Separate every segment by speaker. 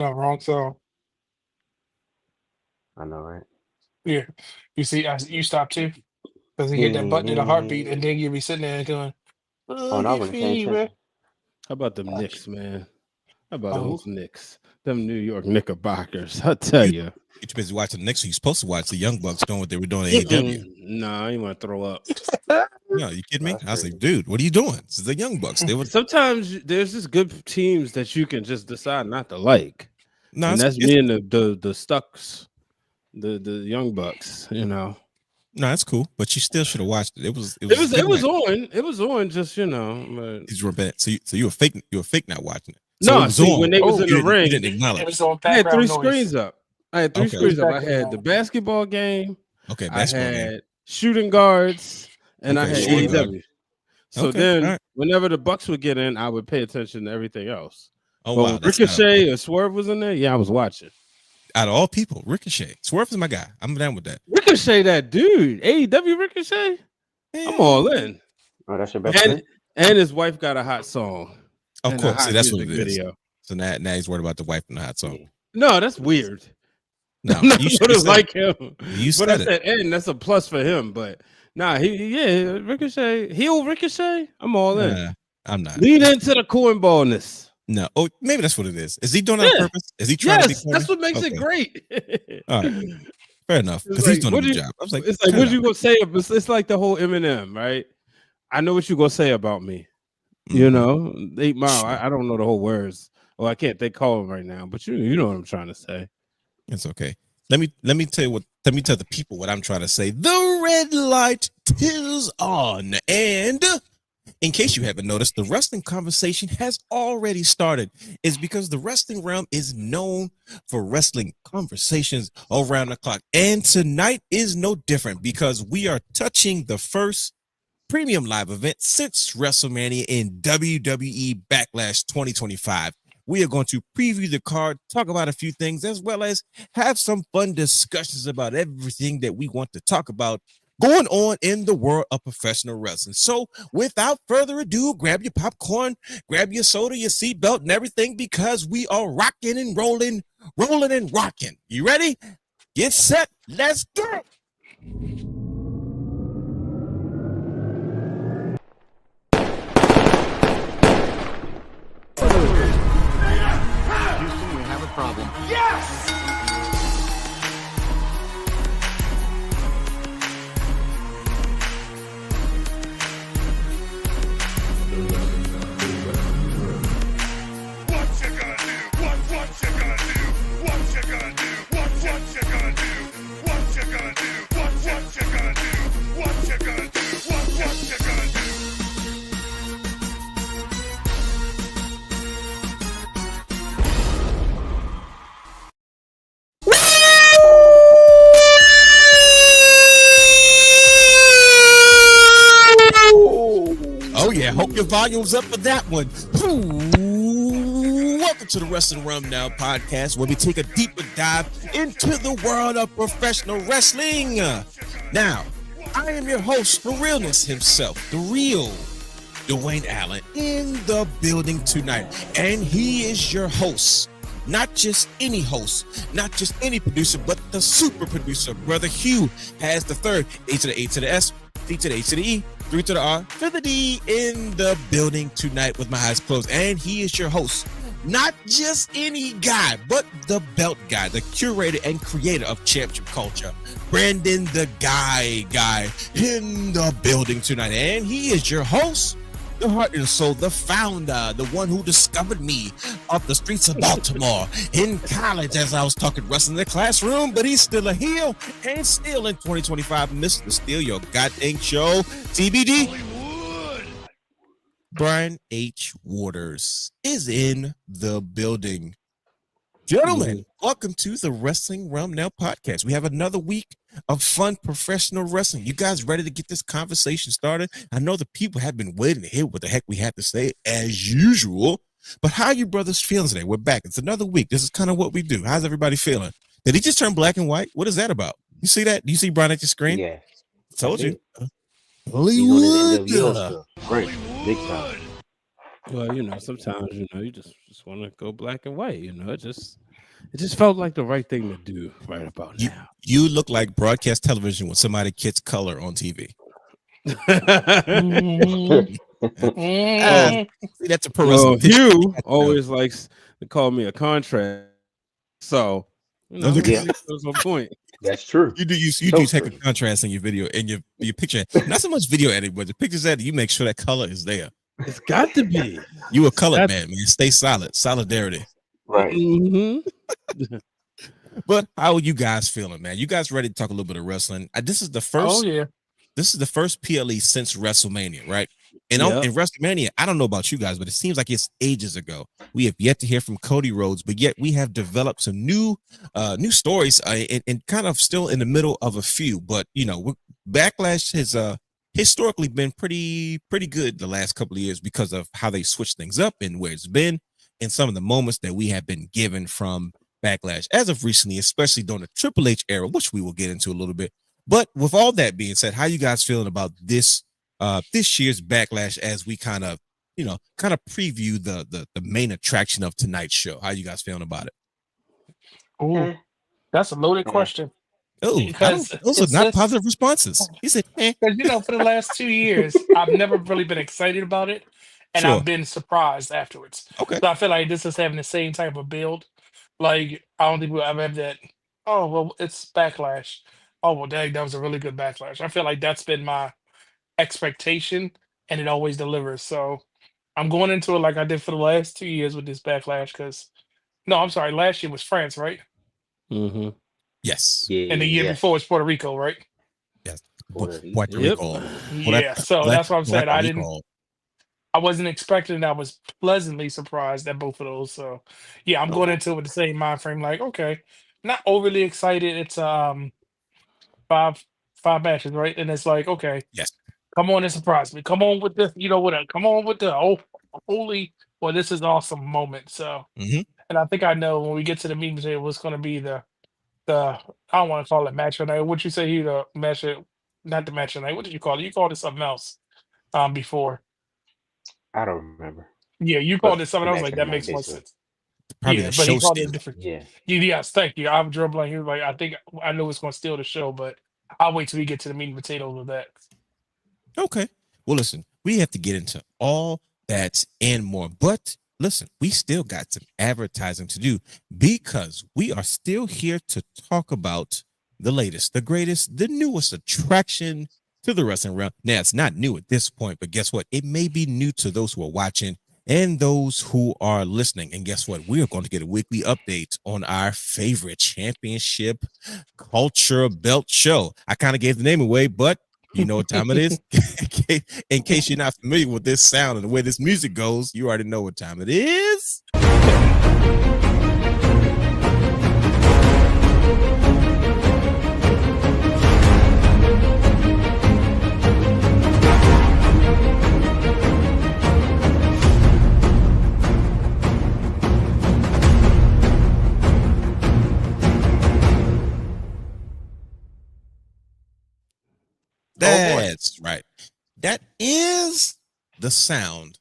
Speaker 1: No, wrong song.
Speaker 2: I know, right?
Speaker 1: Yeah. You see, you stop too. Because he hit that button in a heartbeat, and
Speaker 2: Yeah.
Speaker 1: then you be sitting there going,
Speaker 2: Oh,
Speaker 1: oh,
Speaker 2: no, I
Speaker 1: get
Speaker 2: wasn't paying
Speaker 1: fever.
Speaker 2: attention.
Speaker 3: How about them
Speaker 1: Gotcha.
Speaker 3: Knicks, man? How about
Speaker 1: Oh,
Speaker 3: those Knicks? Them New York Knickerbockers. I tell
Speaker 4: You
Speaker 3: you.
Speaker 4: you're too busy watching the Knicks. You're supposed to watch the Young Bucks doing what they were doing at AEW.
Speaker 3: Nah, I ain't want to throw up.
Speaker 4: No, you kidding
Speaker 2: Oh,
Speaker 4: me?
Speaker 2: that's
Speaker 4: I was like,
Speaker 2: crazy.
Speaker 4: dude, what are you doing? This is the Young Bucks. They were
Speaker 3: Sometimes there's just good teams that you can just decide not to like,
Speaker 4: no,
Speaker 3: and that's
Speaker 4: it's
Speaker 3: me and the Stucks, the Young Bucks. You know,
Speaker 4: no, that's cool. But you still should have watched it. It was
Speaker 3: it
Speaker 4: a
Speaker 3: was
Speaker 4: good
Speaker 3: it was
Speaker 4: match.
Speaker 3: on. It was on. Just but
Speaker 4: These were bad. So you were fake not watching it. So it
Speaker 3: no.
Speaker 4: was
Speaker 3: See, when
Speaker 4: on.
Speaker 3: they was
Speaker 1: oh,
Speaker 3: in the
Speaker 4: You
Speaker 3: ring,
Speaker 4: didn't
Speaker 1: it
Speaker 4: acknowledge.
Speaker 1: was on
Speaker 3: I had three
Speaker 1: background noise.
Speaker 3: screens up. I had three
Speaker 4: Okay.
Speaker 1: It was
Speaker 3: screens up. I
Speaker 1: background
Speaker 3: had the
Speaker 1: noise.
Speaker 3: basketball game.
Speaker 4: Okay,
Speaker 3: I
Speaker 4: basketball game.
Speaker 3: had shooting guards, and I
Speaker 4: Okay,
Speaker 3: had
Speaker 4: shooting guard.
Speaker 3: AEW. So
Speaker 4: Okay, all
Speaker 3: then,
Speaker 4: right.
Speaker 3: whenever the Bucks would get in, I would pay attention to everything else.
Speaker 4: Oh
Speaker 3: But
Speaker 4: wow,
Speaker 3: when
Speaker 4: that's kind of
Speaker 3: Ricochet or Swerve was in there, yeah, I was watching.
Speaker 4: out of all people, Ricochet. Swerve is my guy. I'm down with that.
Speaker 3: Ricochet, that dude, AEW Ricochet, I'm all in.
Speaker 2: Oh, that's your best
Speaker 4: Okay.
Speaker 2: friend?
Speaker 3: And his wife got a hot song
Speaker 4: Of
Speaker 3: and a
Speaker 4: course. See,
Speaker 3: hot
Speaker 4: that's what
Speaker 3: music
Speaker 4: it is.
Speaker 3: video.
Speaker 4: So now he's worried about the wife and the hot song.
Speaker 2: Yeah.
Speaker 3: No, that's weird.
Speaker 4: No,
Speaker 3: I'm not
Speaker 4: you
Speaker 3: gonna
Speaker 4: said
Speaker 3: like him,
Speaker 4: You
Speaker 3: but I
Speaker 4: said it.
Speaker 3: said, and that's a plus for him. But nah, Ricochet, heel Ricochet, I'm all in.
Speaker 4: Nah, I'm not.
Speaker 3: Lean into the cornballness.
Speaker 4: No. Oh, maybe that's what it is. Is he doing it on
Speaker 3: Yeah.
Speaker 4: purpose? Is he trying to be
Speaker 3: Yes,
Speaker 4: corny?
Speaker 3: that's what makes
Speaker 4: Okay.
Speaker 3: it great.
Speaker 4: All right. Fair enough.
Speaker 3: It's
Speaker 4: Because he's
Speaker 3: like,
Speaker 4: doing a
Speaker 3: what
Speaker 4: good
Speaker 3: do you-
Speaker 4: job. I was like,
Speaker 3: It's like,
Speaker 4: turn
Speaker 3: what
Speaker 4: it
Speaker 3: you
Speaker 4: up.
Speaker 3: gonna say? It's like the whole Eminem, right? I know what you gonna say about me. You
Speaker 4: Mhm.
Speaker 3: know, 8 Mile.
Speaker 4: Sure.
Speaker 3: I don't know the whole words. Well, I can't think call him right now, but you know what I'm trying to say.
Speaker 4: It's okay. Let me tell the people what I'm trying to say. The red light is on. And in case you haven't noticed, the wrestling conversation has already started. It's because the wrestling realm is known for wrestling conversations around the clock. And tonight is no different because we are touching the first premium live event since WrestleMania in WWE Backlash 2025. We are going to preview the card, talk about a few things, as well as have some fun discussions about everything that we want to talk about going on in the world of professional wrestling. So without further ado, grab your popcorn, grab your soda, your seatbelt, and everything, because we are rocking and rolling and rocking. You ready? Get set. Let's go.
Speaker 5: Houston, we have a problem.
Speaker 4: Oh yeah, hope your volume's up for that one. Welcome to the Wrestling Realm Now podcast, where we take a deeper dive into the world of professional wrestling. Now, I am your host, the realness himself, the real Dwayne Allen, in the building tonight, and he is your host. Not just any host, not just any producer, but the super producer. Brother Hugh has the third A to the A to the S, D to the H to the E, 3 to the R, to the D, in the building tonight with my eyes closed. And he is your host. Not just any guy, but the belt guy, the curator and creator of championship culture, Brandon the guy in the building tonight. And he is your host, the heart and soul, the founder, the one who discovered me off the streets of Baltimore in college as I was talking wrestling in the classroom, but he's still a heel and still in 2025, Mr. Steal Your Goddamn Show, TBD. Brian H. Waters is in the building. Gentlemen, welcome to the Wrestling Realm Now podcast. We have another week of fun professional wrestling. You guys ready to get this conversation started? I know the people have been waiting to hear what the heck we have to say as usual, but how are you brothers feeling today? We're back. It's another week. This is kind of what we do. How's everybody feeling? Did he just turn black and white? What is that about? You see that? Do you see Brian at your screen?
Speaker 2: Yeah.
Speaker 4: Told you.
Speaker 2: He's on his
Speaker 4: Hollywood.
Speaker 2: NWO stuff. Great. Big time.
Speaker 3: Well, sometimes you just want to go black and white. It just It just felt like the right thing to do right about now.
Speaker 4: You look like broadcast television when somebody gets color on TV. See, that's a pro
Speaker 3: Well,
Speaker 4: wrestling.
Speaker 3: Hugh always likes to call me a contrast. So, there's no point.
Speaker 2: That's true.
Speaker 4: You
Speaker 2: So
Speaker 4: do take a
Speaker 2: true.
Speaker 4: contrast in your video and your picture. Not so much video editing, but the pictures that you make sure that color is there.
Speaker 3: It's got to be.
Speaker 4: You a colored man. Stay solid. Solidarity.
Speaker 2: Right.
Speaker 3: Mm-hmm.
Speaker 4: But how are you guys feeling, man? You guys ready to talk a little bit of wrestling? This is the first.
Speaker 1: Oh yeah.
Speaker 4: This is the first PLE since WrestleMania, right? And
Speaker 3: Yep.
Speaker 4: in WrestleMania, I don't know about you guys, but it seems like it's ages ago. We have yet to hear from Cody Rhodes, but yet we have developed some new stories and kind of still in the middle of a few. But Backlash has historically been pretty good the last couple of years because of how they switched things up and where it's been, and some of the moments that we have been given from Backlash as of recently, especially during the Triple H era, which we will get into a little bit. But with all that being said, how you guys feeling about this year's Backlash as we kind of preview the main attraction of tonight's show? How you guys feeling about it?
Speaker 1: Ooh, that's a loaded question.
Speaker 4: Oh, those are not positive responses. He said,
Speaker 1: Because for the last 2 years, I've never really been excited about it, and
Speaker 4: Sure.
Speaker 1: I've been surprised afterwards.
Speaker 4: Okay.
Speaker 1: So I feel like this is having the same type of build. Like I don't think we'll ever have that. Oh well, it's Backlash. Oh well, dang, that was a really good Backlash. I feel like that's been my expectation, and it always delivers. So I'm going into it like I did for the last 2 years with this Backlash. I'm sorry, last year was France, right?
Speaker 3: Mm-hmm.
Speaker 4: Yes.
Speaker 2: Yeah.
Speaker 1: And the year before was Puerto Rico, right?
Speaker 4: Yes.
Speaker 2: Puerto
Speaker 4: Puerto Rico.
Speaker 1: Yeah. So that's what I'm saying. I wasn't expecting it. I was pleasantly surprised at both of those. So yeah, I'm going into it with the same mind frame. Like, okay, not overly excited. It's five matches, right? And it's like, okay,
Speaker 4: Yes.
Speaker 1: come on and surprise me. Come on with this, come on with the holy, well, this is awesome moment. So
Speaker 4: Mhm.
Speaker 1: and I think I know when we get to the meeting today what's gonna be the I don't want to call it match of the night. What you say here, the match not the match of the night. What did you call it? You called it something else before.
Speaker 2: I don't remember.
Speaker 1: Yeah, you
Speaker 2: But
Speaker 1: called it something. I was
Speaker 2: match
Speaker 1: like,
Speaker 2: of
Speaker 1: that
Speaker 2: the
Speaker 1: makes
Speaker 2: night,
Speaker 1: more
Speaker 2: basically.
Speaker 1: sense.
Speaker 4: Probably
Speaker 1: Yeah,
Speaker 4: the
Speaker 1: but he
Speaker 4: show
Speaker 1: called it
Speaker 4: stealer.
Speaker 1: different.
Speaker 2: Yeah.
Speaker 1: Yes, thank you. I'm dribbling. He was like, I think I know it's going to steal the show, but I'll wait till we get to the meat and potatoes of that.
Speaker 4: Okay. Well, listen, we have to get into all that and more. But listen, we still got some advertising to do because we are still here to talk about the latest, the greatest, the newest attraction to the wrestling realm. Now, it's not new at this point, but guess what? It may be new to those who are watching and those who are listening. And guess what? We are going to get a weekly update on our favorite championship culture belt show. I kind of gave the name away, but you know what time it is. In case you're not familiar with this sound and the way this music goes, you already know what time it is. That's right. That is the sound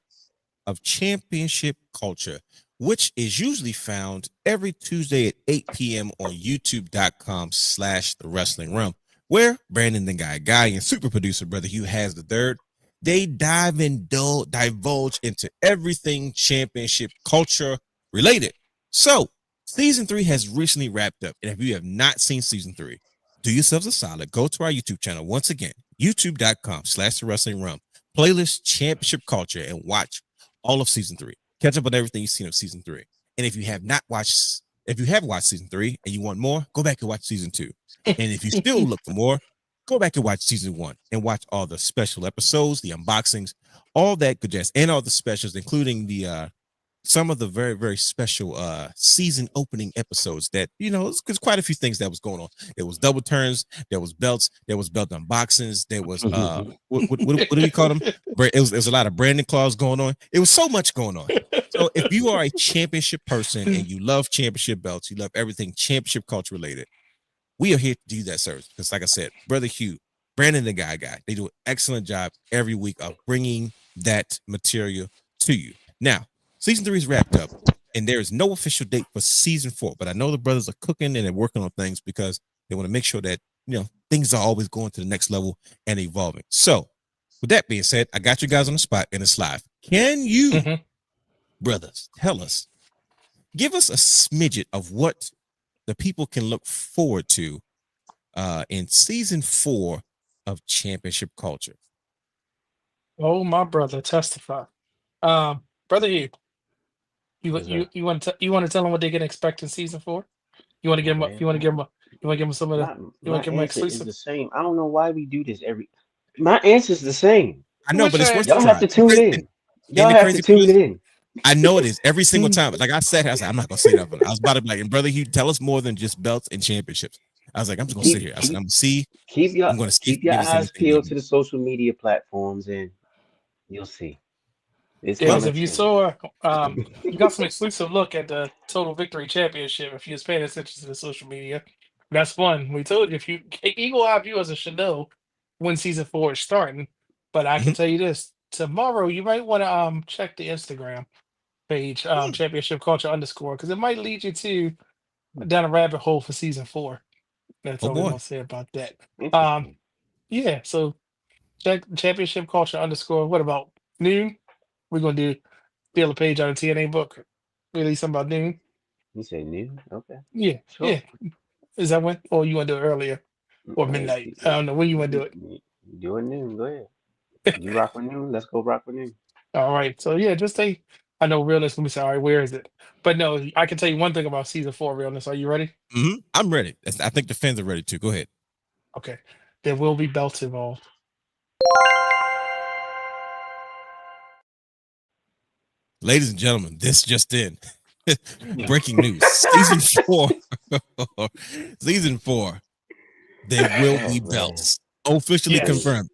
Speaker 4: of championship culture, which is usually found every Tuesday at 8 p.m. on youtube.com/the wrestling realm, where Brandon the Guy and super producer brother Hugh has the third. They divulge into everything championship culture related. So season 3 has recently wrapped up. And if you have not seen season 3, do yourselves a solid. Go to our YouTube channel once again, youtube.com/the wrestling realm, playlist championship culture, and watch all of season 3. Catch up on everything you've seen of season 3. And if you have watched season 3 and you want more, go back and watch season 2. And if you still look for more, go back and watch season 1 and watch all the special episodes, the unboxings, all that good jazz, and all the specials, including the some of the very, very special season opening episodes that, there's quite a few things that was going on. There was double turns, there was belts, there was belt unboxings, there was what do we call them? It was a lot of branding clause going on. It was so much going on. So if you are a championship person and you love championship belts, you love everything championship culture related, we are here to do that service. Because like I said, brother Hugh, Brandon the Guy, they do an excellent job every week of bringing that material to you. Now, season 3 is wrapped up. and there is no official date for season 4. But I know the brothers are cooking and they're working on things because they want to make sure that things are always going to the next level and evolving. So, with that being said, I got you guys on the spot and it's live. Can you, brothers, tell us, give us a smidget of what the people can look forward to in season 4 of Championship Culture?
Speaker 1: Oh, my brother, testify. Brother Hugh,
Speaker 2: Yes, sir.
Speaker 1: you want to tell them what they can expect in season 4? You want to give them? You want to give them some of the? You
Speaker 2: My
Speaker 1: want to give them
Speaker 2: answer is
Speaker 1: exclusive?
Speaker 2: the same. I don't know why we do this every. My answer is the same.
Speaker 4: I know,
Speaker 1: What's
Speaker 4: but it's
Speaker 1: your
Speaker 4: worth
Speaker 2: Y'all
Speaker 4: the
Speaker 2: have to
Speaker 4: try.
Speaker 2: tune in. Y'all
Speaker 4: the
Speaker 2: have
Speaker 4: crazy
Speaker 2: to tune
Speaker 4: part is-
Speaker 2: in.
Speaker 4: I know it is every single time. Like I said, I'm not gonna say nothing. I was about to be like, and brother Hugh, tell us more than just belts and championships. I was like, I'm just gonna sit here. I said, I'm gonna see.
Speaker 2: Keep your
Speaker 4: I'm gonna see
Speaker 2: keep your
Speaker 4: if there's
Speaker 2: eyes
Speaker 4: anything
Speaker 2: peeled
Speaker 4: new.
Speaker 2: to the social media platforms, and you'll see. It's
Speaker 1: Because
Speaker 2: coming
Speaker 1: if you
Speaker 2: soon.
Speaker 1: saw, you got some exclusive look at the Total Victory Championship. If you was paying attention to the social media, that's fun. We told you if you eagle eye viewers should know when season 4 is starting. But I can tell you this: tomorrow you might want to check the Instagram page, Championship Culture _ because it might lead you to down a rabbit hole for season 4. That's
Speaker 4: Oh
Speaker 1: all we're
Speaker 4: boy.
Speaker 1: gonna say about that.
Speaker 2: Interesting.
Speaker 1: Yeah. So check Championship Culture _ What about noon? We're gonna steal a page out of TNA book. Release something about noon.
Speaker 2: You say new? Okay.
Speaker 1: Yeah.
Speaker 2: Sure.
Speaker 1: Yeah. Is that when? Or you want to do it earlier or midnight? I don't know when you want to do it.
Speaker 2: Do it noon. Go ahead. You rock with noon. Let's go rock with noon.
Speaker 1: All right. So yeah, just say. I know realness gonna be saying, all right, where is it? But no, I can tell you one thing about season 4 realness. Are you ready?
Speaker 4: I'm ready. I think the fans are ready too. Go ahead.
Speaker 1: Okay. There will be belts involved.
Speaker 4: Ladies and gentlemen, this just in. Breaking news. Season 4. Season 4. There will be belts. Officially
Speaker 1: Yes.
Speaker 4: confirmed.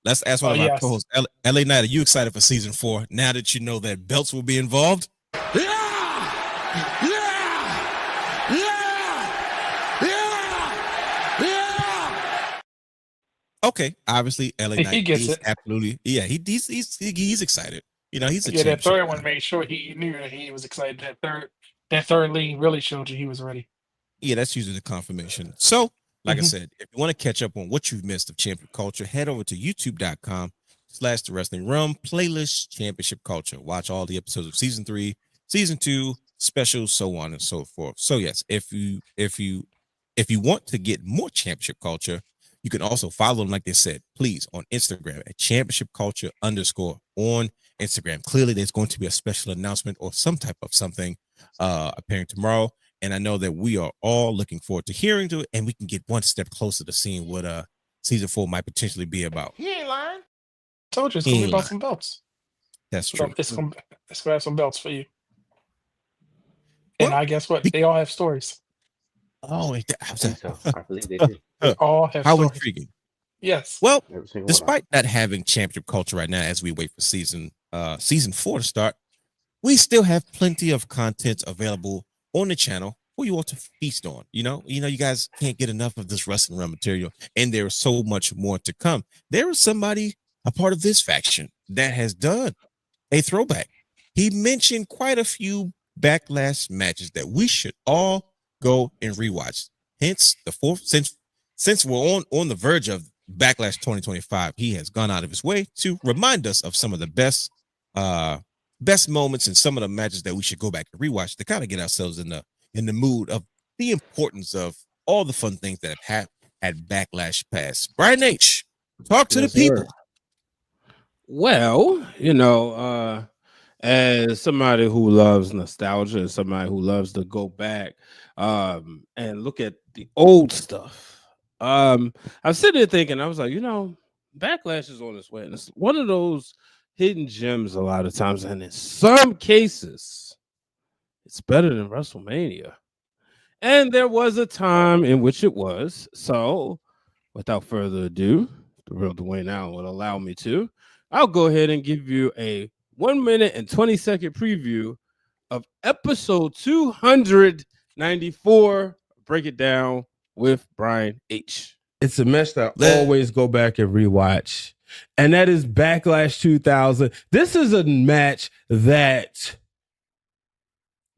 Speaker 4: Let's ask one of our
Speaker 1: yes.
Speaker 4: co-hosts. LA Knight, are you excited for season 4 now that you know that belts will be involved? Okay, obviously LA Knight
Speaker 1: He gets
Speaker 4: is
Speaker 1: it.
Speaker 4: absolutely he's excited. He's a
Speaker 1: Yeah, that
Speaker 4: championship
Speaker 1: third
Speaker 4: guy.
Speaker 1: one made sure he knew that he was excited. That third lead really showed you he was ready.
Speaker 4: Yeah, that's usually the confirmation. So, like I
Speaker 1: Mhm.
Speaker 4: said, if you want to catch up on what you've missed of Championship Culture, head over to youtube.com/The Wrestling Realm playlist Championship Culture. Watch all the episodes of season 3, season 2, specials, so on and so forth. So yes, if you want to get more Championship Culture, you can also follow them, like they said, please, on Instagram at Championship Culture _ on Instagram. Clearly, there's going to be a special announcement or some type of something appearing tomorrow. And I know that we are all looking forward to hearing to it, and we can get one step closer to seeing what season 4 might potentially be about.
Speaker 1: He ain't lying. Told you it's gonna be about some belts.
Speaker 4: That's
Speaker 1: So
Speaker 4: true.
Speaker 1: it's gonna have some belts for you. And
Speaker 4: Well,
Speaker 1: I guess what? They all have stories.
Speaker 4: Oh,
Speaker 2: I think so. I believe they do.
Speaker 1: They all have
Speaker 4: how
Speaker 1: stories.
Speaker 4: intriguing.
Speaker 1: Yes.
Speaker 4: Well,
Speaker 2: Every single one.
Speaker 4: despite not having Championship Culture right now, as we wait for season 4 to start, we still have plenty of content available on the channel for you all to feast on. You guys can't get enough of this Wrestling Realm material, and there is so much more to come. There is somebody, a part of this faction, that has done a throwback. He mentioned quite a few Backlash matches that we should all go and rewatch. Hence, the 4th, since we're on the verge of Backlash 2025, he has gone out of his way to remind us of some of the best moments and some of the matches that we should go back and rewatch to kind of get ourselves in the mood of the importance of all the fun things that have had Backlash past. Brian H., talk to
Speaker 3: Yes,
Speaker 4: the people.
Speaker 3: sir. Well, as somebody who loves nostalgia and somebody who loves to go back and look at the old stuff, I was sitting there thinking, I was like, Backlash is on its way, and it's one of those hidden gems a lot of times, and in some cases, it's better than WrestleMania. And there was a time in which it was. So, without further ado, the real Dwayne Allen would allow me to, I'll go ahead and give you a 1 minute and 20-second preview of episode 294. Break it down with Brian H.
Speaker 5: It's a match that I always go back and rewatch, and that is Backlash 2000. This is a match that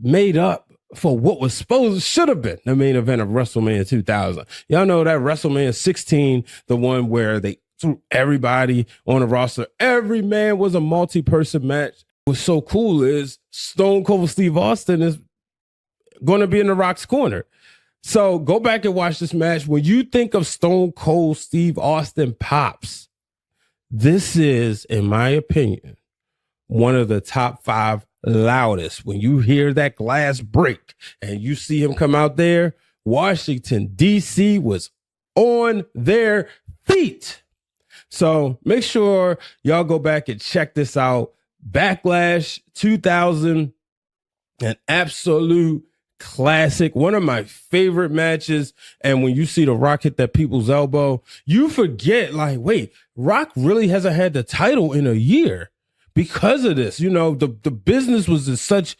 Speaker 5: made up for what was should have been the main event of WrestleMania 2000. Y'all know that WrestleMania 16, the one where they threw everybody on the roster. Every man was a multi-person match. What's so cool is Stone Cold Steve Austin is going to be in The Rock's corner. So go back and watch this match. When you think of Stone Cold Steve Austin pops, this is, in my opinion, one of the top 5 loudest. When you hear that glass break and you see him come out there, Washington, D.C. was on their feet. So make sure y'all go back and check this out. Backlash 2000, an absolute classic, one of my favorite matches. And when you see The Rock hit that people's elbow, you forget, like, wait, Rock really hasn't had the title in a year because of this. You know, the business was in such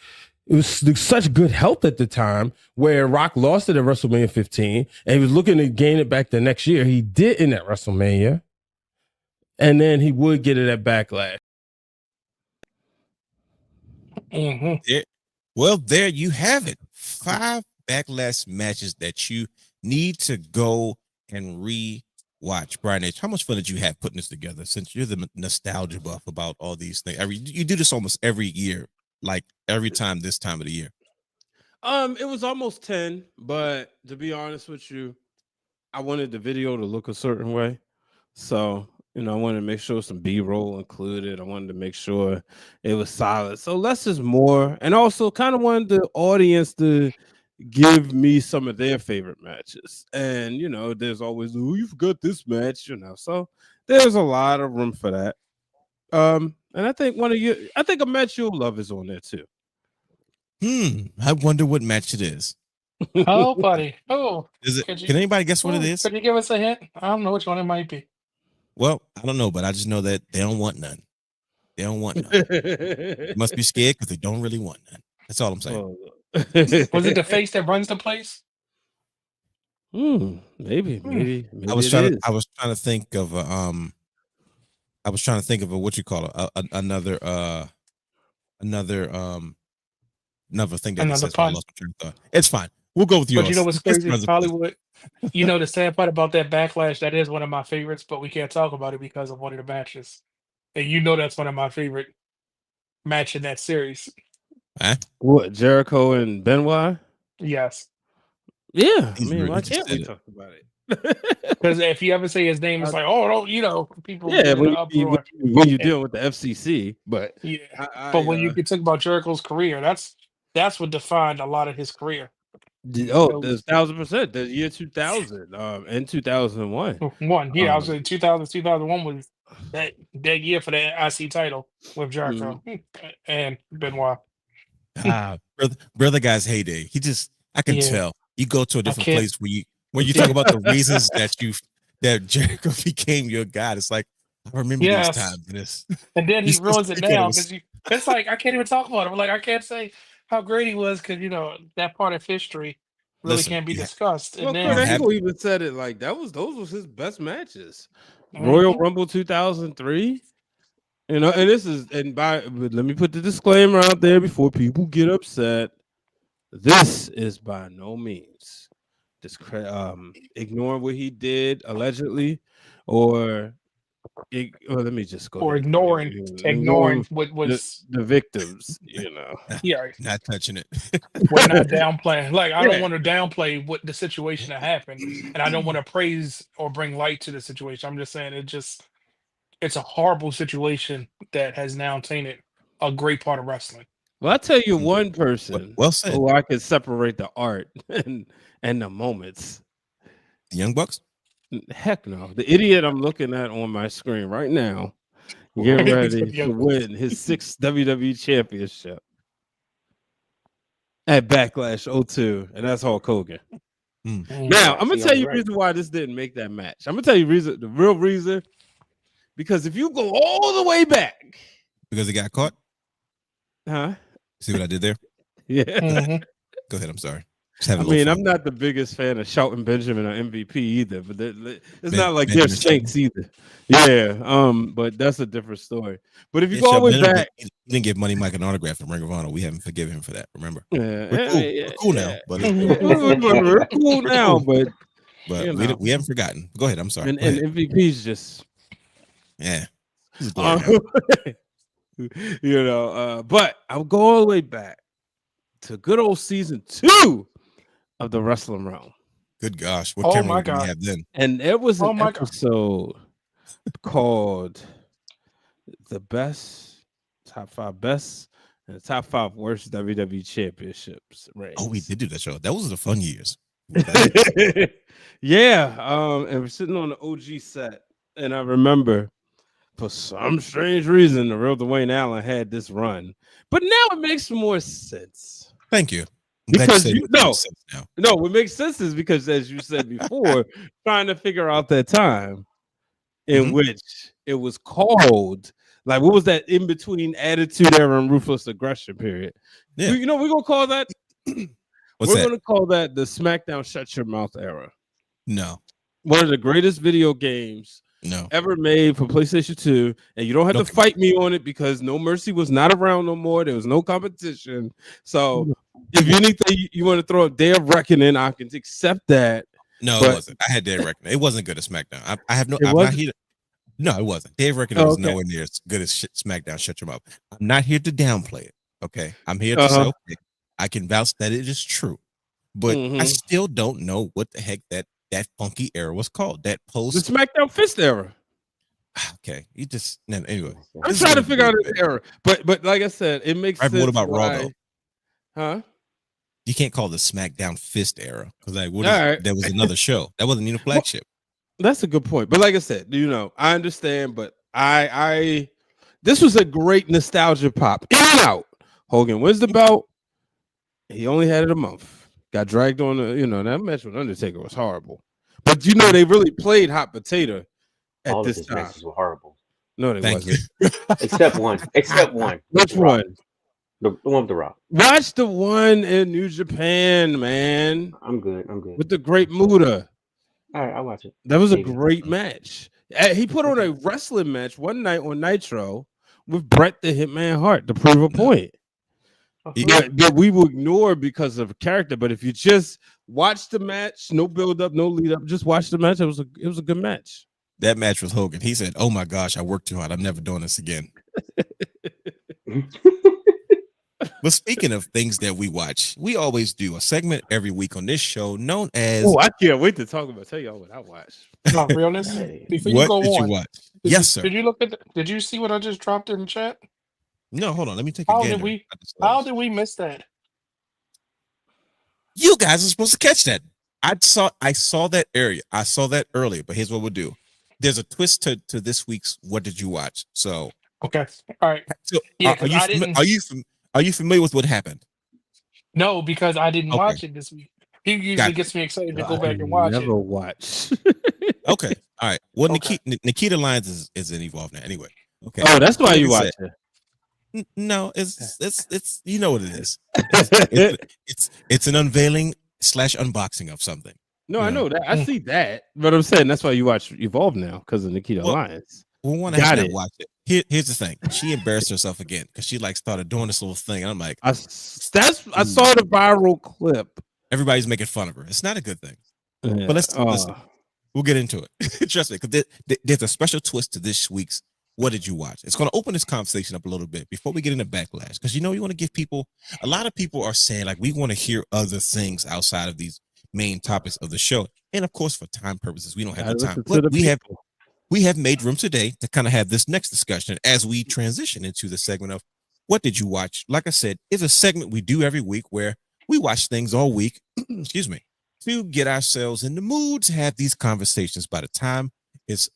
Speaker 5: good health at the time, where Rock lost it at WrestleMania 15 and he was looking to gain it back the next year. He didn't at WrestleMania, and then he would get it at Backlash.
Speaker 4: Well, there you have it. 5 Backlash matches that you need to go and re-watch. Brian H., how much fun did you have putting this together, since you're the nostalgia buff about all these things? You do this almost every year, like every time this time of the year.
Speaker 3: It was almost 10, but to be honest with you, I wanted the video to look a certain way. So, you know, I wanted to make sure some B-roll included. I wanted to make sure it was solid. So less is more. And also kind of wanted the audience to give me some of their favorite matches. And, you know, there's always, oh, you forgot this match, you know. So there's a lot of room for that. And I think a match you'll love is on there too.
Speaker 4: I wonder what match it is.
Speaker 1: Oh, buddy. Oh,
Speaker 4: Is it? Can anybody guess what it is?
Speaker 1: Could you give us a hint? I don't know which one it might be.
Speaker 4: Well, I don't know, but I just know that they don't want none. They don't want none. They must be scared because they don't really want none. That's all I'm saying.
Speaker 1: Was it the face that runs the place?
Speaker 3: Maybe.
Speaker 4: I was trying to think of what you call it, another thing that
Speaker 1: Another
Speaker 4: says
Speaker 1: pun.
Speaker 4: I lost my train of thought. It's fine. We'll go with yours.
Speaker 1: But you know what's crazy? Hollywood. You know the sad part about that Backlash, that is one of my favorites, but we can't talk about it because of one of the matches. And you know that's one of my favorite match in that series.
Speaker 3: What, Jericho and Benoit?
Speaker 1: Yes.
Speaker 3: Yeah. I mean, why can't we talk about it?
Speaker 1: Because if you ever say his name, it's like, oh, don't, you know, people.
Speaker 3: Yeah, when you deal with the FCC, but
Speaker 1: yeah. But when you talk about Jericho's career, that's what defined a lot of his career.
Speaker 3: Oh, there's 1,000%. There's year 2000, and 2001.
Speaker 1: I was in 2000. 2001 was that year for the IC title with Jericho and Benoit.
Speaker 4: Brother guy's heyday. I can tell. You go to a different place when you talk about the reasons that Jericho became your god. It's like, I remember these times.
Speaker 1: And then he ruins it now because it's like I can't even talk about him. Like, I can't say how great he was because, you know, that part of history really can't be discussed.
Speaker 3: Well,
Speaker 1: and
Speaker 3: Kurt Angle even said it like those was his best matches. Royal Rumble 2003. You know, and let me put the disclaimer out there before people get upset. This is by no means ignoring what he did allegedly, or let me just go.
Speaker 1: Or ignoring what was
Speaker 3: the victims, you know.
Speaker 1: Yeah,
Speaker 4: not touching it.
Speaker 1: We're not downplaying. Like, I don't want to downplay what the situation that happened, and I don't want to praise or bring light to the situation. I'm just saying it's a horrible situation that has now tainted a great part of wrestling.
Speaker 3: Well, I'll tell you one person
Speaker 4: well said.
Speaker 3: who I could separate the art and the moments.
Speaker 4: The Young Bucks?
Speaker 3: Heck no. The idiot I'm looking at on my screen right now, getting ready to win his 6th WWE championship at Backlash 02, and that's Hulk Hogan. Now, I'm going to tell you the reason why this didn't make that match. I'm going to tell you the real reason. Because if you go all the way back.
Speaker 4: Because he got caught?
Speaker 3: Huh?
Speaker 4: See what I did there?
Speaker 3: Yeah.
Speaker 4: Go ahead. I'm sorry.
Speaker 3: I mean, I'm not the biggest fan of Shelton Benjamin or MVP either, but it's not like they're saints either. Yeah, but that's a different story. But if you go all the way back,
Speaker 4: he didn't give Money Mike an autograph in Ring of Honor. We haven't forgiven him for that. Remember?
Speaker 3: Yeah,
Speaker 4: we're cool now, but
Speaker 3: we're cool now, but
Speaker 4: we haven't forgotten. Go ahead. I'm sorry.
Speaker 3: And MVP's just
Speaker 4: he's a glory
Speaker 3: but I'll go all the way back to good old season 2 of the Wrestling Realm.
Speaker 4: Good gosh, what camera did we have then?
Speaker 3: And there was an episode called the top 5 best and the top 5 worst WWE championships. Right?
Speaker 4: Oh, we did do that show. That was the fun years.
Speaker 3: And we're sitting on the OG set, and I remember for some strange reason the real Dwayne Allen had this run, but now it makes more sense.
Speaker 4: Thank you.
Speaker 3: Because what makes sense is because, as you said before, trying to figure out that time in which it was called, like, what was that in between Attitude Era and Ruthless Aggression period?
Speaker 4: Yeah.
Speaker 3: We're gonna call that.
Speaker 4: We're
Speaker 3: gonna call that the SmackDown Shut Your Mouth era.
Speaker 4: No,
Speaker 3: one of the greatest video games ever made for PlayStation 2, and you don't have to fight me on it because No Mercy was not around no more. There was no competition. So if anything you want to throw up Day of Reckoning, I can accept that.
Speaker 4: No, it wasn't. I had Day of Reckoning. It wasn't good at SmackDown. I have no. I'm not here. No, it wasn't. Day of Reckoning was nowhere near as good as SmackDown. Shut your mouth. I'm not here to downplay it. Okay, I'm here to say I can vouch that it is true, but I still don't know what the heck that funky era was called. That post
Speaker 3: the SmackDown Fist era.
Speaker 4: Okay, you just anyway.
Speaker 3: I'm trying to figure out this era, but like I said, it makes sense.
Speaker 4: What about Raw though?
Speaker 3: Huh?
Speaker 4: You can't call the SmackDown Fist era because there was another show that wasn't even a flagship.
Speaker 3: That's a good point. But like I said, I understand, but I this was a great nostalgia pop. In and out. Hogan wins the belt. He only had it a month. Got dragged on that match with Undertaker was horrible. But they really played hot potato at
Speaker 2: all
Speaker 3: this
Speaker 2: of his
Speaker 3: time.
Speaker 2: matches were horrible.
Speaker 3: No, they wasn't.
Speaker 2: Except one.
Speaker 3: Which one?
Speaker 2: The one with the Rock.
Speaker 3: Watch the one in New Japan, man.
Speaker 2: I'm good.
Speaker 3: With the Great Muta.
Speaker 2: All right, I'll watch it.
Speaker 3: That was a great match. He put on a wrestling match one night on Nitro with Bret the Hitman Hart to prove a point. That we will ignore because of character. But if you just watch the match, no build up, no lead up, just watch the match. It was a good match.
Speaker 4: That match with Hogan. He said, "Oh my gosh, I worked too hard. I'm never doing this again." But speaking of things that we watch, we always do a segment every week on this show known as.
Speaker 3: Oh, I can't wait to talk about. Tell y'all what I watched.
Speaker 1: No, realness. Before
Speaker 4: what
Speaker 1: you go
Speaker 4: did
Speaker 1: on,
Speaker 4: you watch? Yes, sir.
Speaker 1: Did you look at? Did you see what I just dropped in the chat?
Speaker 4: No, hold on. Let me take
Speaker 1: How
Speaker 4: a gander.
Speaker 1: How did we miss that?
Speaker 4: You guys are supposed to catch that. I saw that area. I saw that earlier. But here's what we'll do. There's a twist to this week's What Did You Watch? So
Speaker 1: okay, all right.
Speaker 4: So are you familiar with what happened?
Speaker 1: No, because I didn't watch it this week. He usually gets me excited to go back and watch
Speaker 3: never watch.
Speaker 4: Okay, all right. Well, Nikita Lyons is involved now. Anyway, okay.
Speaker 3: Oh, that's why you watch it.
Speaker 4: No, it's you know what it is. It's an unveiling / unboxing of something.
Speaker 3: No, I know that. I see that, but I'm saying that's why you watch Evolve now because of Nikita Lyons.
Speaker 4: Well, one I watch it. Here's the thing. She embarrassed herself again because she started doing this little thing. And I'm like,
Speaker 3: I saw the viral clip.
Speaker 4: Everybody's making fun of her. It's not a good thing. Yeah. But listen. We'll get into it. Trust me, because there's a special twist to this week's What Did You Watch? It's going to open this conversation up a little bit before we get into Backlash. Because you want to give people, a lot of people are saying we want to hear other things outside of these main topics of the show. And of course, for time purposes, we don't have the time. But we have made room today to kind of have this next discussion as we transition into the segment of What Did You Watch? Like I said, it's a segment we do every week where we watch things all week, excuse me, to get ourselves in the mood to have these conversations by the time it's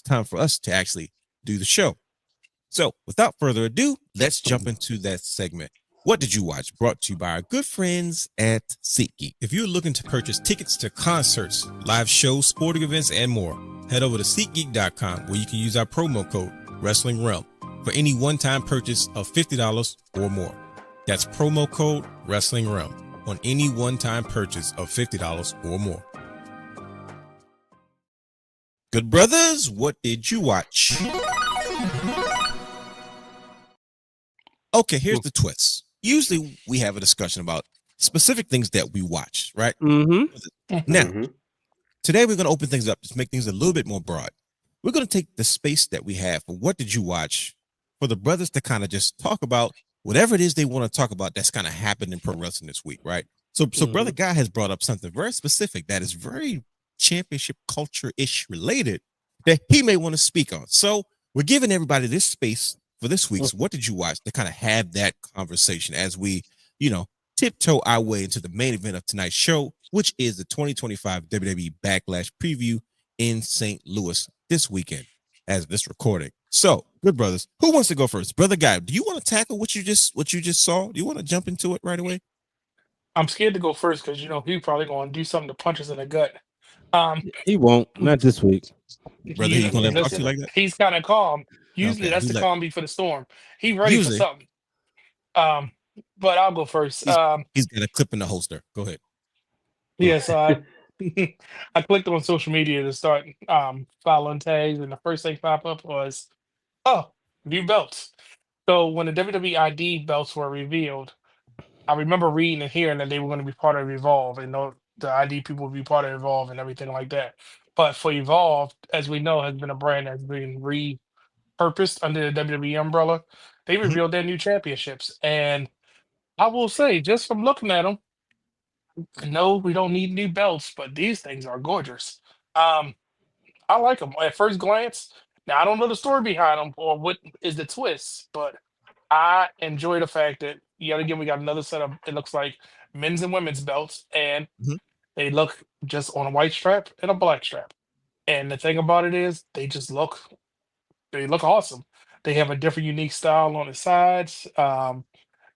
Speaker 4: time for us to actually do the show. So without further ado, let's jump into that segment. What Did You Watch? Brought to you by our good friends at SeatGeek. If you're looking to purchase tickets to concerts, live shows, sporting events, and more, head over to SeatGeek.com where you can use our promo code Wrestling Realm for any one-time purchase of $50 or more. That's promo code Wrestling Realm on any one-time purchase of $50 or more. Good brothers, what did you watch? Okay, here's the twist. Usually we have a discussion about specific things that we watch, right?
Speaker 3: Mm-hmm.
Speaker 4: Now,
Speaker 2: Mm-hmm.
Speaker 4: today we're going to open things up to make things a little bit more broad. We're going to take the space that we have for what did you watch for the brothers to kind of just talk about whatever it is they want to talk about that's kind of happened in pro wrestling this week, right? So Brother Guy has brought up something very specific that is very championship culture-ish related that he may want to speak on. So we're giving everybody this space for this week's What Did You Watch to kind of have that conversation as we, tiptoe our way into the main event of tonight's show, which is the 2025 WWE Backlash Preview in St. Louis this weekend as of this recording. So, good brothers, who wants to go first? Brother Guy, do you want to tackle what you just saw? Do you want to jump into it right away?
Speaker 1: I'm scared to go first because he's probably going to do something to punch us in the gut.
Speaker 3: He won't. Not this week.
Speaker 4: Brother, you gonna let him talk to you like that?
Speaker 1: He's kind of calm. Usually,
Speaker 4: Okay,
Speaker 1: that's
Speaker 4: he
Speaker 1: the
Speaker 4: let-
Speaker 1: calm before the storm. He ready
Speaker 4: Usually.
Speaker 1: for something. But I'll go first.
Speaker 4: He's got a clip in the holster. Go ahead.
Speaker 1: Yes, I clicked on social media to start following tags, and the first thing pop up was, new belts. So when the WWE ID belts were revealed, I remember reading and hearing that they were going to be part of Evolve, and the ID people would be part of Evolve and everything like that. But for Evolve, as we know, has been a brand that's been repurposed under the WWE umbrella. They revealed their new championships, and I will say, just from looking at them, no, we don't need new belts, but these things are gorgeous. I like them at first glance. Now I don't know the story behind them or what is the twist, but I enjoy the fact that yet again we got another set of, it looks like, men's and women's belts, and
Speaker 4: Mhm.
Speaker 1: they look just on a white strap and a black strap. And the thing about it is they look awesome. They have a different unique style on the sides.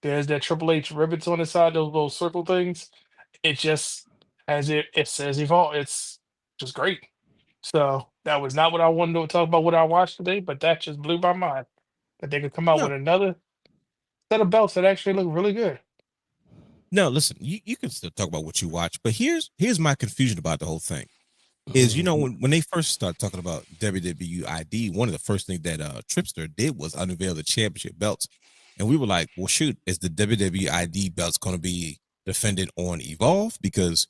Speaker 1: There's that Triple H ribbons on the side, those little circle things. It just, as it says Evolve, it's just great. So that was not what I wanted to talk about, what I watched today, but that just blew my mind that they could come out
Speaker 4: No.
Speaker 1: with another set of belts that actually look really good.
Speaker 4: No, listen, you can still talk about what you watch, but here's my confusion about the whole thing. Is when they first started talking about WWE ID, one of the first things that Tripster did was unveil the championship belts. And we were like, well, shoot, is the WWE ID belts going to be defended on Evolve? Because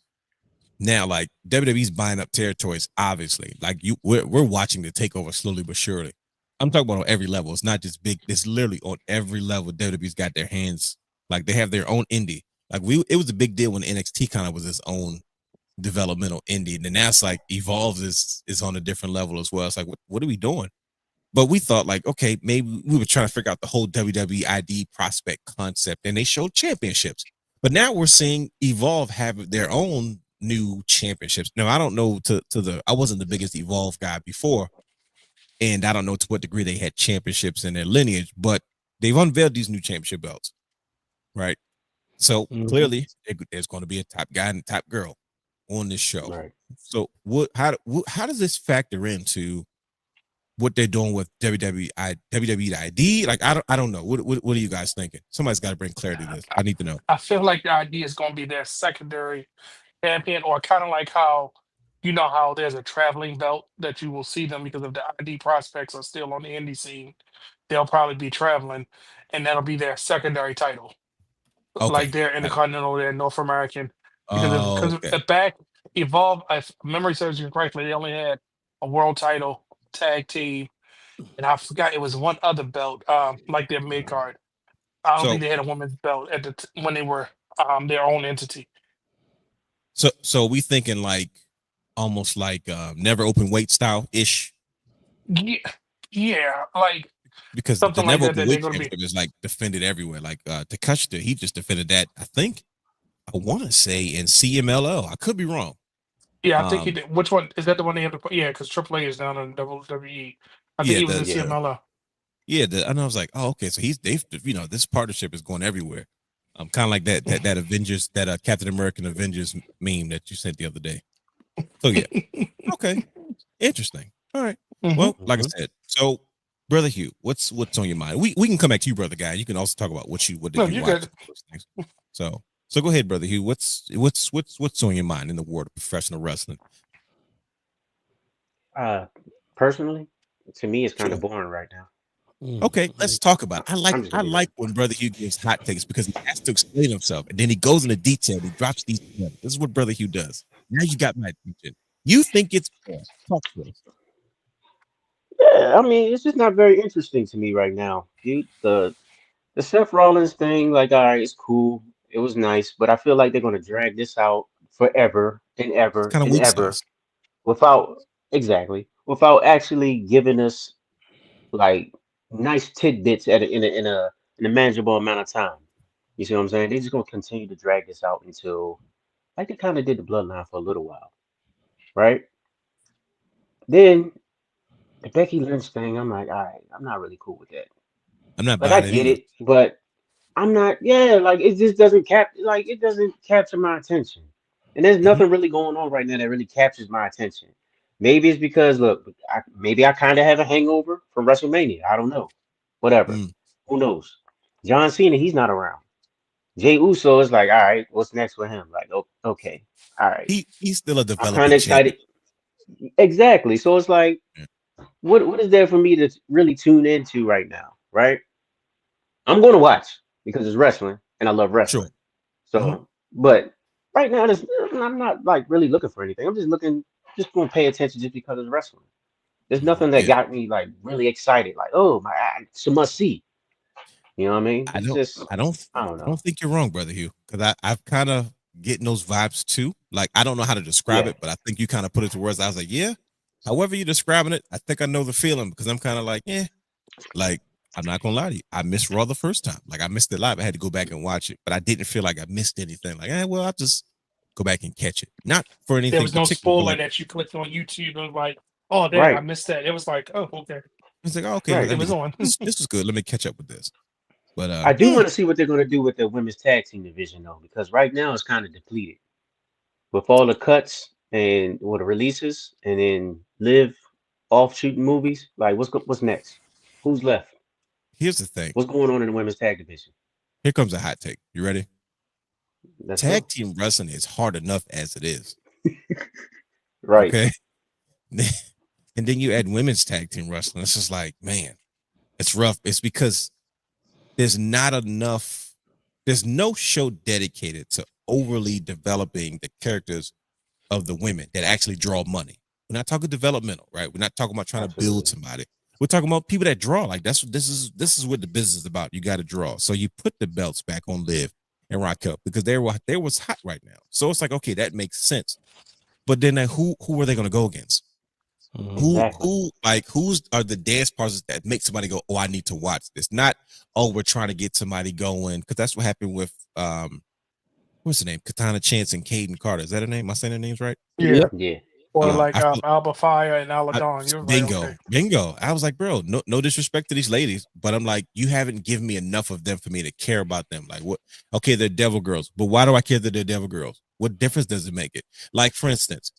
Speaker 4: now, like, WWE's buying up territories, obviously. Like, we're watching the takeover slowly but surely. I'm talking about on every level. It's not just big. It's literally on every level. WWE's got their hands, like, they have their own indie. Like, it was a big deal when NXT kind of was its own developmental indie. And then now it's like Evolve is on a different level as well. It's like, what are we doing? But we thought, like, okay, maybe we were trying to figure out the whole WWE ID prospect concept, and they showed championships. But now we're seeing Evolve have their own new championships. Now, I don't know I wasn't the biggest Evolve guy before, and I don't know to what degree they had championships in their lineage, but they've unveiled these new championship belts, right? So clearly there's going to be a top guy and a top girl on this show.
Speaker 2: Right.
Speaker 4: So how does this factor into what they're doing with WWE ID? Like, I don't know. What are you guys thinking? Somebody's got to bring clarity to this. I need to know.
Speaker 1: I feel like the idea is going to be their secondary champion, or kind of like how, how there's a traveling belt that you will see them because of the ID prospects are still on the indie scene. They'll probably be traveling, and that'll be their secondary title.
Speaker 4: Okay.
Speaker 1: Like their Intercontinental, their North American. Because
Speaker 4: Okay.
Speaker 1: back Evolve, if memory serves you correctly, they only had a world title, tag team, and I forgot it was one other belt, like their mid card. I don't think they had a women's belt at when they were their own entity.
Speaker 4: So we thinking like almost like never open weight style ish.
Speaker 1: Yeah, like
Speaker 4: because the
Speaker 1: something
Speaker 4: never
Speaker 1: like that
Speaker 4: open
Speaker 1: they're
Speaker 4: weight
Speaker 1: gonna be.
Speaker 4: championship is like defended everywhere. Like Takeshita, he just defended that. I think I want to say in CMLL. I could be wrong.
Speaker 1: Yeah, I think he did. Which one is that? The one they have to put? Yeah, because AAA is down in WWE. I think he was in CMLL.
Speaker 4: Yeah, and I was like, oh, okay. So this partnership is going everywhere. Kind of like that Avengers, that Captain American Avengers meme that you sent the other day. So yeah, okay, interesting. All right. Well, like I said, so Brother Hugh, what's on your mind? We can come back to you, Brother Guy. You can also talk about what did you watch? So So go ahead, brother Hugh. What's on your mind in the world of professional wrestling?
Speaker 2: Personally, to me, it's kind
Speaker 4: Sure.
Speaker 2: of boring right now.
Speaker 4: Okay, let's talk about it.
Speaker 2: I'm just
Speaker 4: I
Speaker 2: gonna be
Speaker 4: like
Speaker 2: real.
Speaker 4: when Brother Hugh gives hot takes because he has to explain himself and then he goes into detail. He drops these together. This is what Brother Hugh does. Now you got my attention. You think it's fair. Talk to us.
Speaker 2: Yeah, I mean, it's just not very interesting to me right now, dude. The Seth Rollins thing, like, all right, it's cool. It was nice, but I feel like they're gonna drag this out forever and
Speaker 4: It's
Speaker 2: ever
Speaker 4: kind of
Speaker 2: and
Speaker 4: weak
Speaker 2: ever
Speaker 4: sauce.
Speaker 2: without actually giving us like nice tidbits in a manageable amount of time. You see what I'm saying? They're just gonna continue to drag this out until like they kind of did the bloodline for a little while, right? Then the Becky Lynch thing, I'm like, all right, I'm not really cool with that.
Speaker 4: I'm not
Speaker 2: Like I
Speaker 4: buying it
Speaker 2: get
Speaker 4: either.
Speaker 2: it, but I'm not. Yeah, like it just doesn't it doesn't capture my attention. And there's
Speaker 4: Mhm.
Speaker 2: nothing really going on right now that really captures my attention. Maybe it's because look, maybe I kind of have a hangover from WrestleMania. I don't know. Whatever.
Speaker 4: Mm.
Speaker 2: Who knows? John Cena, he's not around. Jay Uso is like, all right, what's next with him? Like, okay, all right.
Speaker 4: He's still a
Speaker 2: I'm kind
Speaker 4: developing
Speaker 2: of
Speaker 4: champion.
Speaker 2: excited. Exactly. So it's like,
Speaker 4: Yeah.
Speaker 2: what is there for me to really tune into right now? Right? I'm going to watch because it's wrestling and I love
Speaker 4: Sure.
Speaker 2: wrestling.
Speaker 4: Mhm.
Speaker 2: So, but right now, I'm not like really looking for anything. I'm just going to pay attention just because it's wrestling. There's nothing that
Speaker 4: Yeah.
Speaker 2: got me like really excited. Like, oh my, it's a must see. You know what I mean?
Speaker 4: I
Speaker 2: It's
Speaker 4: don't
Speaker 2: just,
Speaker 4: I don't
Speaker 2: I don't
Speaker 4: I
Speaker 2: know.
Speaker 4: don't think you're wrong, Brother Hugh, because I've kind of getting those vibes too. Like I don't know how to describe
Speaker 2: Yeah,
Speaker 4: it, but I think you kind of put it to words. I was like, yeah. However you're describing it, I think I know the feeling because I'm kind of like, yeah. Like I'm not gonna lie to you, I missed Raw the first time. Like I missed it live. I had to go back and watch it, but I didn't feel like I missed anything. Like, well, I'll just go back and catch it. Not for
Speaker 1: There
Speaker 4: anything
Speaker 1: was no
Speaker 4: particular, but
Speaker 1: spoiler
Speaker 4: like
Speaker 1: that you clicked on YouTube and was like, oh dang, I
Speaker 2: right,
Speaker 1: missed that. It was like, oh, okay.
Speaker 4: it's like, oh, okay,
Speaker 2: right.
Speaker 1: It was on.
Speaker 4: this was good. Let me catch up with this. But
Speaker 2: I do
Speaker 4: yeah,
Speaker 2: want to see what they're going to do with the women's tag team division though, because right now it's kind of depleted with all the cuts and what the releases, and then live off shooting movies. Like, what's next? Who's left?
Speaker 4: here's the thing.
Speaker 2: What's going on in the women's tag division?
Speaker 4: Here comes a hot take. You ready?
Speaker 2: Let's
Speaker 4: Tag
Speaker 2: go.
Speaker 4: team wrestling is hard enough as it is.
Speaker 2: Right.
Speaker 4: Okay. And then you add women's tag team wrestling. It's just like, man, it's rough. It's because there's not enough, there's no show dedicated to overly developing the characters of the women that actually draw money. We're not talking developmental, right? We're not talking about trying to build
Speaker 2: Absolutely.
Speaker 4: somebody. We're talking about people that draw. Like that's what this is what the business is about. You got to draw. So you put the belts back on Liv and Raquel because they was hot right now. So it's like, okay, that makes sense. But then who are they going to go against?
Speaker 2: Exactly.
Speaker 4: Who's are the dance parts that make somebody go, oh, I need to watch this? Not, oh, we're trying to get somebody going, because that's what happened with what's the name? Katana Chance and Caden Carter. Is that her name? Am I saying their names right?
Speaker 1: Yeah.
Speaker 2: Yeah.
Speaker 1: Or
Speaker 2: Yeah.
Speaker 1: like
Speaker 4: I feel
Speaker 1: Alba Fire and Aladon. You're right,
Speaker 4: bingo,
Speaker 1: okay.
Speaker 4: bingo. I was like, bro, no disrespect to these ladies, but I'm like, you haven't given me enough of them for me to care about them. Like, what? Okay, they're devil girls, but why do I care that they're devil girls? What difference does it make it? Like, for instance,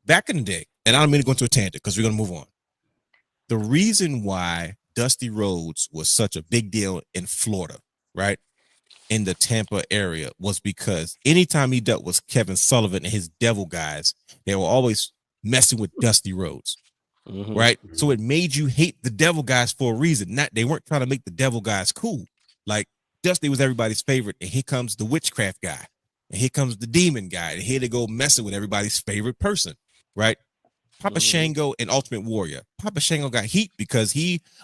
Speaker 4: back in the day, and I don't mean to go into a tangent because we're gonna move on. The reason why Dusty Rhodes was such a big deal in Florida, right? In the Tampa area was because anytime he dealt with Kevin Sullivan and his devil guys, they were always messing with Dusty Rhodes, right?
Speaker 2: Mhm.
Speaker 4: So it made you hate the devil guys for a reason. Not they weren't trying to make the devil guys cool. Like Dusty was everybody's favorite, and here comes the witchcraft guy, and here comes the demon guy, and here they go messing with everybody's favorite person, right? Papa
Speaker 2: Mhm.
Speaker 4: Shango and Ultimate Warrior. Papa Shango got heat because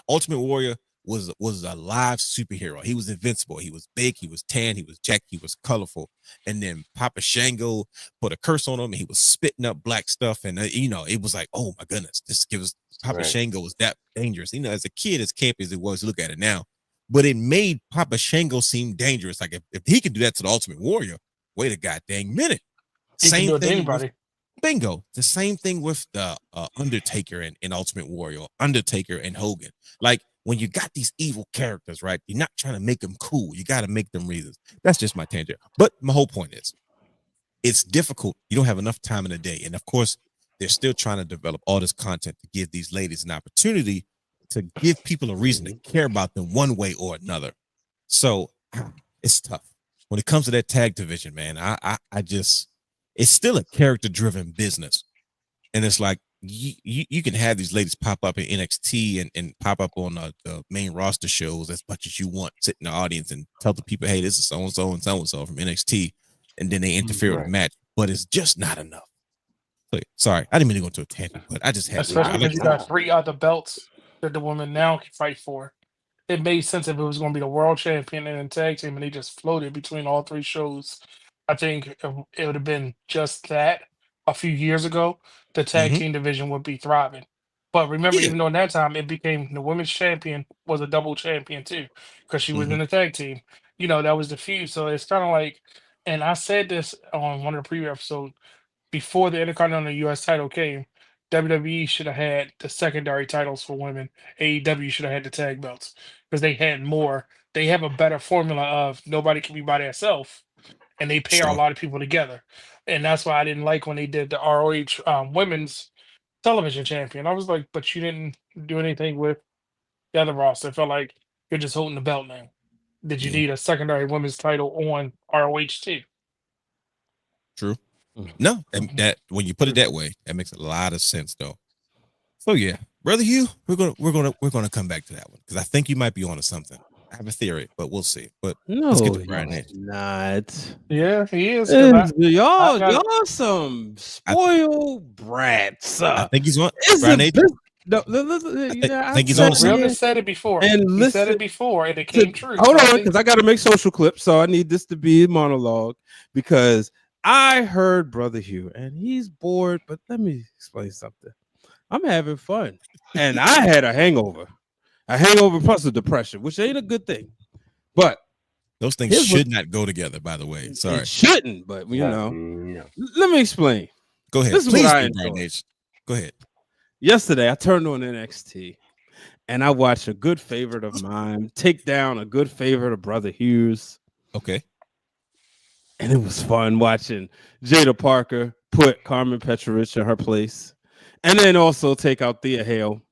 Speaker 4: Ultimate Warrior was a live superhero. He was invincible. He was big. He was tan. He was jacked. He was colorful. And then Papa Shango put a curse on him, and he was spitting up black stuff. And it was like, oh my goodness, this gives Papa
Speaker 2: Right.
Speaker 4: Shango was that dangerous. As a kid, as campy as it was, look at it now. But it made Papa Shango seem dangerous. Like if he could do that to the Ultimate Warrior, wait a goddamn minute.
Speaker 1: He can
Speaker 4: Same
Speaker 1: do it to
Speaker 4: thing with
Speaker 1: anybody.
Speaker 4: bingo. The same thing with the Undertaker and Ultimate Warrior, Undertaker and Hogan. Like when you got these evil characters, right? You're not trying to make them cool. You got to make them reasons. That's just my tangent. But my whole point is, it's difficult. You don't have enough time in a day, and of course, they're still trying to develop all this content to give these ladies an opportunity to give people a reason to
Speaker 2: Mhm.
Speaker 4: care about them one way or another. So it's tough. when it comes to that tag division, man, I just, it's still a character driven business. And it's like, you can have these ladies pop up in NXT and pop up on the main roster shows as much as you want, sit in the audience and tell the people, hey, this is so-and-so and so-and-so from NXT. And then they interfere with the match, but it's just not enough. So, sorry, I didn't mean to go into a tangent, but I just had to.
Speaker 1: Especially because you got 3 other belts that the women now can fight for. It made sense if it was going to be the world champion and then tag team, and they just floated between all 3 shows. I think it would have been just that a few years ago. The tag team division would be thriving. But remember, even though in that time it became the women's champion was a double champion too, because she was in the tag team. You know, that was the feud. So it's kind of like, and I said this on one of the previous episodes before the Intercontinental US title came, WWE should have had the secondary titles for women. AEW should have had the tag belts because they had more. They have a better formula of nobody can be by themselves, and they pair a lot of people together. And that's why I didn't like when they did the ROH women's television champion. I was like, but you didn't do anything with the other roster. It felt like you're just holding the belt now. Did you need a secondary women's title on ROH too?
Speaker 4: True. No, and that when you put it that way, that makes a lot of sense though. So yeah, Brother Hugh, we're gonna come back to that one because I think you might be onto something. I have a theory, but we'll see. But
Speaker 3: No,
Speaker 4: let's get to Brian
Speaker 3: he's
Speaker 4: Edge.
Speaker 3: not.
Speaker 1: Yeah, he is. 'cause
Speaker 3: Y'all some spoiled brats.
Speaker 4: I think he's on
Speaker 3: It's
Speaker 4: Brian
Speaker 3: a
Speaker 4: Edge.
Speaker 3: bus- no, yeah,
Speaker 4: I think he's
Speaker 3: said
Speaker 4: on the same-
Speaker 1: Realness said it before.
Speaker 3: And
Speaker 1: He said
Speaker 3: listen
Speaker 1: it before, and it came true.
Speaker 3: Hold
Speaker 1: So I
Speaker 3: on,
Speaker 1: think-
Speaker 3: because I got to make social clips, so I need this to be a monologue because I heard Brother Hugh and he's bored. But let me explain something. I'm having fun, and I had a hangover plus a depression, which ain't a good thing. But
Speaker 4: those things should not go together. By the way, sorry,
Speaker 3: it shouldn't. But you know, let me explain.
Speaker 4: Go ahead.
Speaker 3: This is
Speaker 4: Please
Speaker 3: what I
Speaker 4: do, Brian
Speaker 3: enjoy.
Speaker 4: Edge. Go ahead.
Speaker 3: Yesterday, I turned on NXT and I watched a good favorite of mine take down a good favorite of Brother Hugh's.
Speaker 4: Okay.
Speaker 3: And it was fun watching Jada Parker put Carmen Petrovich in her place and then also take out Thea Hale.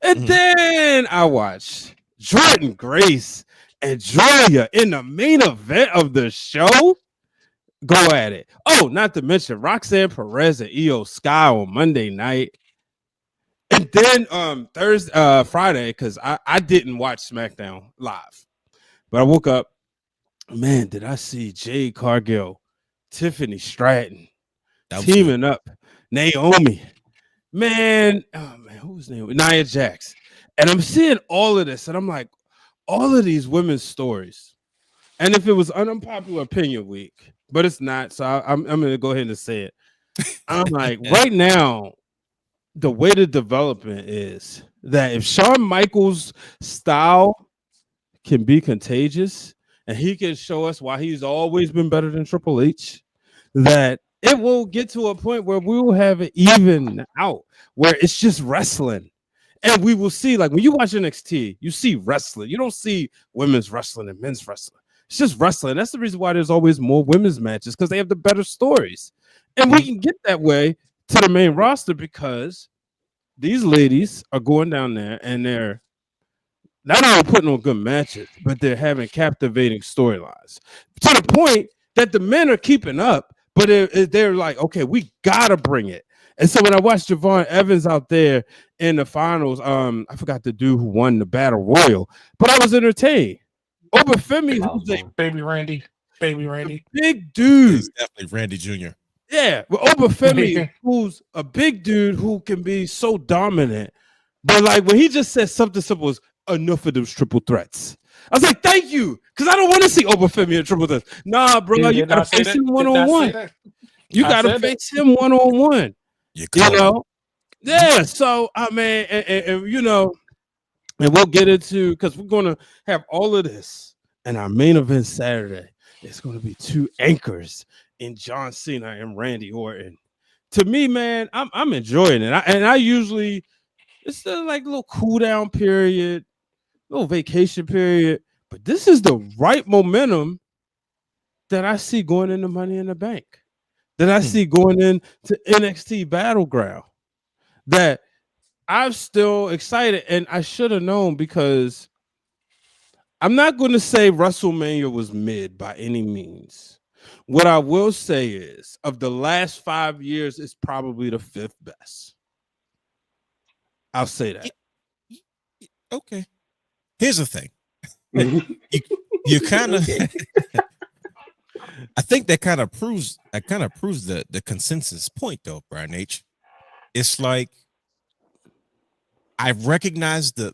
Speaker 3: And then I watched Jordan Grace and Julia in the main event of the show. Go at it. Oh, not to mention Roxanne Perez and Io Sky on Monday night. And then Friday, because I didn't watch SmackDown live, but I woke up. Man, did I see Jade Cargill, Tiffany Stratton teaming up, Naomi? Man, oh man, who's Naomi? Nia Jax. And I'm seeing all of this, and I'm like, all of these women's stories. And if it was an unpopular opinion week, but it's not, so I'm going to go ahead and say it. I'm like, right now, the way the development is that if Shawn Michaels' style can be contagious and he can show us why he's always been better than Triple H, that it will get to a point where we will have it even out, where it's just wrestling. And we will see, like when you watch NXT, you see wrestling. You don't see women's wrestling and men's wrestling. It's just wrestling. That's the reason why there's always more women's matches, because they have the better stories. And we can get that way to the main roster because these ladies are going down there and they're not only putting on good matches, but they're having captivating storylines to the point that the men are keeping up, but they're like, okay, we gotta bring it. And so when I watched Javon Evans out there in the finals, I forgot the dude who won the Battle Royal, but I was entertained. Obafemi, who's a
Speaker 1: Baby Randy,
Speaker 3: big dude.
Speaker 4: It's definitely Randy Jr.
Speaker 3: Yeah, well, Obafemi, who's a big dude who can be so dominant, but like when he just said something simple as enough of those triple threats, I was like, thank you, because I don't want to see Obafemi in triple threats. Nah, bro, you gotta face him one-on-one. You gotta face him one-on-one. You know, yeah. So I mean, and you know, and we'll get into, because we're gonna have all of this, and our main event Saturday. It's gonna be two anchors in John Cena and Randy Orton. To me, man, I'm enjoying it. I usually, it's like a little cool down period, little vacation period, but this is the right momentum that I see going into Money in the Bank, that I see going into NXT Battleground, that I'm still excited, and I should have known because I'm not going to say WrestleMania was mid by any means. What I will say is, of the last 5 years, it's probably the 5th best. I'll say that.
Speaker 4: Okay. Here's the thing. you kind of I think that kind of proves the consensus point though, Brian H. It's like I recognize the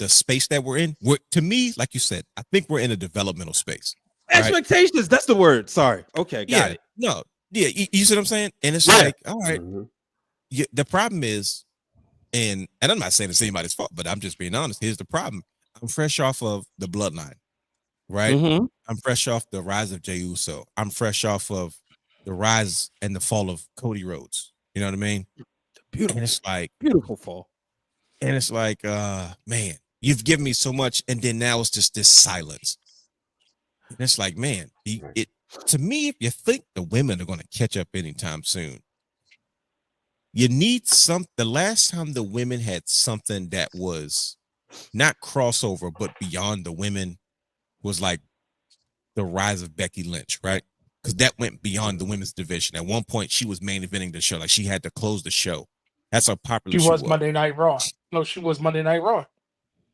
Speaker 4: space that we're in. To me, like you said, I think we're in a developmental space. Right?
Speaker 3: Expectations, that's the word. Sorry. Okay, got it.
Speaker 4: No, yeah, you see what I'm saying? And it's like, all right. The problem is, and I'm not saying it's anybody's fault, but I'm just being honest. Here's the problem. I'm fresh off of the bloodline, right?
Speaker 3: Mm-hmm.
Speaker 4: I'm fresh off the rise of Jey Uso. I'm fresh off of the rise and the fall of Cody Rhodes. You know what I mean?
Speaker 3: Beautiful.
Speaker 4: And it's like
Speaker 3: beautiful fall.
Speaker 4: And it's like, man, you've given me so much, and then now it's just this silence. And it's like, man, to me, if you think the women are going to catch up anytime soon, you need the last time the women had something that was not crossover, but beyond the women was like the rise of Becky Lynch, right? Because that went beyond the women's division. At one point, she was main eventing the show. Like, she had to close the show. That's how popular she was.
Speaker 1: Monday Night Raw. No, she was Monday Night Raw.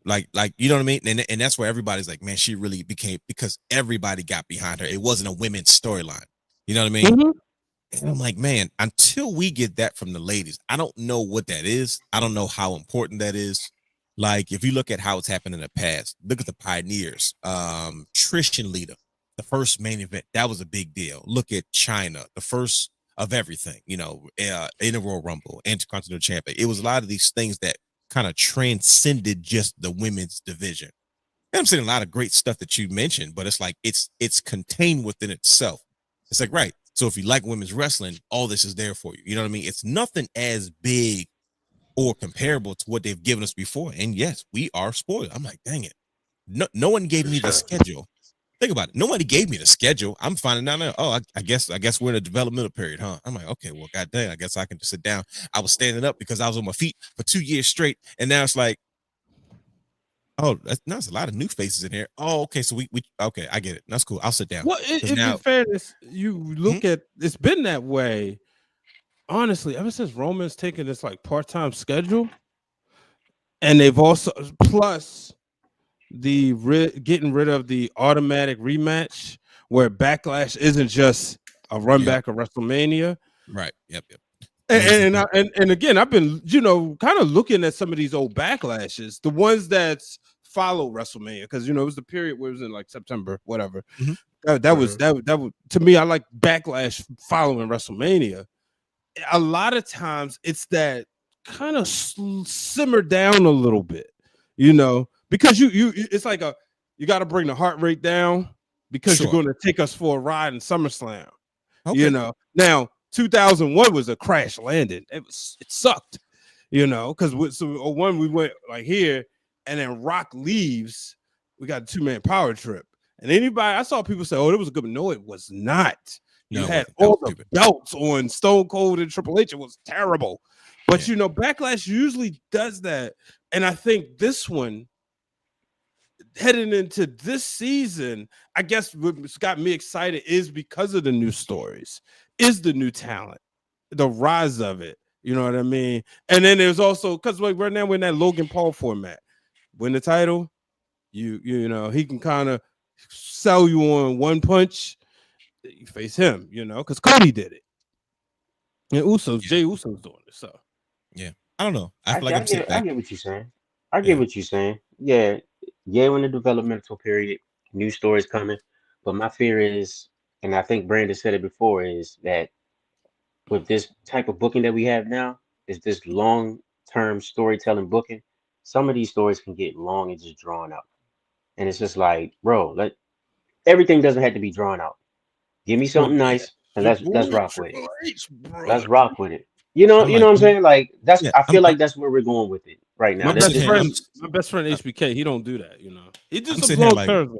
Speaker 4: Like, you know what I mean? And that's where everybody's like, man, she really became, because everybody got behind her. It wasn't a women's storyline. You know what I mean? Mm-hmm. And I'm like, man, until we get that from the ladies, I don't know what that is. I don't know how important that is. Like, if you look at how it's happened in the past, look at the Pioneers, Trish and Lita, the first main event, that was a big deal. Look at China, the first of everything, you know, in a Royal Rumble, Intercontinental Champion. It was a lot of these things that kind of transcended just the women's division. And I'm saying a lot of great stuff that you mentioned, but it's like it's contained within itself. It's like, right. So if you like women's wrestling, all this is there for you. You know what I mean? It's nothing as big or comparable to what they've given us before. And yes, we are spoiled. I'm like, dang it. No one gave me the schedule. Think about it. Nobody gave me the schedule. I'm finding out now. Oh, I guess we're in a developmental period, huh? I'm like, okay, well, goddamn, I guess I can just sit down. I was standing up because I was on my feet for 2 years straight, and now it's like, oh, there's a lot of new faces in here. Oh, okay, so we okay, I get it. That's cool. I'll sit down.
Speaker 3: Well, in fairness, you look at it's been that way. Honestly, ever since Roman's taken this like part-time schedule, and they've also plus the getting rid of the automatic rematch where Backlash isn't just a run back of WrestleMania.
Speaker 4: Right. Yep.
Speaker 3: And again, I've been, kind of looking at some of these old Backlashes, the ones that follow WrestleMania, because it was the period where it was in like September, whatever. Mm-hmm. That was to me. I like Backlash following WrestleMania. A lot of times it's that kind of simmer down a little bit, because you it's like you got to bring the heart rate down because you're going to take us for a ride in SummerSlam. Okay. Now 2001 was a crash landing. It sucked, because one we went like here, and then Rock leaves. We got a 2-man power trip, and I saw people say, "Oh, it was a good." No, it was not. You had all the belts on Stone Cold and Triple H. It was terrible. But Backlash usually does that, and I think this one, heading into this season, I guess what's got me excited is because of the new stories, is the new talent, the rise of it. You know what I mean? And then there's also, because like right now we're in that Logan Paul format. Win the title, you know he can kind of sell you on one punch. You face him, because Cody did it. And Jey Uso's doing it. So
Speaker 4: yeah, I don't know. I
Speaker 2: get what you're saying. I get what you're saying. Yeah, we're in the developmental period. New stories coming, but my fear is, and I think Brandon said it before, is that with this type of booking that we have now, is this long-term storytelling booking. Some of these stories can get long and just drawn out, and it's just like, bro, everything doesn't have to be drawn out. Give me something nice, and let's rock with it. Let's rock with it. You know what I'm saying? Like I feel like that's where we're going with it right now.
Speaker 3: My best friend HBK, he don't do that. He just a long term.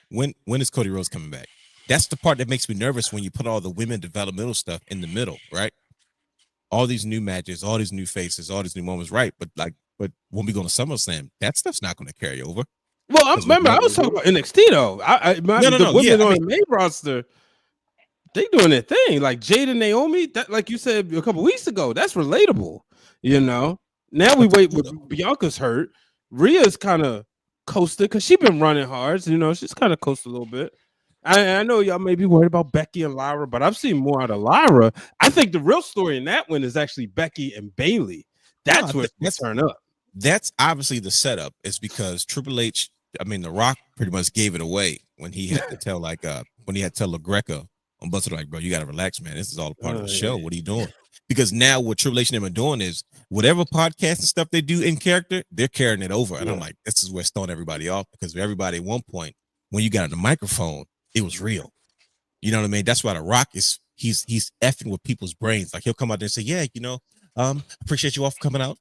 Speaker 4: When is Cody Rhodes coming back? That's the part that makes me nervous when you put all the women developmental stuff in the middle, right? All these new matches, all these new faces, all these new moments, right? But when we go to SummerSlam, that stuff's not going to carry over.
Speaker 3: Well, I
Speaker 4: 'Cause we
Speaker 3: remember I
Speaker 4: know-
Speaker 3: was talking about NXT though. The women
Speaker 4: yeah, I
Speaker 3: on
Speaker 4: mean,
Speaker 3: the main roster, they doing their thing. Like Jade and Naomi, that like you said a couple weeks ago, that's relatable. You know. Now we wait with Bianca's hurt. Rhea's kind of coasted because she's been running hard. So, you know, she's kind of coasted a little bit. I know y'all may be worried about Becky and Lyra, but I've seen more out of Lyra. I think the real story in that one is actually Becky and Bailey. That's where it's turn up.
Speaker 4: That's obviously the setup. It's because Triple H, I mean, The Rock pretty much gave it away when he had to tell when he had to tell LaGreca on Buster, like, bro, you gotta relax, man. This is all a part of the show. What are you doing? Because now what Triple H and them are doing is whatever podcast and stuff they do in character, they're carrying it over. And I'm like, this is what's throwing everybody off, because everybody at one point, when you got on the microphone, it was real. You know what I mean? That's why The Rock is he's effing with people's brains. Like, he'll come out there and say, yeah, you know, appreciate you all for coming out.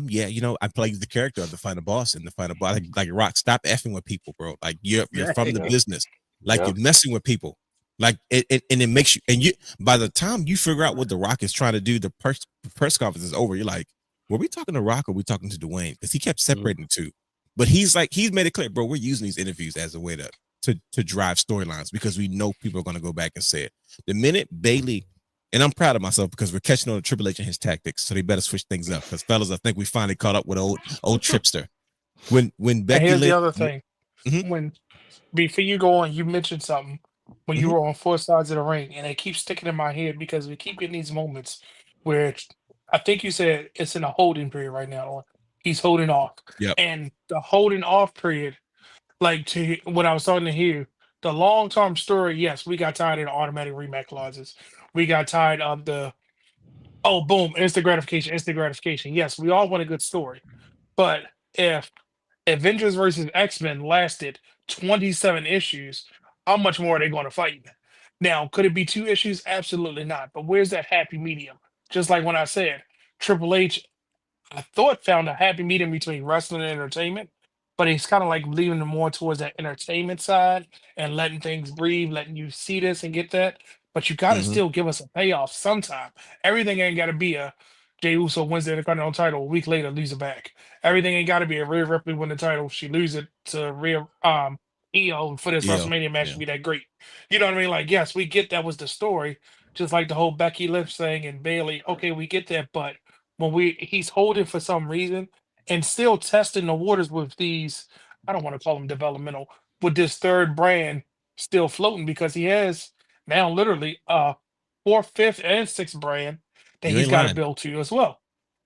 Speaker 4: Yeah, you know, I played the character of the final boss and the final boss. Like Rock, stop effing with people, bro. Like you're from the business. Like you're messing with people. Like it makes you, and you, by the time you figure out what The Rock is trying to do, the press conference is over. You're like, were we talking to Rock or were we talking to Dwayne? Because he kept separating the two. But he's made it clear, bro, we're using these interviews as a way to drive storylines, because we know people are going to go back and say it. The minute Bailey, and I'm proud of myself because we're catching on to Triple H and his tactics, so they better switch things up. Because fellas, I think we finally caught up with old Tripster. When Becky,
Speaker 1: and here's the other thing. When before you go on, you mentioned something when you were on 4 sides of the ring, and it keeps sticking in my head because we keep getting these moments where I think you said it's in a holding period right now, or he's holding off.
Speaker 4: Yep.
Speaker 1: And the holding off period, like to what I was starting to hear, the long-term story, yes, we got tired of the automatic rematch clauses. We got tired of the, oh, boom, instant gratification. Yes, we all want a good story. But if Avengers versus X-Men lasted 27 issues, how much more are they going to fight? Now, could it be 2 issues? Absolutely not. But where's that happy medium? Just like when I said, Triple H, I thought, found a happy medium between wrestling and entertainment, but he's kind of like leaning more towards that entertainment side and letting things breathe, letting you see this and get that. But you got to still give us a payoff sometime. Everything ain't got to be a Jey Uso wins the Intercontinental title, a week later lose it back. Everything ain't got to be a Rhea Ripley win the title, she lose it to Rhea EO for this WrestleMania match to be that great. You know what I mean? Like, yes, we get that was the story, just like the whole Becky Lynch thing and Bailey. Okay, we get that, but when he's holding for some reason and still testing the waters with these, I don't want to call them developmental, with this third brand still floating, because he has now literally a 4th, 5th, and 6th brand that
Speaker 4: You
Speaker 1: he's
Speaker 4: ain't
Speaker 1: got to
Speaker 4: lying.
Speaker 1: build to as well.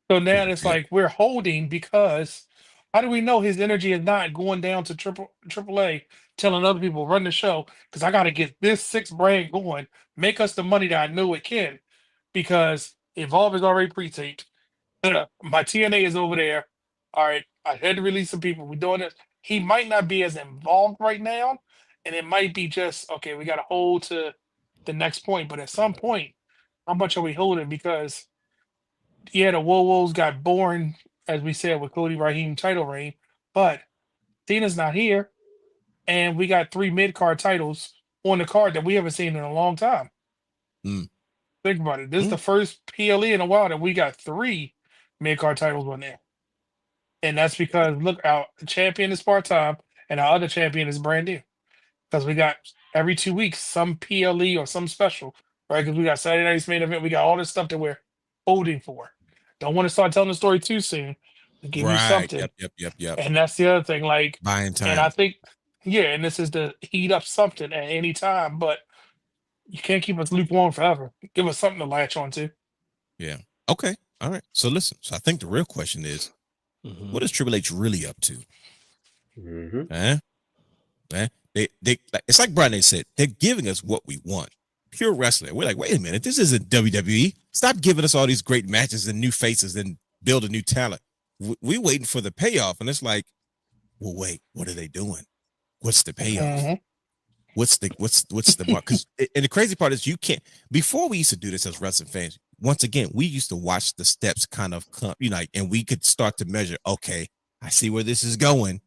Speaker 1: So now it's like we're holding, because how do we know his energy is not going down to triple A, telling other people run the show, because I got to get this 6th brand going, make us the money that I know it can, because Evolve is already pre-taped. My TNA is over there. All right, I had to release some people. We're doing this. He might not be as involved right now, and it might be just okay. We got to hold to the next point, but at some point, how much are we holding? Because yeah, the Woes got born, as we said, with Cody Raheem title reign, but Cena's not here, and we got 3 mid-card titles on the card that we haven't seen in a long time. Think about it. This is the first PLE in a while that we got 3 mid-card titles on there. And that's because, look, our champion is part-time, and our other champion is brand new. Because we got every 2 weeks some PLE or some special, right? Because we got Saturday night's main event. We got all this stuff that we're holding for. Don't want to start telling the story too soon. To give you something.
Speaker 4: Yep.
Speaker 1: And that's the other thing. Like,
Speaker 4: Buying time.
Speaker 1: and I think, yeah, and this is to heat up something at any time, but you can't keep us lukewarm forever. Give us something to latch on to.
Speaker 4: Yeah. Okay. All right. So listen. So I think the real question is, what is Triple H really up to? It's like Brian said, they're giving us what we want. Pure wrestling. We're like, wait a minute, this isn't WWE. Stop giving us all these great matches and new faces and build a new talent. We're waiting for the payoff, and it's like, well, wait, what are they doing? What's the payoff? What's the mark? Because and the crazy part is you can't. Before we used to do this as wrestling fans, once again, we used to watch the steps kind of come, and we could start to measure. Okay, I see where this is going,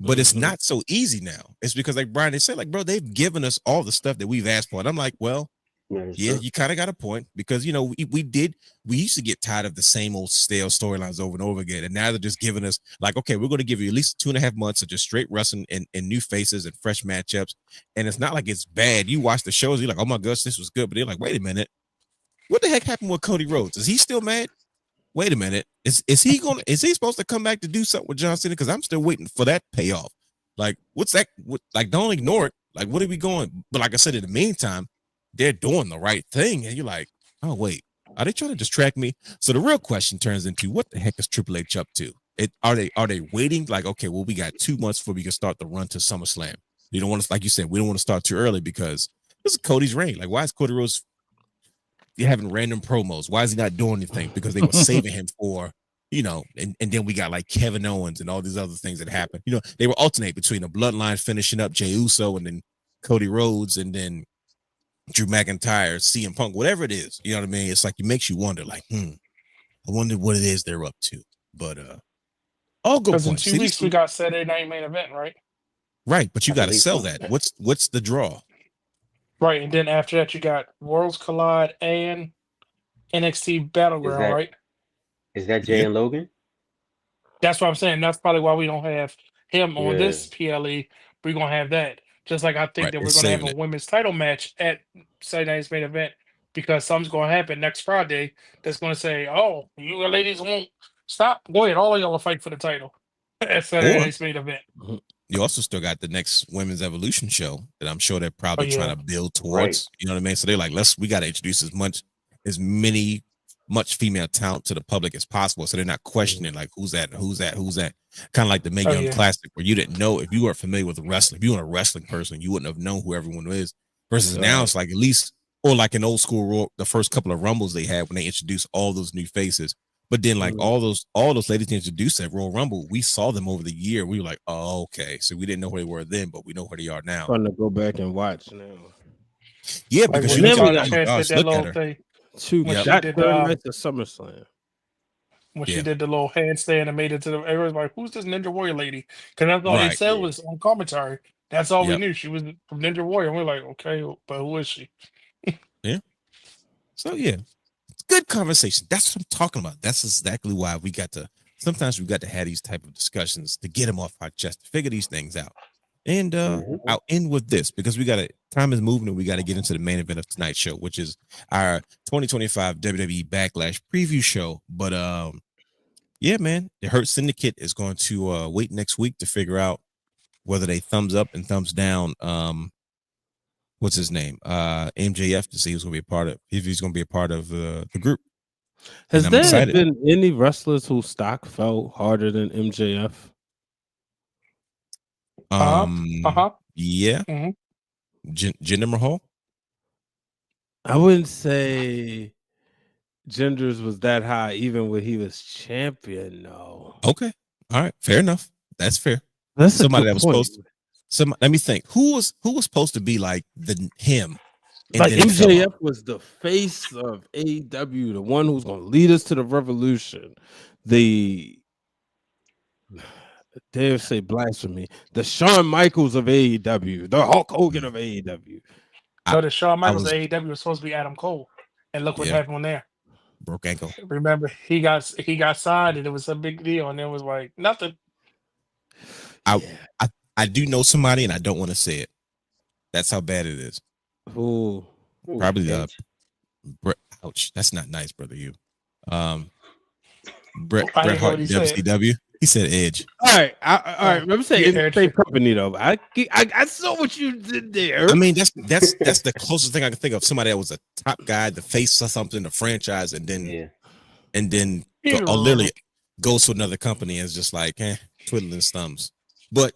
Speaker 4: but it's not so easy now. It's because, like Brian, they said, like, bro, they've given us all the stuff that we've asked for, and I'm like, well, Yeah, you kind of got a point because we used to get tired of the same old stale storylines over and over again, and now they're just giving us like, okay, we're going to give you at least 2.5 months of just straight wrestling and new faces and fresh matchups, and it's not like it's bad. You watch the shows, you're like, oh my gosh, this was good, but they're like, wait a minute, what the heck happened with Cody Rhodes? Is he still mad? Wait a minute, is he supposed to come back to do something with John Cena? Because I'm still waiting for that payoff. Like, what's that? Like, don't ignore it. Like, what are we going? But like I said, in the meantime, they're doing the right thing. And you're like, oh, wait, are they trying to distract me? So the real question turns into, what the heck is Triple H up to? Are they waiting? Like, okay, well, we got 2 months before we can start the run to SummerSlam. You don't want to, like you said, we don't want to start too early because this is Cody's reign. Like, why is Cody Rhodes having random promos? Why is he not doing anything? Because they were saving him for, and then we got like Kevin Owens and all these other things that happened. They were alternate between the bloodline finishing up Jey Uso and then Cody Rhodes and then Drew McIntyre, CM Punk, whatever it is. You know what I mean? It's like it makes you wonder, like, I wonder what it is they're up to. But all good
Speaker 1: Because in
Speaker 4: points.
Speaker 1: 2 weeks we got Saturday Night Main Event, right?
Speaker 4: Right, but you got to sell that. What's the draw?
Speaker 1: Right, and then after that you got Worlds Collide and NXT Battleground, right?
Speaker 2: Is that Jay and Logan?
Speaker 1: That's what I'm saying. That's probably why we don't have him on this PLE. We're gonna have that. Just like I think that we're gonna have a women's title match at Saturday Night's Main Event because something's gonna happen next Friday that's gonna say, "Oh, you ladies won't stop. Go ahead, all of y'all will fight for the title at Saturday Night's Main Event."
Speaker 4: You also still got the next Women's Evolution show that I'm sure they're probably trying to build towards. You know what I mean? So they're like, we got to introduce as much female talent to the public as possible. So they're not questioning like who's that. Kind of like the Mae Young Classic where you didn't know if you weren't familiar with wrestling. If you weren't a wrestling person, you wouldn't have known who everyone is. Versus now it's like at least, or like an old school the first couple of Rumbles they had when they introduced all those new faces. But then like all those ladies introduced at Royal Rumble, we saw them over the year. We were like, oh, okay. So we didn't know who they were then, but we know who they are now.
Speaker 3: Trying to go back and watch now.
Speaker 4: Yeah, because you never got
Speaker 1: that little thing.
Speaker 3: Nights of SummerSlam.
Speaker 1: When she did the little handstand and made it to the, everyone's like, "Who's this Ninja Warrior lady?" Because that's all they said was on commentary. That's all we knew. She was from Ninja Warrior. And we're like, okay, but who is she?
Speaker 4: Yeah. So yeah, it's good conversation. That's what I'm talking about. That's exactly why sometimes we got to have these type of discussions to get them off our chest, to figure these things out. And I'll end with this because time is moving and we got to get into the main event of tonight's show, which is our 2025 WWE Backlash Preview show. But yeah, man, the Hurt Syndicate is going to wait next week to figure out whether they thumbs up and thumbs down. What's his name? MJF to see who's going to be a part of, if he's going to be a part of the group.
Speaker 3: Has there been any wrestlers whose stock fell harder than MJF?
Speaker 4: Yeah. Jinder Mahal.
Speaker 3: I wouldn't say Ginger's was that high, even when he was champion. No.
Speaker 4: Okay. All right. Fair enough. That's fair.
Speaker 3: That's
Speaker 4: somebody that was supposed to. Let me think. Who was supposed to be like him?
Speaker 3: Like MJF was the face of AEW, the one who's going to lead us to the revolution. Dare say blasphemy. The Shawn Michaels of AEW, the Hulk Hogan of AEW.
Speaker 1: So the Shawn Michaels of AEW was supposed to be Adam Cole, and look what happened there.
Speaker 4: Broke ankle.
Speaker 1: Remember, he got signed, and it was a big deal, and it was like nothing.
Speaker 4: I do know somebody, and I don't want to say it. That's how bad it is.
Speaker 3: Who?
Speaker 4: Probably ouch. That's not nice, brother. You. Bret Hart, WCW. He said Edge.
Speaker 3: All right. I'm saying it's the same company though. I saw what you did there.
Speaker 4: I mean, that's the closest thing I can think of. Somebody that was a top guy, the face or something, the franchise, and then literally goes to another company and is just like twiddling his thumbs. But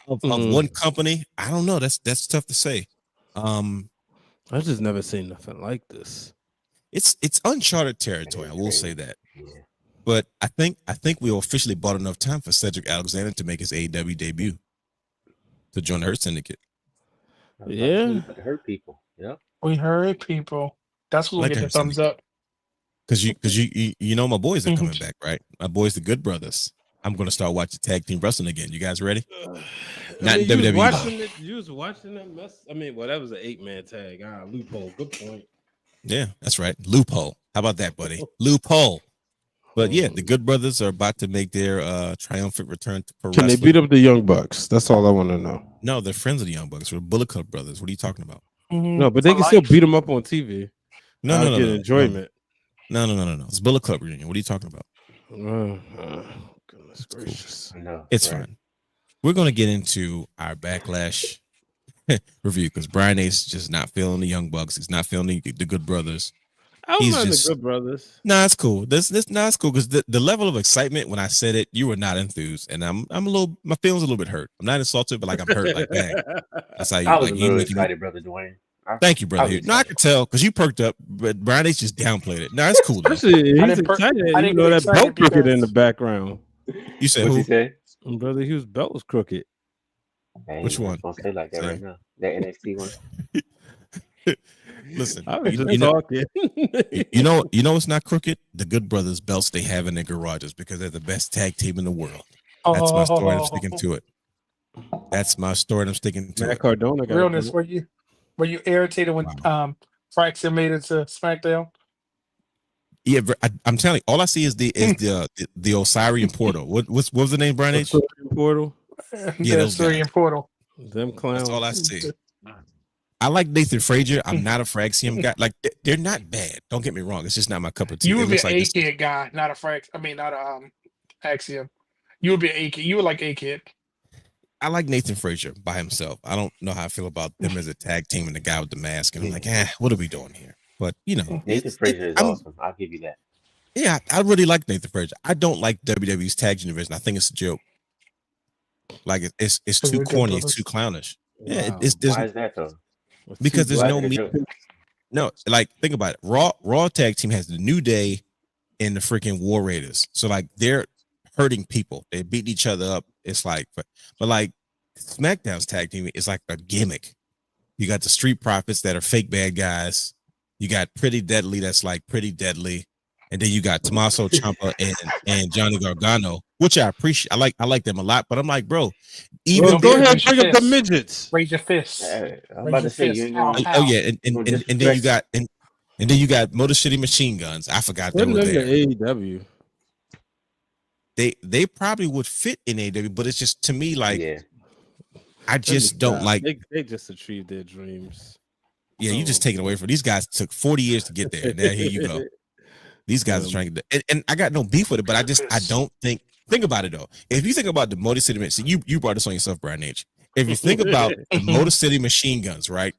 Speaker 4: of one company, I don't know. That's tough to say.
Speaker 3: I just never seen nothing like this.
Speaker 4: It's uncharted territory. I will say that. But I think we officially bought enough time for Cedric Alexander to make his AEW debut to join the Hurt Syndicate.
Speaker 3: Yeah,
Speaker 2: Hurt people. Yeah,
Speaker 1: we heard people. That's who will get the thumbs up.
Speaker 4: Because you know my boys are coming back, right? My boys, the Good Brothers. I'm going to start watching tag team wrestling again. You guys ready? Not WWE.
Speaker 3: You was watching that mess. I mean, well, that was an 8-man tag. Loophole. Good point.
Speaker 4: Yeah, that's right. Loophole. How about that, buddy? Loophole. But yeah, the Good Brothers are about to make their triumphant return to pro
Speaker 3: Can they
Speaker 4: wrestling.
Speaker 3: beat up the Young Bucks? That's all I want to know.
Speaker 4: No, they're friends of the Young Bucks. We're Bullet Club Brothers. What are you talking about?
Speaker 3: No, but
Speaker 1: For
Speaker 3: they can still
Speaker 1: life.
Speaker 3: beat them up on TV.
Speaker 4: No,
Speaker 3: I'll
Speaker 4: no, no,
Speaker 3: get
Speaker 4: no,
Speaker 3: enjoyment.
Speaker 4: no. It's Bullet Club reunion. What are you talking about?
Speaker 3: Goodness gracious.
Speaker 2: I know.
Speaker 4: It's
Speaker 2: right?
Speaker 4: fine. We're gonna get into our Backlash review because Brian Ace is just not feeling the Young Bucks. He's not feeling the Good Brothers.
Speaker 3: I don't
Speaker 4: He's
Speaker 3: mind
Speaker 4: just-
Speaker 3: the Good Brothers.
Speaker 4: Nah, it's cool. It's cool because the level of excitement when I said it, you were not enthused, and I'm a little, my feelings a little bit hurt. I'm not insulted, but like I'm hurt. Like, dang, that's how you
Speaker 2: I was
Speaker 4: like
Speaker 2: a
Speaker 4: you
Speaker 2: little
Speaker 4: making me.
Speaker 2: excited, brother Dwayne.
Speaker 4: Thank you, brother.
Speaker 2: I was
Speaker 4: No, I could tell because you perked up, but Brian Ace just downplayed it. No, it's cool though.
Speaker 3: Especially, he's
Speaker 1: didn't
Speaker 3: excited.
Speaker 1: I
Speaker 3: You
Speaker 1: didn't
Speaker 3: know
Speaker 1: get
Speaker 3: that belt
Speaker 1: excited
Speaker 3: crooked in the
Speaker 1: because-
Speaker 3: background.
Speaker 4: You said
Speaker 2: What's he
Speaker 4: who?
Speaker 2: say?
Speaker 3: Brother Hugh's belt was crooked.
Speaker 2: Hey,
Speaker 4: Which
Speaker 2: I'm
Speaker 4: one?
Speaker 2: gonna say like that
Speaker 4: Say.
Speaker 2: right now. That NXT one.
Speaker 4: Listen,
Speaker 3: I was
Speaker 4: you,
Speaker 3: just
Speaker 4: you know,
Speaker 3: talking.
Speaker 4: you know, it's not crooked. The Good Brothers belts they have in their garages because they're the best tag team in the world. That's my story. I'm sticking to it. That's my story. I'm sticking to
Speaker 3: Matt
Speaker 4: it.
Speaker 3: Cardona got
Speaker 1: Realness,
Speaker 3: it.
Speaker 1: were you irritated when Fraxia made it to SmackDown?
Speaker 4: Yeah, I'm telling you, all I see is the Osirian portal. What was the name, Brian H?
Speaker 3: Portal.
Speaker 4: Yeah, those
Speaker 1: Story
Speaker 4: guys.
Speaker 1: and Portal.
Speaker 3: Them clowns.
Speaker 4: That's all I see. I like Nathan Frazier. I'm not a Fraxium guy. Like they're not bad. Don't get me wrong. It's just not my cup of tea.
Speaker 1: You
Speaker 4: It
Speaker 1: would be
Speaker 4: looks
Speaker 1: an
Speaker 4: like this-
Speaker 1: A-Kid guy, not a Frax. I mean, not a Axiom. You would be an A-Kid. You would like A-Kid.
Speaker 4: I like Nathan Frazier by himself. I don't know how I feel about them as a tag team and the guy with the mask. And I'm like, what are we doing here? But you know,
Speaker 2: Nathan Frazier is awesome. I'll give you that.
Speaker 4: Yeah, I really like Nathan Frazier. I don't like WWE's tag team division. I think it's a joke. Like it's too
Speaker 1: Good
Speaker 4: corny.
Speaker 1: brothers.
Speaker 4: It's too clownish. Yeah,
Speaker 3: Wow.
Speaker 4: there's
Speaker 2: Why is that though?
Speaker 4: because there's
Speaker 2: Why
Speaker 4: no
Speaker 2: is it a
Speaker 4: meat.
Speaker 2: joke?
Speaker 4: No, like think about it. Raw tag team has the New Day and the freaking War Raiders. So like they're hurting people. They beat each other up. It's like, but like SmackDown's tag team is like a gimmick. You got the Street Profits that are fake bad guys. You got Pretty Deadly that's like pretty deadly, and then you got Tommaso Ciampa and Johnny Gargano, which I appreciate. I like them a lot. But I'm like, bro, even
Speaker 3: Well, go
Speaker 1: they're-
Speaker 3: ahead, bring up the
Speaker 1: Fist.
Speaker 3: midgets.
Speaker 1: Raise your fists.
Speaker 2: Hey, I'm
Speaker 1: Raise
Speaker 2: about
Speaker 1: your
Speaker 2: to say
Speaker 1: fist.
Speaker 2: you ain't
Speaker 1: Ow,
Speaker 2: gonna.
Speaker 1: ow.
Speaker 4: oh yeah, and then you
Speaker 2: disrespect.
Speaker 4: got and then you got Motor City Machine Guns. I forgot they
Speaker 3: Put them
Speaker 4: were
Speaker 3: to
Speaker 4: there.
Speaker 3: AEW.
Speaker 4: They probably would fit in AW, but it's just to me like
Speaker 2: Yeah.
Speaker 4: I just don't like.
Speaker 3: They just achieved their dreams.
Speaker 4: Yeah, you just take it away from these guys. Took 40 years to get there. Now here you go. These guys are trying to, and I got no beef with it, but I don't think about it though. If you think about the Motor City, so you brought this on yourself, Brian H. If you think about the Motor City Machine Guns, right?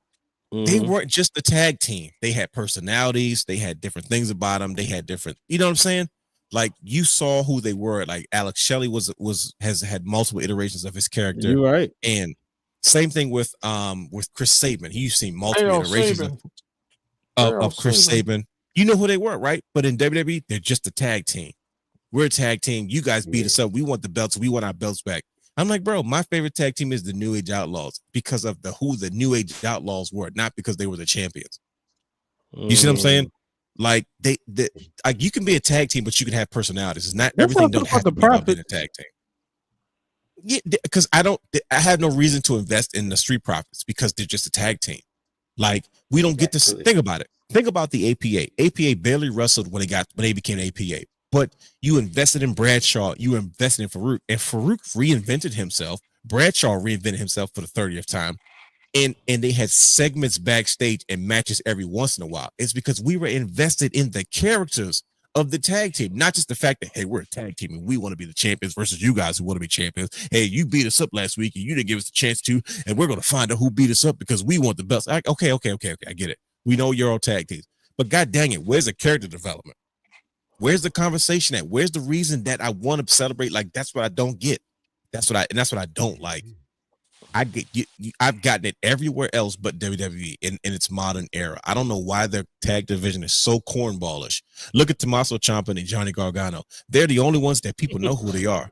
Speaker 4: They weren't just a tag team. They had personalities. They had different things about them. They had different, you know what I'm saying? Like you saw who they were. Like Alex Shelley has had multiple iterations of his character.
Speaker 3: You're right.
Speaker 4: And same thing with Chris Sabin. You've seen multiple
Speaker 1: Hail
Speaker 4: iterations
Speaker 1: Sabin.
Speaker 4: of Chris Sabin. You know who they were, right? But in WWE, they're just a tag team. We're a tag team. You guys beat us up. We want the belts. We want our belts back. I'm like, bro, my favorite tag team is the New Age Outlaws because of who the New Age Outlaws were, not because they were the champions. You see what I'm saying? Like they like you can be a tag team, but you can have personalities. It's not everything don't have to be about being a tag team. Yeah, because I have no reason to invest in the Street Profits because they're just a tag team. Like we don't get to think about it. Think about the APA. APA barely wrestled when they became APA. But you invested in Bradshaw, you invested in Farouk, and Farouk reinvented himself. Bradshaw reinvented himself for the 30th time. And they had segments backstage and matches every once in a while. It's because we were invested in the characters of the tag team, not just the fact that, hey, we're a tag team and we want to be the champions versus you guys who want to be champions. Hey, you beat us up last week and you didn't give us a chance to, and we're going to find out who beat us up because we want the belts. Okay, I get it. We know you're all tag teams. But god dang it, where's the character development? Where's the conversation at? Where's the reason that I want to celebrate? Like, that's what I don't get. That's what I don't like. I've gotten it everywhere else but WWE in its modern era. I don't know why their tag division is so cornballish. Look at Tommaso Ciampa and Johnny Gargano. They're the only ones that people know who they are.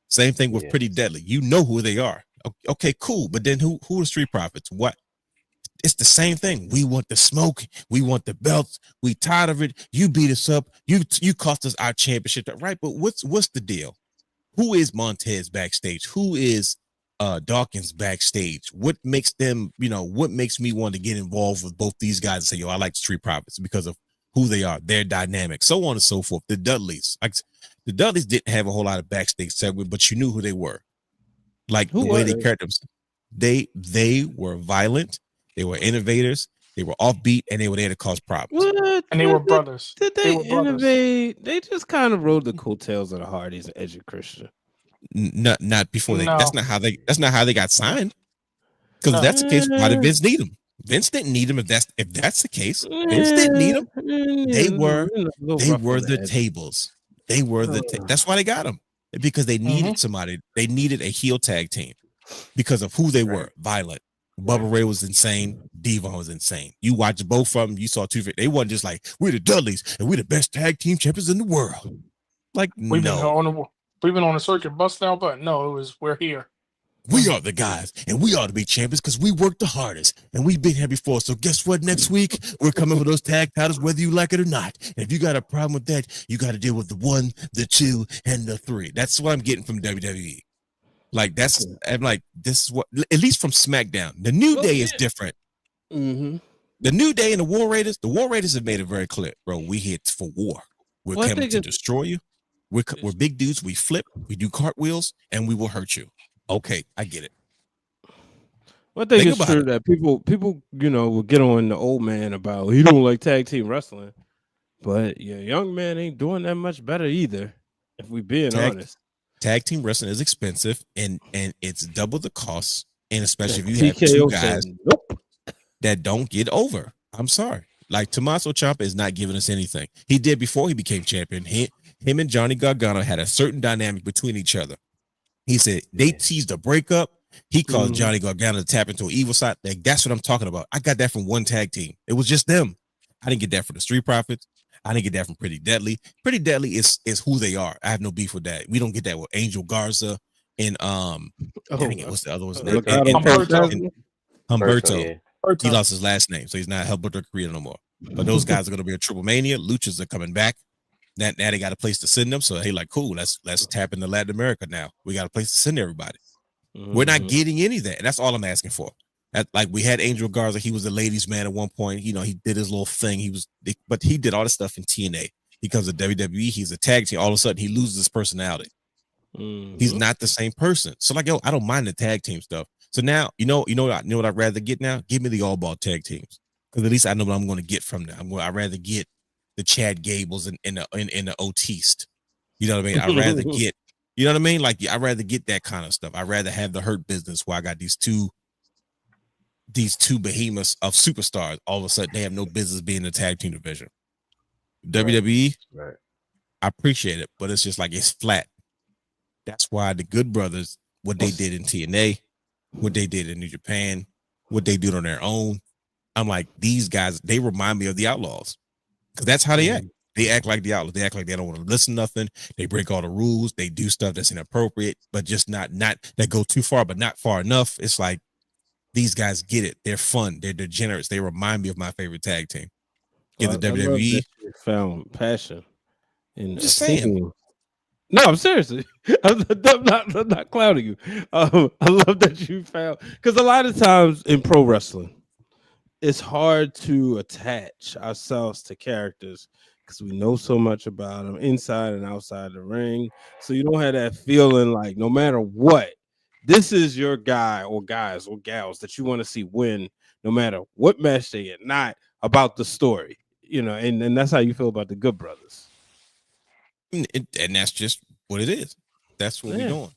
Speaker 4: Same thing with Pretty Deadly. You know who they are. Okay, cool. But then who are the Street Profits? What? It's the same thing. We want the smoke. We want the belts. We tired of it. You beat us up. You cost us our championship, right? But what's the deal? Who is Montez backstage? Who is Dawkins backstage? What makes them, what makes me want to get involved with both these guys and say, yo, I like the Street Profits because of who they are, their dynamic, so on and so forth. The Dudleys didn't have a whole lot of backstage segment, but you knew who they were. Like the way they carried themselves. They were violent, they were innovators, they were offbeat, and they were there to cause problems.
Speaker 1: And they were brothers.
Speaker 3: Did they
Speaker 1: were brothers.
Speaker 3: innovate? They just kind of rode the coattails of the Hardys and Edge and Christian.
Speaker 4: Not before they.
Speaker 1: No.
Speaker 4: That's not how they got signed. Because if that's the case, why did Vince need them? Vince didn't need them. If that's the case, Vince didn't need them. They were the tables. They were that's why they got them, because they needed somebody. They needed a heel tag team because of who they were. Violent. Bubba Ray was insane. Devon was insane. You watched both of them. You saw two. They wasn't just like, we're the Dudleys and we're the best tag team champions in the world. Like,
Speaker 1: We've been on the circuit busting out, but no, it was we're here.
Speaker 4: We are the guys, and we ought to be champions because we worked the hardest, and we've been here before. So guess what? Next week, we're coming for those tag titles, whether you like it or not. And if you got a problem with that, you got to deal with the 1, the 2, and the 3. That's what I'm getting from WWE. Like, I'm like, this is what, at least from SmackDown. The New Day is different.
Speaker 3: Mm-hmm.
Speaker 4: The New Day and the War Raiders have made it very clear, bro. We here for war. We're coming to destroy you. We're big dudes. We flip, we do cartwheels, and we will hurt you. Okay, I get it.
Speaker 3: One thing is true that people, will get on the old man about he don't like tag team wrestling, but your young man ain't doing that much better either. If we being honest,
Speaker 4: tag team wrestling is expensive, and it's double the cost, and especially if you have two guys that don't get over. I'm sorry, like Tommaso Ciampa is not giving us anything. He did before he became champion. Him and Johnny Gargano had a certain dynamic between each other. He said they teased a breakup. He caused Johnny Gargano to tap into an evil side. Like, that's what I'm talking about. I got that from one tag team. It was just them. I didn't get that from the Street Profits. I didn't get that from Pretty Deadly. Pretty Deadly is who they are. I have no beef with that. We don't get that with Angel Garza and what's the other one's name? Humberto. He lost his last name, so he's not Humberto Carrillo no more. But those guys are going to be a Triple Mania. Luchas are coming back. Now they got a place to send them. So hey, like, cool. Let's tap into Latin America now. We got a place to send everybody. We're not getting any of that. And that's all I'm asking for. Like, we had Angel Garza. He was a ladies' man at one point. He did his little thing. But he did all this stuff in TNA. He comes to WWE. He's a tag team. All of a sudden, he loses his personality. He's not the same person. So like, yo, I don't mind the tag team stuff. So now, you know what I'd rather get now? Give me the all ball tag teams, because at least I know what I'm going to get from them. I'd rather get the Chad Gables and the Otiste. You know what I mean? I'd rather get, you know what I mean? Like, I'd rather get that kind of stuff. I'd rather have the Hurt Business where I got these two behemoths of superstars. All of a sudden, they have no business being in the tag team division. WWE, I appreciate it, but it's just like, it's flat. That's why the Good Brothers, what they did in TNA, what they did in New Japan, what they did on their own. I'm like, these guys, they remind me of the Outlaws. Because that's how they act. They act like the Outlaws. They act like they don't want to listen to nothing. They break all the rules. They do stuff that's inappropriate, but just not that go too far, but not far enough. It's like, these guys get it. They're fun. They're degenerates. They remind me of my favorite tag team. In the WWE,
Speaker 3: found passion in
Speaker 4: just saying.
Speaker 3: No, I'm seriously. I'm not clouding you. I love that you found, because a lot of times in pro wrestling, it's hard to attach ourselves to characters because we know so much about them inside and outside the ring. So you don't have that feeling like, no matter what, this is your guy or guys or gals that you want to see win, no matter what match they get, not about the story, and that's how you feel about the Good Brothers.
Speaker 4: And that's just what it is. That's what we're doing.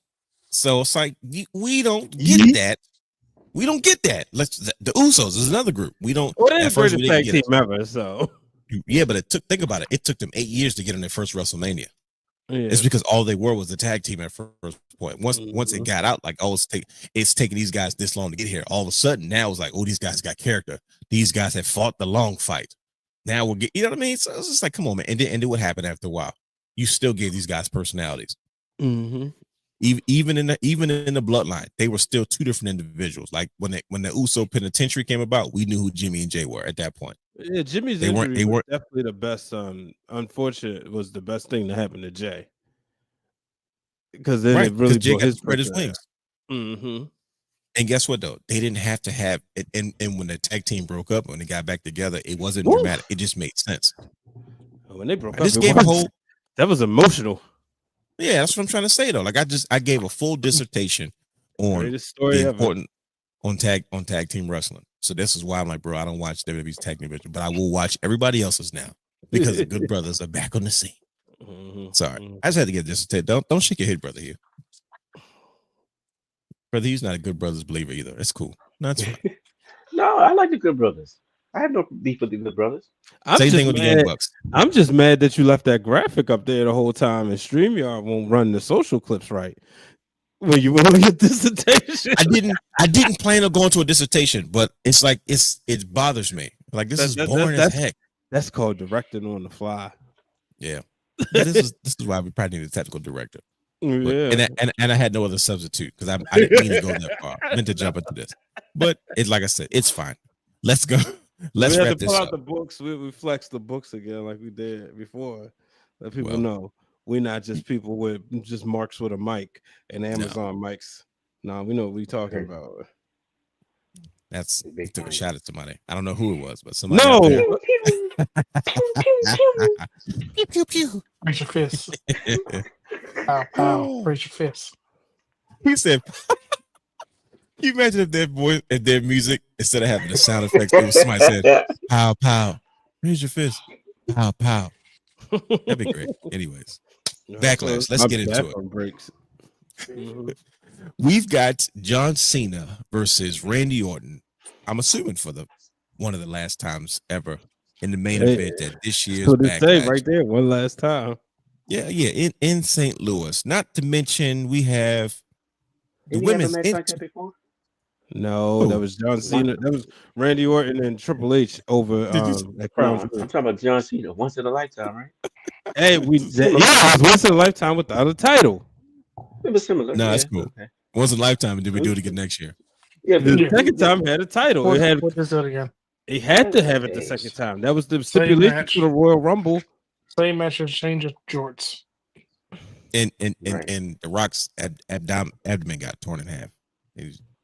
Speaker 4: So it's like, we don't get that. We don't get that. The Usos is another group. We don't.
Speaker 3: Well, they're the greatest tag team ever. So
Speaker 4: yeah, but think about it. It took them 8 years to get in their first WrestleMania.
Speaker 3: Yeah.
Speaker 4: It's because all they were was the tag team at first point. Once it got out, like, oh, it's taking these guys this long to get here. All of a sudden, now it's like, oh, these guys got character. These guys have fought the long fight. Now we'll get, you know what I mean? So it's just like, come on, man. And then what happened after a while? You still gave these guys personalities. Even in the bloodline, they were still two different individuals. Like when the Uso Penitentiary came about, we knew who Jimmy and Jay were at that point.
Speaker 3: Yeah, Jimmy's injury was definitely the best. Unfortunate was the best thing to happen to Jay, because then it really brought his wings. Mm-hmm.
Speaker 4: And guess what, though? They didn't have to have it. And when the tag team broke up, when they got back together, it wasn't
Speaker 3: Woo.
Speaker 4: dramatic. It just made sense.
Speaker 3: When they broke
Speaker 4: I just
Speaker 3: up,
Speaker 4: gave a whole.
Speaker 3: that was emotional.
Speaker 4: Yeah, that's what I'm trying to say, though. Like I gave a full dissertation on
Speaker 3: Greatest story
Speaker 4: the
Speaker 3: ever.
Speaker 4: important on tag team wrestling. So this is why I'm like, bro, I don't watch WWE's tag team division, but I will watch everybody else's now because the Good Brothers are back on the scene.
Speaker 3: Mm-hmm.
Speaker 4: Sorry, I just had to get this. Don't shake your head, brother. Hugh. Brother Hugh's not a Good Brothers believer either. That's cool. No, that's fine.
Speaker 2: No, I like the Good Brothers. I have no beef with the Good Brothers.
Speaker 4: Same thing with the Young Bucks.
Speaker 3: I'm just mad that you left that graphic up there the whole time, and StreamYard won't run the social clips right. When you want to get dissertation,
Speaker 4: I didn't plan on going to a dissertation, but it's like it bothers me. Like this is boring as heck.
Speaker 3: That's called directing on the fly.
Speaker 4: Yeah, this is why we probably need a technical director.
Speaker 3: Yeah,
Speaker 4: and I had no other substitute because I didn't mean to go that far. I meant to jump into this, but it's like I said, it's fine. Let's go. Let's
Speaker 3: we
Speaker 4: wrap
Speaker 3: had to
Speaker 4: this
Speaker 3: pull
Speaker 4: up.
Speaker 3: out the books. We flexed the books again like we did before. Let people
Speaker 4: Well,
Speaker 3: know we're not just people with just marks with a mic and Amazon mics. No, we know what we're talking about.
Speaker 4: That's he took a shot at somebody. I don't know who it was, but somebody.
Speaker 3: No.
Speaker 4: Pew pew pew.
Speaker 1: Raise your fist. Pow, pow. Raise your fist.
Speaker 4: He said. Can you imagine if their music, instead of having the sound effects, it was somebody said, pow, pow, raise your fist, pow, pow. That'd be great. Anyways, Backlash. Let's get into it.
Speaker 3: Breaks. Mm-hmm.
Speaker 4: We've got John Cena versus Randy Orton. I'm assuming for one of the last times ever in the main event at this year's Backlash.
Speaker 3: Right there, one last time.
Speaker 4: Yeah, in St. Louis. Not to mention we have the women's.
Speaker 3: No, that was John Cena. That was Randy Orton and Triple H over at Crown Jewel.
Speaker 2: I'm talking about John Cena. Once in a lifetime, right?
Speaker 3: Hey, it was once in a lifetime without a title.
Speaker 2: It was similar.
Speaker 4: No, that's cool. Okay. Once in a lifetime, and then we do it again next year.
Speaker 2: Yeah,
Speaker 3: the second time had a title.
Speaker 1: What
Speaker 3: it
Speaker 1: is that again?
Speaker 3: It had to have it the second time. That was the stipulation to the Royal Rumble.
Speaker 1: Same match as change of jorts.
Speaker 4: And the Rock's abdomen got torn in half.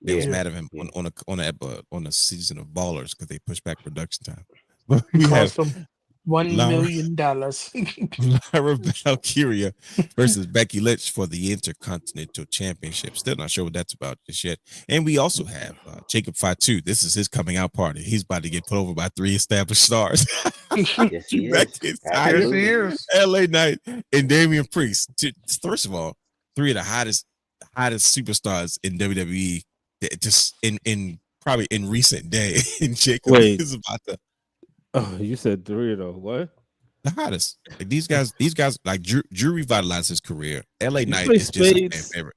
Speaker 4: They was mad at him on a season of Ballers because they pushed back production time. We
Speaker 1: cost them $1 million.
Speaker 4: Lyra Valkyria versus Becky Lynch for the Intercontinental Championship. Still not sure what that's about just yet. And we also have Jacob Fatu. This is his coming out party. He's about to get put over by 3 established stars.
Speaker 2: Yes, he
Speaker 1: is.
Speaker 4: LA Knight and Damian Priest. First of all, 3 of the hottest superstars in WWE. Just in probably in recent day. And Jacob is about to.
Speaker 3: Oh, you said 3 of those. What?
Speaker 4: The hottest. Like these guys like Drew revitalized his career. LA Knight is just a fan favorite.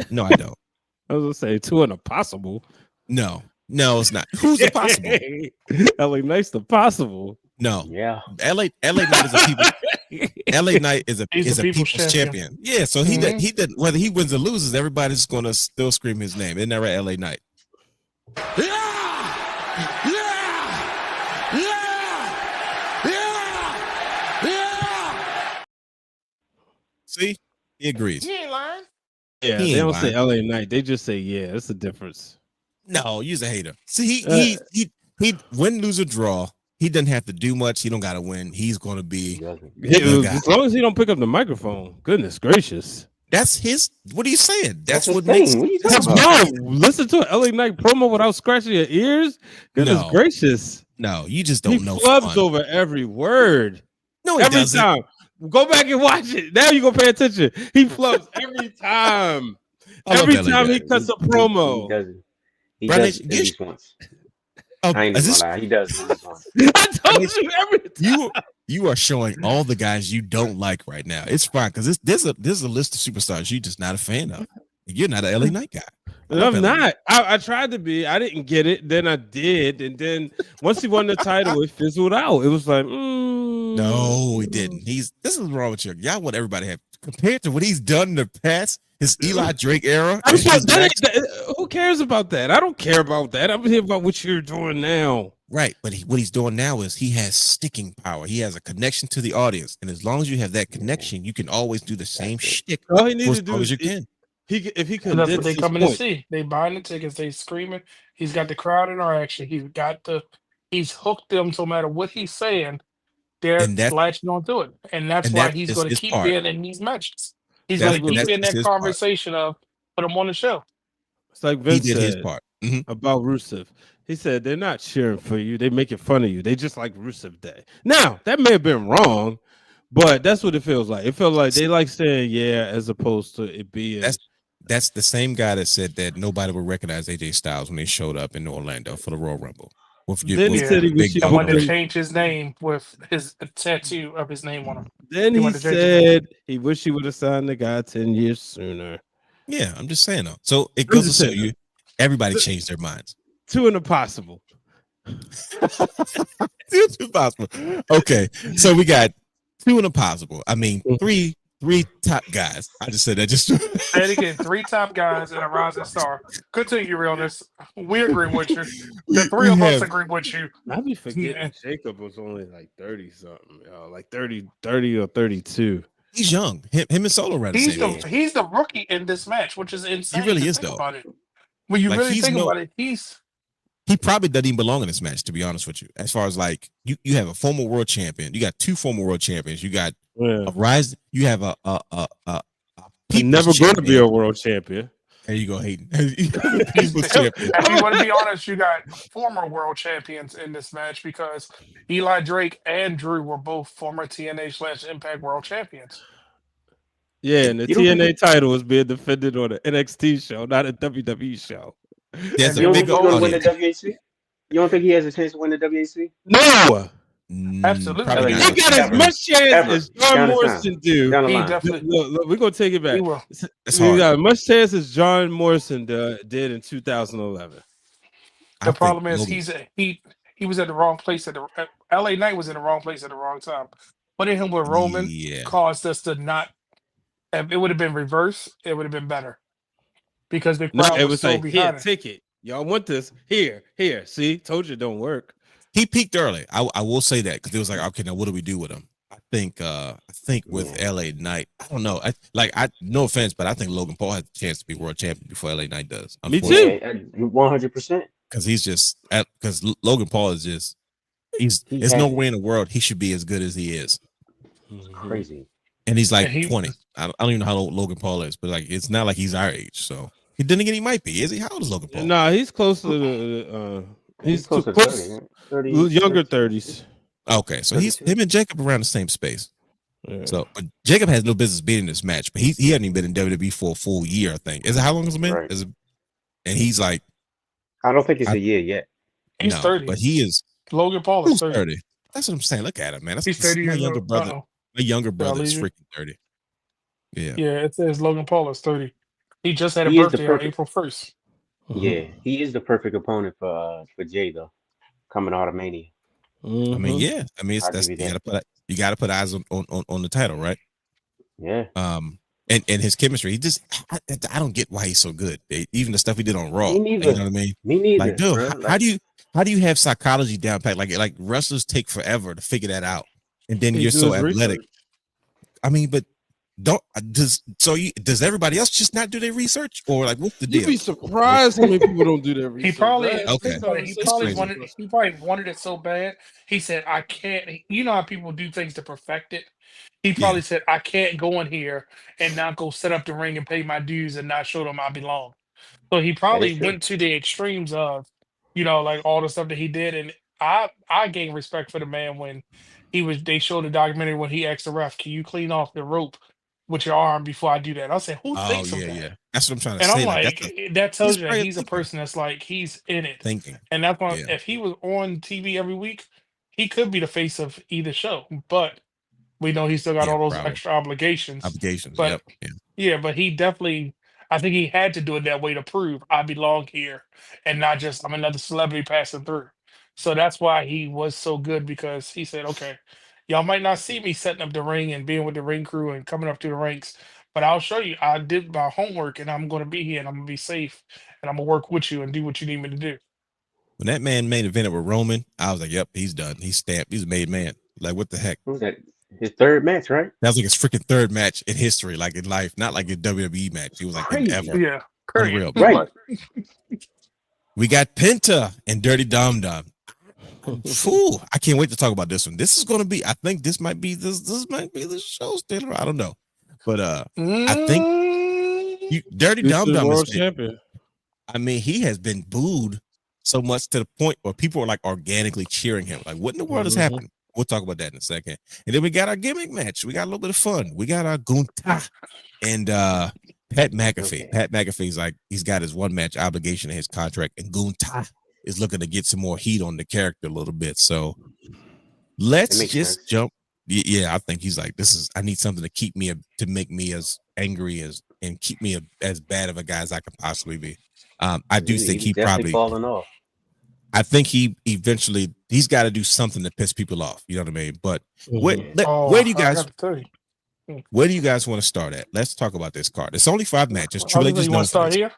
Speaker 4: No, I don't.
Speaker 3: I was gonna say 2 and a possible.
Speaker 4: No, it's not. Who's the possible?
Speaker 3: LA Knight's the possible.
Speaker 4: No.
Speaker 2: Yeah.
Speaker 4: LA Knight is a people. LA Knight is a people's champion. Yeah, so he did whether he wins or loses, everybody's gonna still scream his name. Isn't that right, LA Knight? See, he agrees.
Speaker 1: He ain't lying.
Speaker 3: Yeah, they don't say LA Knight. They just say yeah. That's the difference.
Speaker 4: No, you're a hater. See, he win, lose, or draw. He doesn't have to do much. He don't got to win. He's going to be
Speaker 3: as long as he don't pick up the microphone. Goodness gracious,
Speaker 4: that's his. What are you saying? That's what
Speaker 2: makes.
Speaker 3: Listen to an LA Knight promo without scratching your ears. Goodness gracious.
Speaker 4: No, you just don't know.
Speaker 3: He flubs over every word.
Speaker 4: No, he
Speaker 3: every
Speaker 4: doesn't.
Speaker 3: time. Go back and watch it. Now you gonna pay attention. He flubs every time. Every time he cuts a promo.
Speaker 2: He does at least once. I ain't gonna lie. He does at least once.
Speaker 3: I told you every time.
Speaker 4: You are showing all the guys you don't like right now. It's fine because there's a list of superstars you're just not a fan of. You're not an LA Knight guy.
Speaker 3: I'm not. I tried to be. I didn't get it. Then I did. And then once he won the title, it fizzled out. It was like,
Speaker 4: no, he didn't. This is wrong with you. Y'all want everybody to have compared to what he's done in the past, his Eli Drake era.
Speaker 3: Who cares about that? I don't care about that. I'm here about what you're doing now.
Speaker 4: Right, but what he's doing now is he has sticking power. He has a connection to the audience, and as long as you have that connection, you can always do the same shtick.
Speaker 3: All he needs to do
Speaker 4: is you can.
Speaker 3: if he
Speaker 1: And that's what
Speaker 3: condensed
Speaker 1: they
Speaker 3: his
Speaker 1: coming to
Speaker 3: point,
Speaker 1: see. They buying the tickets, they screaming. He's got the crowd interaction. He's hooked them no matter what he's saying. They're
Speaker 4: And that
Speaker 1: latching onto it. And that's
Speaker 4: and
Speaker 1: why
Speaker 4: that
Speaker 1: he's
Speaker 4: is
Speaker 1: going to
Speaker 4: his
Speaker 1: keep
Speaker 4: part.
Speaker 1: being in these matches. He's
Speaker 3: That's
Speaker 1: going to
Speaker 3: what
Speaker 4: And
Speaker 1: keep
Speaker 4: that's
Speaker 1: in that
Speaker 4: his part.
Speaker 1: conversation of put him on the show.
Speaker 3: it's like
Speaker 4: He
Speaker 3: Vince
Speaker 4: did his
Speaker 3: said
Speaker 4: part. Mhm.
Speaker 3: about Rusev. He said they're not cheering for you; they making fun of you. They just like Rusev Day. Now that may have been wrong, but that's what it feels like. It felt like they like saying yeah, as opposed to it being.
Speaker 4: That's the same guy that said that nobody would recognize AJ Styles when they showed up in Orlando for the Royal Rumble.
Speaker 3: Then he said he
Speaker 4: Big
Speaker 3: wish he
Speaker 1: And
Speaker 4: Dog
Speaker 3: would
Speaker 1: wanted to
Speaker 3: bring.
Speaker 1: change his name with his tattoo of his name on him.
Speaker 3: Then
Speaker 1: He
Speaker 3: he
Speaker 1: wanted to change his name.
Speaker 3: said he wish he would have signed the guy 10 years sooner.
Speaker 4: Yeah, I'm just saying though. So it
Speaker 3: I'm
Speaker 4: goes to
Speaker 3: just
Speaker 4: show
Speaker 3: saying.
Speaker 4: you, everybody changed their minds.
Speaker 3: Two and impossible.
Speaker 4: It's impossible. Okay, so we got two and impossible. I mean, three top guys. I just said that just.
Speaker 1: And again, 3 top guys and a rising star. Continue, realness. We agree with you. The three of us agree with you.
Speaker 3: I be forgetting
Speaker 1: Yeah.
Speaker 3: Jacob was only like 30 something, like 30 or 32.
Speaker 4: He's young. Him and Solo around the
Speaker 1: He's
Speaker 4: same age.
Speaker 1: he's the rookie in this match, which is insane.
Speaker 4: He really
Speaker 1: to
Speaker 4: is,
Speaker 1: think
Speaker 4: though.
Speaker 1: about it. When you
Speaker 4: Like,
Speaker 1: really
Speaker 4: he's
Speaker 1: think
Speaker 4: no-
Speaker 1: about it,
Speaker 4: He probably doesn't even belong in this match, to be honest with you. As far as like you have a former world champion, you got 2 former world champions, you got
Speaker 3: Yeah.
Speaker 4: a rise, you have a
Speaker 3: He's never going to be a world champion.
Speaker 4: There you go, Hayden.
Speaker 1: he's
Speaker 4: People's champion.
Speaker 1: if you want to be honest, you got former world champions in this match because Eli Drake and Drew were both former TNA/Impact world champions.
Speaker 3: Yeah, and the
Speaker 2: You don't think
Speaker 3: TNA title is being defended on an NXT show, not a WWE show.
Speaker 4: There's
Speaker 1: And
Speaker 4: a
Speaker 2: You don't
Speaker 4: big
Speaker 2: think he's going to win the
Speaker 4: audience.
Speaker 2: WAC? You don't think he has a chance to win the WAC?
Speaker 3: No,
Speaker 1: Absolutely.
Speaker 4: Probably
Speaker 2: He
Speaker 3: he
Speaker 4: not.
Speaker 3: got as
Speaker 2: Ever.
Speaker 3: much chance
Speaker 2: Ever.
Speaker 3: as
Speaker 2: Down
Speaker 3: John
Speaker 2: the
Speaker 3: Morrison do.
Speaker 2: Down the
Speaker 1: He
Speaker 2: line.
Speaker 1: definitely
Speaker 3: Look, we're gonna take it back.
Speaker 1: he will.
Speaker 4: It's
Speaker 3: We
Speaker 4: hard.
Speaker 3: got as much chance as John Morrison did in 2011.
Speaker 4: I
Speaker 1: The
Speaker 4: think
Speaker 1: problem is
Speaker 4: Logan-
Speaker 1: he was at the wrong place LA Knight was in the wrong place at the wrong time. Putting him with Roman
Speaker 4: Yeah.
Speaker 1: caused us to not. If it would have been reverse, it would have been better because the
Speaker 3: No,
Speaker 1: crowd
Speaker 3: it
Speaker 1: was
Speaker 3: was
Speaker 1: so
Speaker 3: like, here,
Speaker 1: behind it.
Speaker 3: take it. Y'all want this? Here. See, told you it don't work.
Speaker 4: He peaked early. I will say that because it was like, okay, now what do we do with him? I think with LA Knight, I don't know. I no offense, but I think Logan Paul has a chance to be world champion before LA Knight does.
Speaker 3: Me too.
Speaker 2: Yeah, 100%.
Speaker 4: Because he's just because Logan Paul is just there's no way in the world he should be as good as he is.
Speaker 2: Crazy.
Speaker 4: And he's like
Speaker 1: And he-
Speaker 4: 20. I don't even know how old Logan Paul is, but like it's not like he's our age. So then again, he might be. Is he? How old is Logan Paul?
Speaker 3: Nah, he's close to the he's
Speaker 2: close
Speaker 3: too
Speaker 2: to
Speaker 3: close,
Speaker 2: 30. 30
Speaker 3: younger 30s.
Speaker 4: Okay, so he's
Speaker 2: 32.
Speaker 4: him and Jacob around the same space.
Speaker 3: Yeah.
Speaker 4: So but Jacob has no business being in this match, but he hadn't even been in WWE for a full year, I think. Is it how long has it been?
Speaker 2: Right.
Speaker 4: And he's like,
Speaker 2: I don't think it's a year yet.
Speaker 1: He's
Speaker 4: no,
Speaker 1: 30.
Speaker 4: but he is
Speaker 1: Logan Paul is
Speaker 4: who's
Speaker 1: 30.
Speaker 4: 30. That's what I'm saying. Look at him, man. That's
Speaker 1: He's 30
Speaker 4: my
Speaker 1: years
Speaker 4: younger
Speaker 1: old.
Speaker 4: brother.
Speaker 1: Uh-oh.
Speaker 4: My younger brother is
Speaker 1: leave you?
Speaker 4: freaking 30. Yeah.
Speaker 1: Yeah, it says Logan Paul is 30. He just had a
Speaker 2: He is the
Speaker 1: birthday on
Speaker 2: perfect-
Speaker 1: April 1st.
Speaker 2: Yeah, he is the perfect opponent for Jay though, coming out of Mania.
Speaker 4: I mean, yeah. I mean,
Speaker 2: I'll
Speaker 4: that's
Speaker 2: give
Speaker 4: you
Speaker 2: you that.
Speaker 4: gotta put eyes on the title, right?
Speaker 2: Yeah,
Speaker 4: And his chemistry, I don't get why he's so good. Even the stuff he did on Raw,
Speaker 2: Me
Speaker 4: you
Speaker 2: neither.
Speaker 4: know what I mean?
Speaker 2: me neither.
Speaker 4: Like, dude,
Speaker 2: bro.
Speaker 4: how do you have psychology down pat? Like wrestlers take forever to figure that out, and then
Speaker 3: He
Speaker 4: you're
Speaker 3: do
Speaker 4: so
Speaker 3: his
Speaker 4: athletic.
Speaker 3: research.
Speaker 4: I mean, but does everybody else just not do their research, or like what's the
Speaker 3: You'd
Speaker 4: deal?
Speaker 3: be surprised how many people don't do their research.
Speaker 1: He probably
Speaker 3: right?
Speaker 4: Okay.
Speaker 1: think about it, he
Speaker 4: It's
Speaker 1: probably
Speaker 4: crazy.
Speaker 1: wanted it so bad. He said, I can't. You know how people do things to perfect it? He probably said, I can't go in here and not go set up the ring and pay my dues and not show them I belong. So he probably
Speaker 2: true.
Speaker 1: went to the extremes of, like all the stuff that he did. And I gained respect for the man when they showed the documentary when he asked the ref, can you clean off the rope with your arm before I do that? I said, who
Speaker 4: Oh
Speaker 1: thinks of
Speaker 4: yeah,
Speaker 1: that?
Speaker 4: yeah. That's what I'm trying to
Speaker 1: And
Speaker 4: say.
Speaker 1: I'm
Speaker 4: Like,
Speaker 1: like, that tells you that
Speaker 4: probably a
Speaker 1: he's a
Speaker 4: thinker.
Speaker 1: person that's like, he's in it.
Speaker 4: thinking.
Speaker 1: And that's why
Speaker 4: Yeah.
Speaker 1: if he was on TV every week, he could be the face of either show. But we know he still got
Speaker 4: Yeah,
Speaker 1: all those
Speaker 4: probably.
Speaker 1: extra obligations.
Speaker 4: Obligations.
Speaker 1: But
Speaker 4: Yep. Yeah.
Speaker 1: yeah, but he definitely, I think he had to do it that way to prove I belong here and not just I'm another celebrity passing through. So that's why he was so good because he said, okay, y'all might not see me setting up the ring and being with the ring crew and coming up through the ranks, but I'll show you I did my homework and I'm going to be here and I'm going to be safe and I'm going to work with you and do what you need me to do.
Speaker 4: When that man main evented with Roman, I was like, yep, he's done. He's stamped. He's a made man. Like, what the heck?
Speaker 2: Who's that? His third match, right?
Speaker 4: That was like his freaking third match in history, like in life, not like a WWE match. It was like in
Speaker 2: Crazy.
Speaker 4: ever.
Speaker 1: Yeah,
Speaker 4: Unreal,
Speaker 1: crazy.
Speaker 4: bro.
Speaker 2: Right.
Speaker 4: We got Penta and Dirty Dom Dom. Fool, I can't wait to talk about this one. This is gonna be, I think this might be the show stealer. I don't know. But I think Dirty Dom
Speaker 3: Future
Speaker 4: Dom
Speaker 3: world champion.
Speaker 4: I mean, he has been booed so much to the point where people are like organically cheering him. Like, what in the world is happening? We'll talk about that in a second. And then we got our gimmick match. We got a little bit of fun. We got our Gunther and Pat McAfee.
Speaker 2: Okay.
Speaker 4: Pat McAfee's like, he's got his one match obligation in his contract, and Gunther is looking to get some more heat on the character a little bit. So let's
Speaker 2: makes
Speaker 4: just
Speaker 2: sense.
Speaker 4: jump. Yeah, I think he's like, I need something to keep me, to make me as angry as, and keep me as bad of a guy as I can possibly be. I do think he
Speaker 2: definitely
Speaker 4: probably
Speaker 2: falling off.
Speaker 4: I think he eventually, he's got to do something to piss people off. You know what I mean? But where do you
Speaker 1: I
Speaker 4: guys,
Speaker 1: got to tell you.
Speaker 4: where do you guys want to start at? Let's talk about this card. It's only 5 matches. Triple H is
Speaker 1: You
Speaker 4: known
Speaker 1: want to
Speaker 4: for
Speaker 1: start
Speaker 4: this.
Speaker 1: here?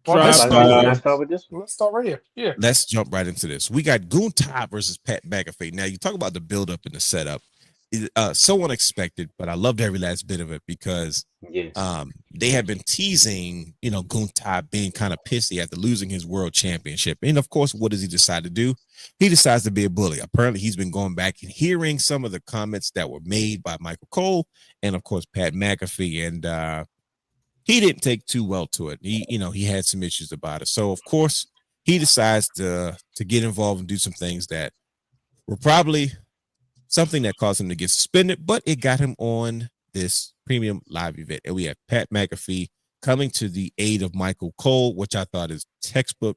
Speaker 2: Let's start with this one.
Speaker 1: Let's start right here. Yeah.
Speaker 4: Let's jump right into this. We got Gunther versus Pat McAfee. Now, you talk about the build-up and the setup. So unexpected, but I loved every last bit of it because
Speaker 2: Yes.
Speaker 4: they have been teasing, Gunther being kind of pissy after losing his world championship. And of course, what does he decide to do? He decides to be a bully. Apparently, he's been going back and hearing some of the comments that were made by Michael Cole and of course Pat McAfee, and he didn't take too well to it. He had some issues about it. So of course, he decides to get involved and do some things that were probably something that caused him to get suspended, but it got him on this premium live event. And we have Pat McAfee coming to the aid of Michael Cole, which I thought is textbook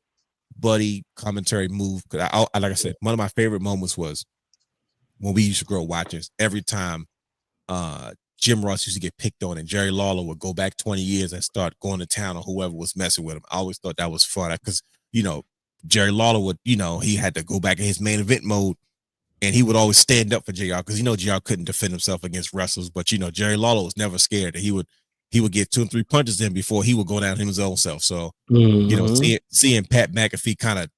Speaker 4: buddy commentary move. Because like I said, one of my favorite moments was when we used to grow watching. Every time Jim Ross used to get picked on and Jerry Lawler would go back 20 years and start going to town on whoever was messing with him. I always thought that was fun because, Jerry Lawler would, he had to go back in his main event mode. And he would always stand up for JR because JR couldn't defend himself against wrestlers. But Jerry Lawler was never scared. He would get 2 and 3 punches in before he would go down his own self. So seeing Pat McAfee kind of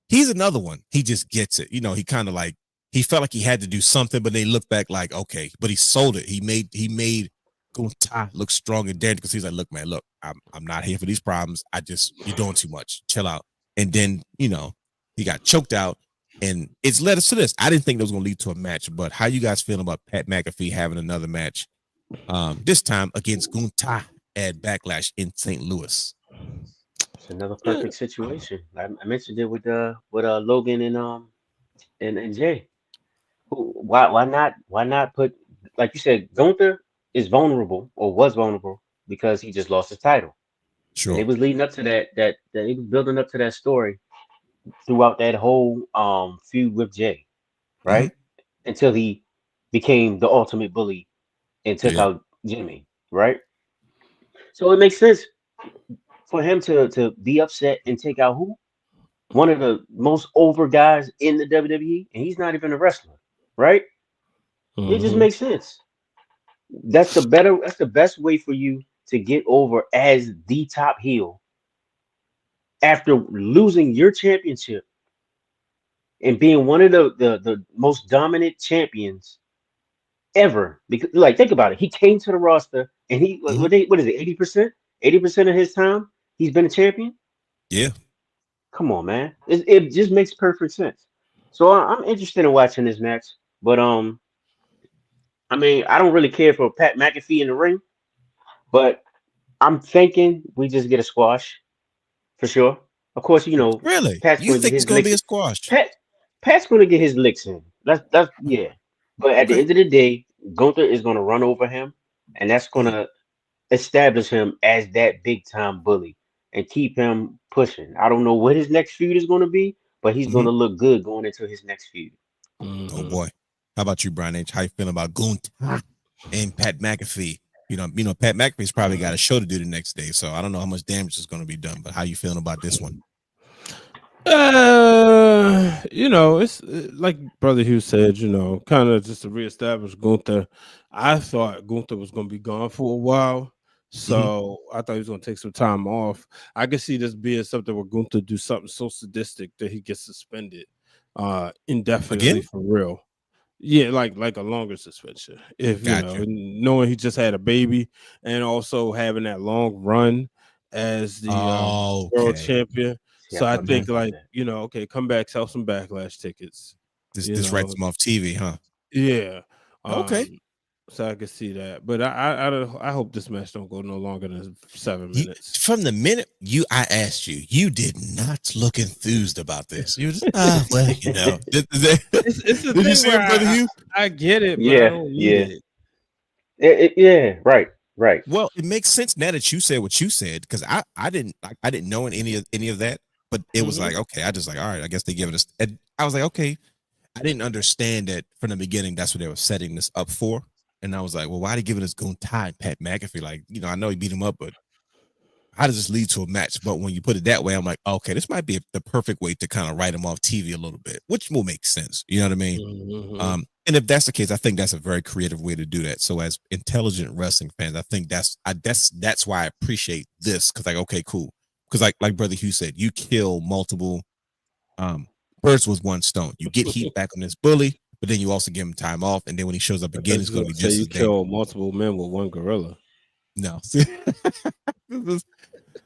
Speaker 4: he's another one. He just gets it. He kind of he felt like he had to do something, but they look back like, okay, but he sold it. He made Gunther look strong and dangerous because he's like, look, man, look, I'm not here for these problems. You're doing too much. Chill out. And then he got choked out. And it's led us to this. I didn't think that was going to lead to a match, but how you guys feeling about Pat McAfee having another match, this time against Gunther at Backlash in St. Louis?
Speaker 2: It's another perfect situation. I mentioned it with Logan and Jay. Why not put, like you said, Gunther is vulnerable or was vulnerable because he just lost his title.
Speaker 4: Sure.
Speaker 2: And it was leading up to that it was building up to that story throughout that whole feud with Jay, right? Until he became the ultimate bully and took out Jimmy, right? So it makes sense for him to be upset and take out who? One of the most over guys in the WWE, and he's not even a wrestler, right? It just makes sense. That's the best way for you to get over as the top heel after losing your championship and being one of the most dominant champions ever. Because think about it, he came to the roster and he what is it, 80%? 80% of his time he's been a champion.
Speaker 4: Yeah.
Speaker 2: Come on, man. It just makes perfect sense. So I'm interested in watching this match, but I mean, I don't really care for Pat McAfee in the ring, but I'm thinking we just get a squash for sure. Of course,
Speaker 4: Really?
Speaker 2: Pat's
Speaker 4: You think it's going to be a squash?
Speaker 2: Pat's going to get his licks in. That's yeah. But at the end of the day, Gunther is going to run over him, and that's going to establish him as that big time bully and keep him pushing. I don't know what his next feud is going to be, but he's going to look good going into his next feud.
Speaker 4: Oh boy. How about you, Brian H? How you feeling about Gunther and Pat McAfee? Pat McAfee's probably got a show to do the next day, so I don't know how much damage is going to be done. But how you feeling about this one?
Speaker 3: It's like Brother Hugh said, kind of just to reestablish Gunther. I thought Gunther was going to be gone for a while, so I thought he was going to take some time off. I could see this being something where Gunther do something so sadistic that he gets suspended indefinitely.
Speaker 4: Again?
Speaker 3: For real. Yeah, like a longer suspension. If
Speaker 4: Gotcha.
Speaker 3: knowing he just had a baby and also having that long run as the world
Speaker 4: Okay.
Speaker 3: champion.
Speaker 2: See, I
Speaker 3: So I
Speaker 2: thought that
Speaker 3: think
Speaker 2: about
Speaker 3: like,
Speaker 2: that.
Speaker 3: okay, come back, sell some backlash tickets.
Speaker 4: This writes him off TV, huh?
Speaker 3: Yeah.
Speaker 4: Okay.
Speaker 3: So I could see that. But I hope this match don't go no longer than 7
Speaker 4: You,
Speaker 3: minutes.
Speaker 4: from the minute I asked you, you did not look enthused about this. You were just, well, Did
Speaker 3: It's the
Speaker 4: you
Speaker 3: thing
Speaker 4: see
Speaker 3: where
Speaker 4: it, Brother Hugh?
Speaker 3: I get it, but I
Speaker 2: Yeah,
Speaker 3: don't need
Speaker 2: yeah.
Speaker 3: it.
Speaker 2: Yeah, right.
Speaker 4: Well, it makes sense now that you said what you said, because I didn't know any of that, but it was like, okay, I just like, all right, I guess they give it us. And I was like, okay, I didn't understand that from the beginning. That's what they were setting this up for, and I was like, well, why are they giving us Gunther and Pat McAfee? Like, I know he beat him up, but how does this lead to a match? But when you put it that way, I'm like, okay, this might be the perfect way to kind of write him off TV a little bit, which will make sense. You know what I mean?
Speaker 3: Mhm.
Speaker 4: And if that's the case, I think that's a very creative way to do that. So as intelligent wrestling fans, I think that's why I appreciate this, because like, okay, cool. Because like Brother Hugh said, you kill multiple birds with one stone. You get heat back on this bully, but then you also give him time off, and then when he shows up
Speaker 3: I
Speaker 4: again,
Speaker 3: thought
Speaker 4: it's
Speaker 3: you
Speaker 4: going
Speaker 3: were
Speaker 4: to be
Speaker 3: gonna say
Speaker 4: just
Speaker 3: you
Speaker 4: as dangerous.
Speaker 3: kill multiple men with one gorilla.
Speaker 4: No.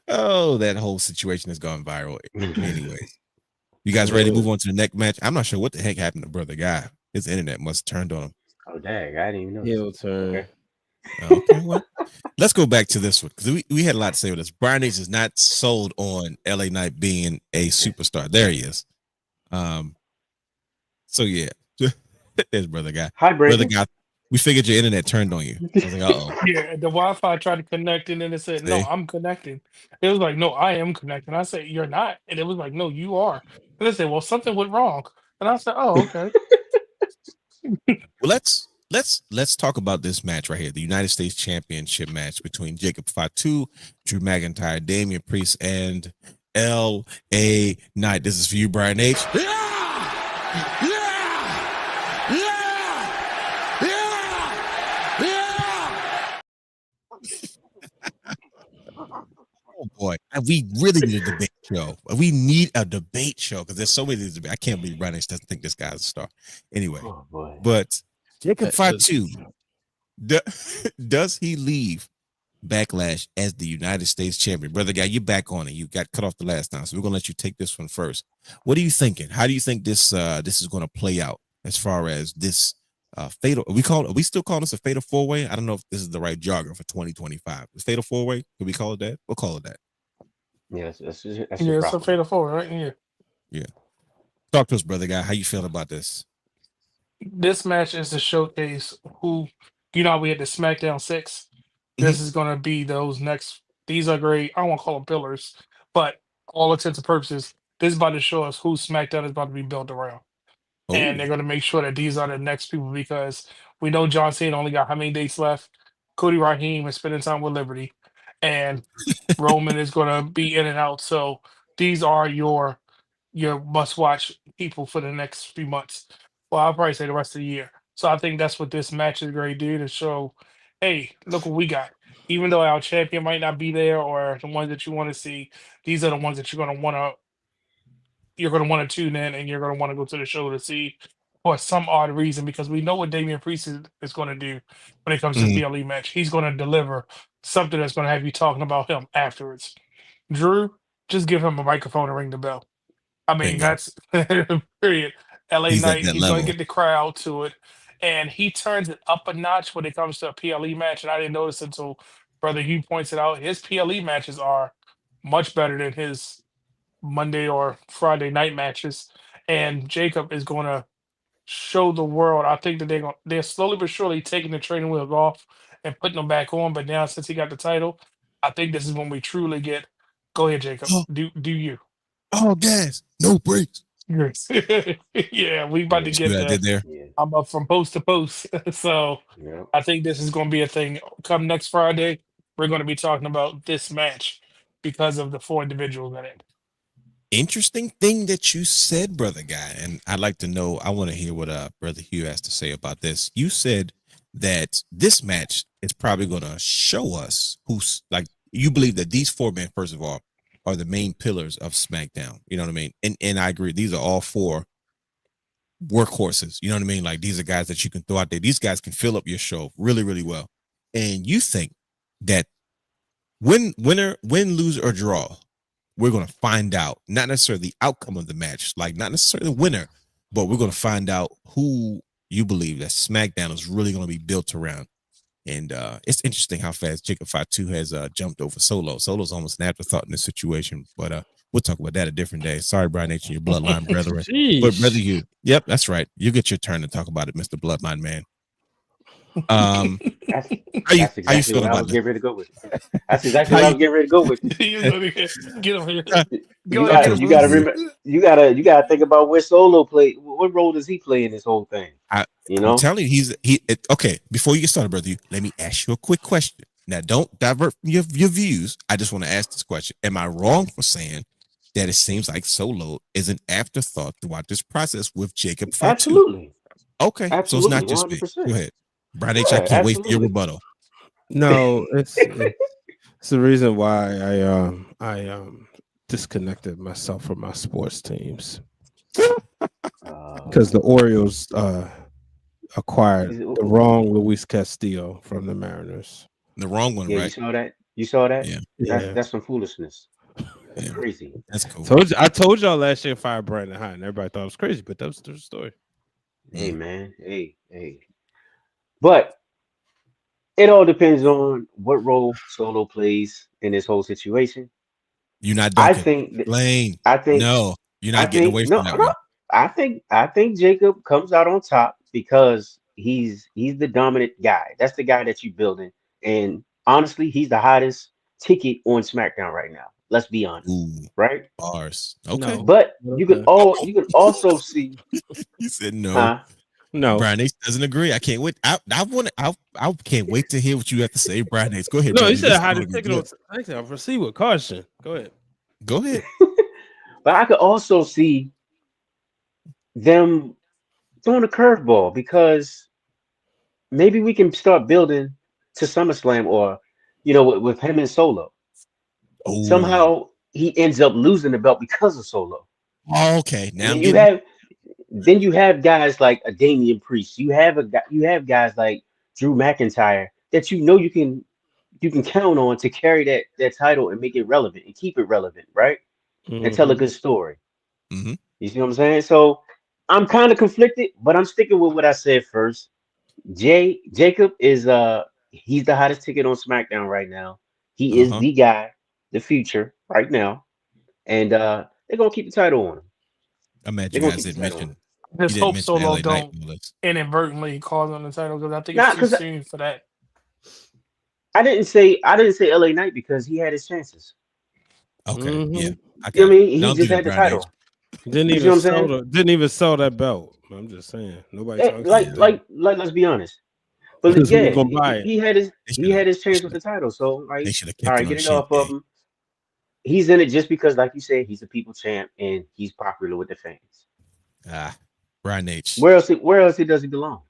Speaker 4: That whole situation has gone viral. Anyways, you guys ready to move on to the next match? I'm not sure what the heck happened to Brother Guy. His internet must have turned on him.
Speaker 2: Oh, dang, I didn't even know.
Speaker 3: Heel turn.
Speaker 2: Okay.
Speaker 4: Okay, well, let's go back to this one, because we had a lot to say with this. Brian H is not sold on LA Knight being a superstar. There he is. So yeah, there's Brother Guy.
Speaker 2: Hi,
Speaker 4: Brother
Speaker 2: Brandon.
Speaker 4: Guy, we figured your internet turned on you. I was like, uh-oh.
Speaker 1: Yeah, the Wi-Fi tried to connect, and then it said, "No,
Speaker 4: See?
Speaker 1: I'm connecting." It was like, "No, I am connecting." I said, "You're not," and it was like, "No, you are." And they said, "Well, something went wrong," and I said, "Oh, okay."
Speaker 4: Well, let's talk about this match right here, the United States Championship match between Jacob Fatu, Drew McIntyre, Damian Priest, and LA Knight. This is for you, Brian H. Oh boy, and we really need a debate show. We need a debate show, because there's so many of these debates. I can't believe Brian H doesn't think this guy's a star. Anyway,
Speaker 2: Oh boy.
Speaker 4: but Jacob Fatu, does he leave Backlash as the United States champion? Brother Guy, you're back on it. You got cut off the last time, so we're gonna let you take this one first. What are you thinking? How do you think this is gonna play out as far as this fatal? Are we still calling this a fatal 4-way? I don't know if this is the right jargon for 2025. The fatal 4-way? Can we call it that? We'll call it that.
Speaker 2: Yeah, that's
Speaker 1: Yeah, it's a
Speaker 2: proper.
Speaker 1: fatal four, right? Yeah.
Speaker 4: Talk to us, Brother Guy. How you feeling about this?
Speaker 1: This match is to showcase who, how we had the SmackDown 6. This is going to be those next. These are great. I don't want to call them pillars, but all intents and purposes, this is about to show us who SmackDown is about to be built around. And they're going to make sure that these are the next people, because we know John Cena only got how many dates left. Cody Raheem is spending time with Liberty, and Roman is going to be in and out. So these are your must watch people for the next few months. Well, I'll probably say the rest of the year. So I think that's what this match is going to do, to show, hey, look what we got. Even though our champion might not be there, or the ones that you want to see, these are the ones that you're going to want to tune in, and you're going to want to go to the show to see, for some odd reason, because we know what Damian Priest is going to do when it comes to the PLE match. He's going to deliver something that's going to have you talking about him afterwards. Drew, just give him a microphone and ring the bell. I mean,
Speaker 4: Bingo.
Speaker 1: that's period. LA
Speaker 4: He's at
Speaker 1: Knight,
Speaker 4: that
Speaker 1: he's going
Speaker 4: level.
Speaker 1: to get the crowd to it. And he turns it up a notch when it comes to a PLE match. And I didn't notice until Brother Hugh points it out. His PLE matches are much better than his Monday or Friday night matches. And Jacob is going to show the world. I think that they're slowly but surely taking the training wheels off and putting them back on. But now, since he got the title, I think this is when we truly get. Go ahead, Jacob. Do you?
Speaker 4: Oh, gas, no brakes.
Speaker 1: Yes. Yeah, we about to
Speaker 4: See what
Speaker 1: get
Speaker 4: I did there?
Speaker 2: Yeah.
Speaker 1: I'm up from post to post. So
Speaker 2: Yeah.
Speaker 1: I think this is going to be a thing. Come next Friday, we're going to be talking about this match because of the 4 individuals in it.
Speaker 4: Interesting thing that you said, Brother Guy, and I'd like to know. I want to hear what Brother Hugh has to say about this. You said that this match is probably going to show us who's like. You believe that these 4 men, first of all, are the main pillars of SmackDown. You know what I mean? And I agree. These are all 4 workhorses. You know what I mean? Like these are guys that you can throw out there. These guys can fill up your show really, really well. And you think that win, lose, or draw, we're going to find out not necessarily the outcome of the match, like not necessarily the winner, but we're going to find out who you believe that SmackDown is really going to be built around. And it's interesting how fast Jacob Fatu has jumped over Solo. Solo's almost an afterthought in this situation, but we'll talk about that a different day. Sorry, Brian H. and your bloodline brethren. But brother, you, yep, that's right. You get your turn to talk about it, Mr. Bloodline Man.
Speaker 2: That's exactly what I was getting ready to go with. That's exactly what I was getting ready to go with.
Speaker 1: Get over here.
Speaker 2: You gotta think about where Solo played. What role does he play in this whole thing?
Speaker 4: I'm telling you, okay. Before you get started, brother, let me ask you a quick question. Now, don't divert your views. I just want to ask this question: am I wrong for saying that it seems like Solo is an afterthought throughout this process with Jacob Fatu?
Speaker 2: Absolutely.
Speaker 4: Okay,
Speaker 2: absolutely,
Speaker 4: so it's not just
Speaker 2: 100%.
Speaker 4: me. Go ahead, Brian H. I can't wait for your rebuttal.
Speaker 3: No, it's the reason why I disconnected myself from my sports teams because the Orioles acquired the wrong Luis Castillo from the Mariners.
Speaker 4: The wrong one, right?
Speaker 2: You saw that?
Speaker 3: Yeah.
Speaker 2: That's some foolishness. That's crazy.
Speaker 4: That's cool.
Speaker 3: I told y'all last year fire Brandon High, and everybody thought it was crazy, but that was the story.
Speaker 2: Hey man, hey. But it all depends on what role Solo plays in this whole situation.
Speaker 4: You're not dunking.
Speaker 2: I think
Speaker 4: Lane. No, you're not getting away from that one.
Speaker 2: I think Jacob comes out on top because he's the dominant guy. That's the guy that you're building. And honestly, he's the hottest ticket on SmackDown right now. Let's be honest.
Speaker 4: Ooh,
Speaker 2: right?
Speaker 4: Bars. Okay.
Speaker 2: No. But you can also see.
Speaker 4: You said no.
Speaker 3: No.
Speaker 4: Brian H doesn't agree. I can't wait. I can't wait to hear what you have to say, Brian H. Go ahead.
Speaker 3: No, he said hottest ticket on. I'll proceed with caution. Go ahead.
Speaker 2: But I could also see them throwing a curveball because maybe we can start building to SummerSlam or, with him and Solo.
Speaker 4: Oh.
Speaker 2: Somehow he ends up losing the belt because of Solo.
Speaker 4: Oh, okay. Now
Speaker 2: then you have guys like a Damian Priest. You have guys like Drew McIntyre that you can count on to carry that title and make it relevant and keep it relevant, right? Mm-hmm. And tell a good story.
Speaker 4: Mm-hmm.
Speaker 2: You see what I'm saying? So I'm kind of conflicted, but I'm sticking with what I said first. Jacob is he's the hottest ticket on SmackDown right now. He is the guy, the future right now, and they're gonna keep the title on him.
Speaker 4: I'm mad you guys didn't mention.
Speaker 1: Just hope Solo don't inadvertently cause on the title because I think it's too soon for that.
Speaker 2: I didn't say LA Knight because he had his chances.
Speaker 4: Okay, yeah.
Speaker 2: I mean, he just had the title.
Speaker 3: Didn't even sell that belt. I'm just saying, nobody talks
Speaker 2: like let's be honest. But he had his chance with the title. So all right, get it off of him. He's in it just because, like you said, he's a people champ and he's popular with the fans.
Speaker 4: Brian H.
Speaker 2: Where else does he belong?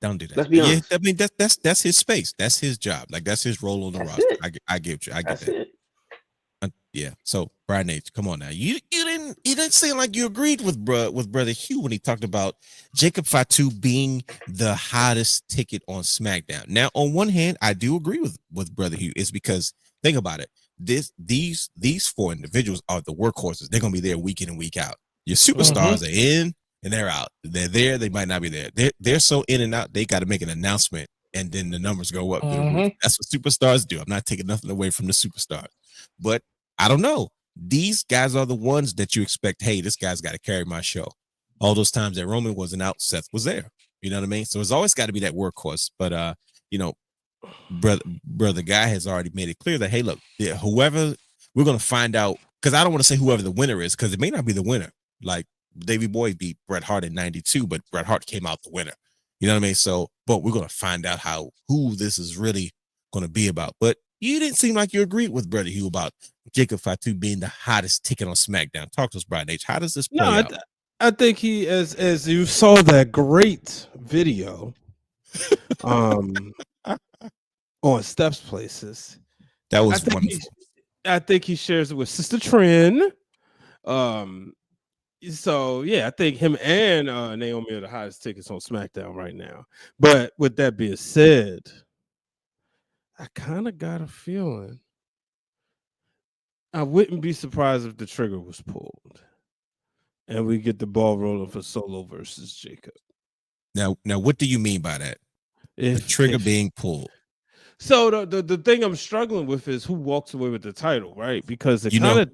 Speaker 4: Don't do that.
Speaker 2: Let's be honest.
Speaker 4: I mean, that's his space. That's his job. Like that's his role on the roster. I get you. I get that. Yeah. So Brian H, come on now. You didn't seem like you agreed with brother Hugh when he talked about Jacob Fatu being the hottest ticket on SmackDown. Now, on one hand, I do agree with brother Hugh. It's because think about it. These four individuals are the workhorses. They're gonna be there week in and week out. Your superstars are in and they're out. They're there. They might not be there. They're so in and out. They got to make an announcement, and then the numbers go up. That's what superstars do. I'm not taking nothing away from the superstars, but I don't know. These guys are the ones that you expect. Hey, this guy's got to carry my show. All those times that Roman wasn't out, Seth was there. You know what I mean? So it's always got to be that workhorse. But brother guy has already made it clear that hey, look, whoever we're gonna find out, because I don't want to say whoever the winner is, because it may not be the winner. Like Davey Boy beat Bret Hart in '92, but Bret Hart came out the winner. You know what I mean? So, but we're gonna find out who this is really gonna be about. But you didn't seem like you agreed with brother Hugh about Jacob Fatu being the hottest ticket on SmackDown. Talk to us, Brian H. How does this play out?
Speaker 3: I think he, as you saw that great video, on Steps Places.
Speaker 4: That was wonderful.
Speaker 3: I think he shares it with Sister Trin. So yeah, I think him and Naomi are the hottest tickets on SmackDown right now. But with that being said, I kind of got a feeling I wouldn't be surprised if the trigger was pulled and we get the ball rolling for Solo versus Jacob.
Speaker 4: Now, what do you mean by that? The trigger being pulled.
Speaker 3: So the thing I'm struggling with is who walks away with the title, right? Because it kind of,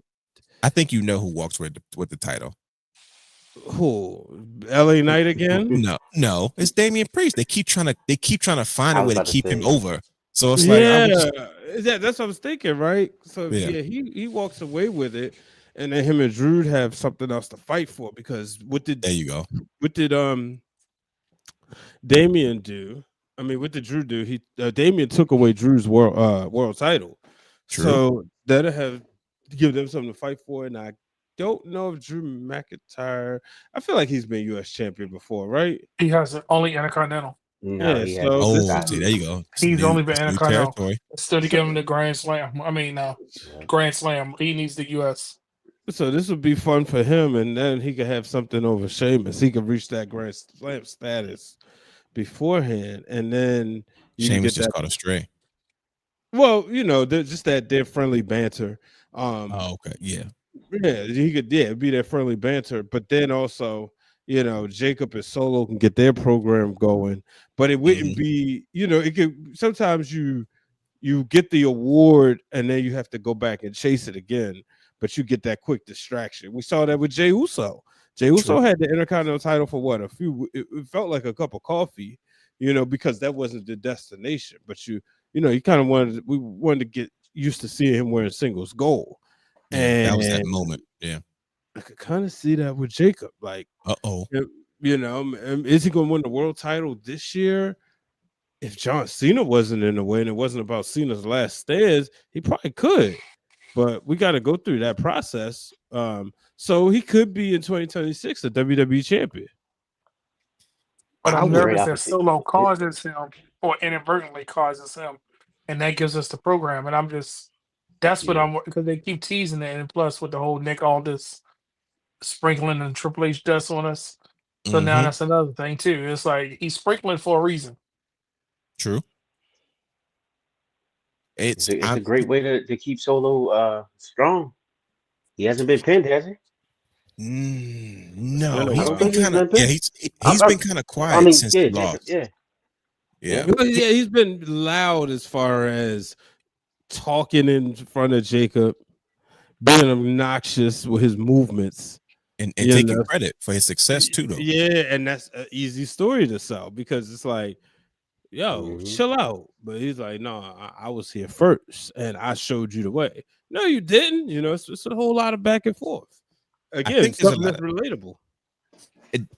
Speaker 4: I think you know who walks away with the title.
Speaker 3: Who? LA Knight again?
Speaker 4: No, it's Damian Priest. They keep trying to find a way to keep him over. So it's
Speaker 3: that's what I was thinking, right? So yeah, he walks away with it, and then him and Drew have something else to fight for. Because what did Damian do? I mean, what did Drew do? Damian took away Drew's world title.
Speaker 4: True.
Speaker 3: So that'll have give them something to fight for. And I don't know if Drew McIntyre. I feel like he's been U.S. champion before, right?
Speaker 1: He has only Intercontinental.
Speaker 2: No,
Speaker 4: see, there you go.
Speaker 1: He's only been Intercontinental. Still to give him the Grand Slam. Grand Slam. He needs the U.S.
Speaker 3: So this would be fun for him, and then he could have something over Sheamus. He could reach that Grand Slam status beforehand, and then
Speaker 4: Sheamus just caught a stray.
Speaker 3: Well, just their friendly banter.
Speaker 4: Okay, yeah,
Speaker 3: he could be that friendly banter, but then also, Jacob and Solo can get their program going, but it wouldn't be, it could sometimes you get the award and then you have to go back and chase it again, but you get that quick distraction. We saw that with Jey Uso. Jey Uso had the Intercontinental title for what? It felt like a cup of coffee, because that wasn't the destination. But you kind of wanted to get used to seeing him wearing singles gold.
Speaker 4: Yeah, and that was that moment. Yeah.
Speaker 3: I could kind of see that with Jacob. Like, is he going to win the world title this year? If John Cena wasn't in the way and it wasn't about Cena's last stands, he probably could. But we got to go through that process. So he could be in 2026 a WWE champion.
Speaker 1: But I'm nervous that Solo causes him or inadvertently causes him, and that gives us the program. And I'm just desperate because they keep teasing it, and plus with the whole Nick Aldis sprinkling and Triple H dust on us. So now that's another thing too. It's like he's sprinkling for a reason.
Speaker 4: True.
Speaker 2: It's a great way to keep Solo strong. He hasn't been pinned, has he?
Speaker 4: No, he's been kind of he's been kind of quiet since he lost.
Speaker 3: He's been loud as far as talking in front of Jacob, being obnoxious with his movements,
Speaker 4: and taking credit for his success too, though.
Speaker 3: Yeah, and that's an easy story to sell because it's like, yo, chill out. But he's like, no, I was here first, and I showed you the way. No, you didn't. It's a whole lot of back and forth. Again, something that's relatable.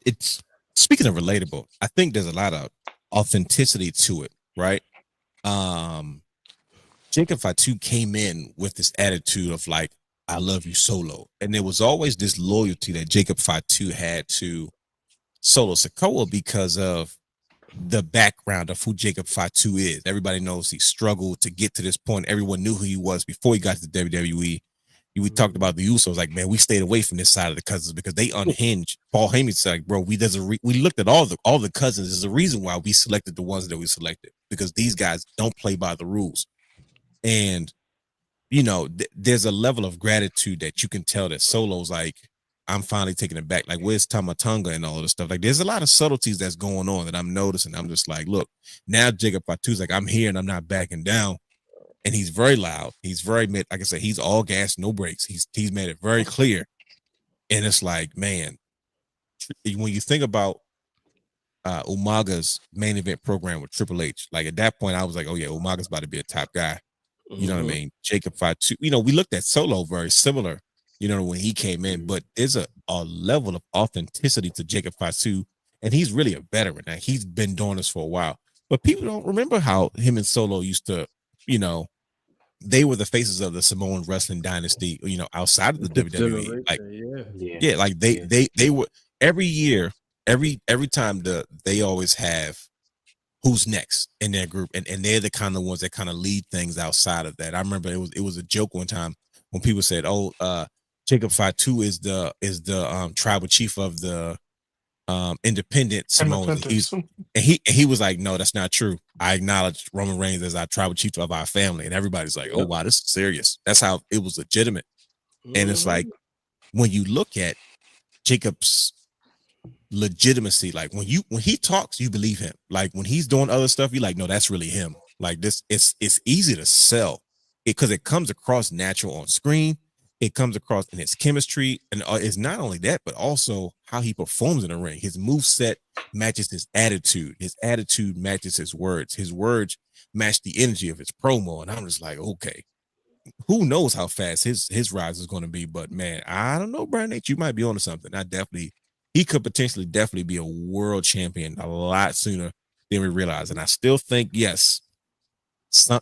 Speaker 4: It's speaking of relatable, I think there's a lot of authenticity to it, right? Jacob Fatu came in with this attitude of like, I love you, Solo. And there was always this loyalty that Jacob Fatu had to Solo Sikoa because of the background of who Jacob Fatu is. Everybody knows he struggled to get to this point. Everyone knew who he was before he got to the WWE. We talked about the Usos, like, man, we stayed away from this side of the cousins because they unhinged. Paul Heyman's like, bro, we looked at all the cousins. There's a reason why we selected the ones that we selected, because these guys don't play by the rules. And there's a level of gratitude that you can tell that Solo's like, I'm finally taking it back. Like, where's Tamatonga and all of this stuff? Like, there's a lot of subtleties that's going on that I'm noticing. I'm just like, look, now Jacob Fatu's like, I'm here and I'm not backing down. And he's very loud. He's very, like I said, he's all gas, no brakes. He's made it very clear. And it's like, man, when you think about Umaga's main event program with Triple H, like at that point, I was like, oh yeah, Umaga's about to be a top guy. You know what I mean? Jacob Fatu, we looked at Solo very similar, when he came in, but there's a level of authenticity to Jacob Fatu, and he's really a veteran. Now, he's been doing this for a while, but people don't remember how him and Solo used to, they were the faces of the Samoan wrestling dynasty, outside of the WWE. Like, like they were every year, every time they always have who's next in their group, and they're the kind of ones that kind of lead things outside of that. I remember it was a joke one time when people said, Jacob Fatu is the tribal chief of the independent Samoans. And he was like, no, that's not true. I acknowledge Roman Reigns as our tribal chief of our family. And everybody's like, oh wow, this is serious. That's how it was legitimate. And it's like, when you look at Jacob's legitimacy, like when he talks, you believe him. Like when he's doing other stuff, you're like, no, that's really him. Like this, it's easy to sell because it comes across natural on screen. It comes across in his chemistry, and it's not only that, but also how he performs in the ring. His moveset matches his attitude. His attitude matches his words. His words match the energy of his promo. And I'm just like, okay, who knows how fast his rise is going to be? But man, I don't know, Brian H. You might be onto something. He could potentially definitely be a world champion a lot sooner than we realize. And I still think, yes,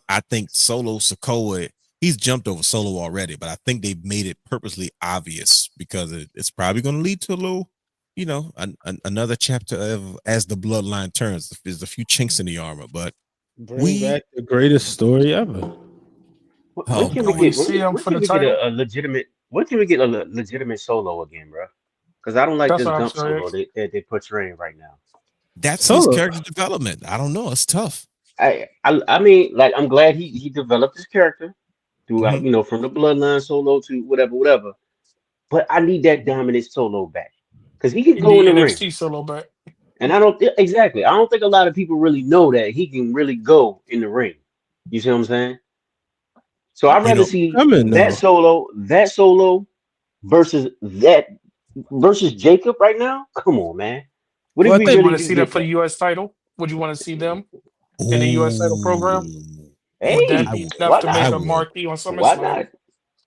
Speaker 4: I think Solo Sikoa, he's jumped over Solo already, but I think they've made it purposely obvious because it's probably going to lead to a little, another chapter of as the bloodline turns. There's a few chinks in the armor, but
Speaker 3: bring back the greatest story ever.
Speaker 2: When can we get a legitimate Solo again, bro? Because I don't like this dump Solo they portraying right now.
Speaker 4: That's his character development. I don't know. It's tough.
Speaker 2: I mean, like, I'm glad he developed his character throughout, from the bloodline Solo to whatever. But I need that dominant Solo back because he can go in the
Speaker 1: NXT
Speaker 2: ring.
Speaker 1: Solo back.
Speaker 2: And I don't think a lot of people really know that he can really go in the ring. You see what I'm saying? So I'd rather see that Solo versus Jacob right now. Come on, man.
Speaker 1: What do you really want to see that for the U.S. title? Would you want to see them in the U.S. title program?
Speaker 2: Hey,
Speaker 1: would that be enough to make a marquee on SummerSlam?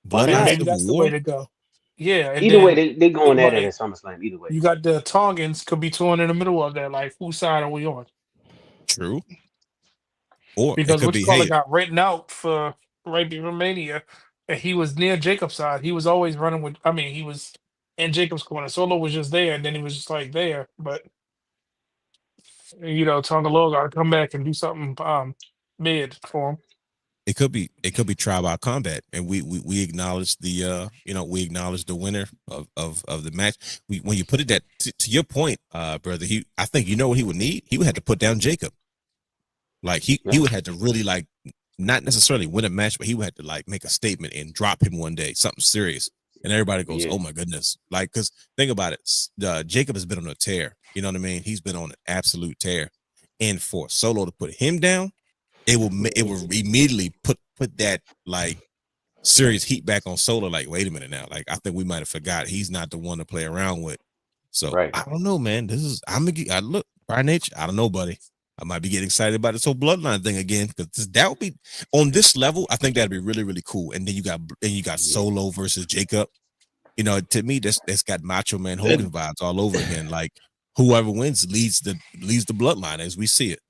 Speaker 2: Why not?
Speaker 1: Maybe that's the way to go. Yeah. And
Speaker 2: either way, they going at it at SummerSlam. Either way,
Speaker 1: you got the Tongans could be torn in the middle of that. Like, whose side are we on?
Speaker 4: True. Or
Speaker 1: because what you call it got written out for right before Mania, and he was near Jacob's side. He was always running with. I mean, he was in Jacob's corner. Solo was just there, and then he was just like there. But Tonga Loa got to come back and do something mid for him.
Speaker 4: It could be tribal combat, and we acknowledge the the winner of the match. When you put it that to your point, brother, I think what he would need. He would have to put down Jacob. Like he would have to really like not necessarily win a match, but he would have to like make a statement and drop him one day, something serious, and everybody goes, "Oh my goodness!" Like, because think about it, Jacob has been on a tear. You know what I mean? He's been on an absolute tear, and for Solo to put him down, it will immediately put that like serious heat back on Solo. Like, wait a minute now, like I think we might have forgot he's not the one to play around with. So I don't know, man. I look Brian H. I don't know, buddy. I might be getting excited about this whole bloodline thing again because that would be on this level. I think that'd be really, really cool. And then you got Solo versus Jacob. To me, that's got Macho Man Hogan vibes all over again. Like whoever wins leads the bloodline as we see it.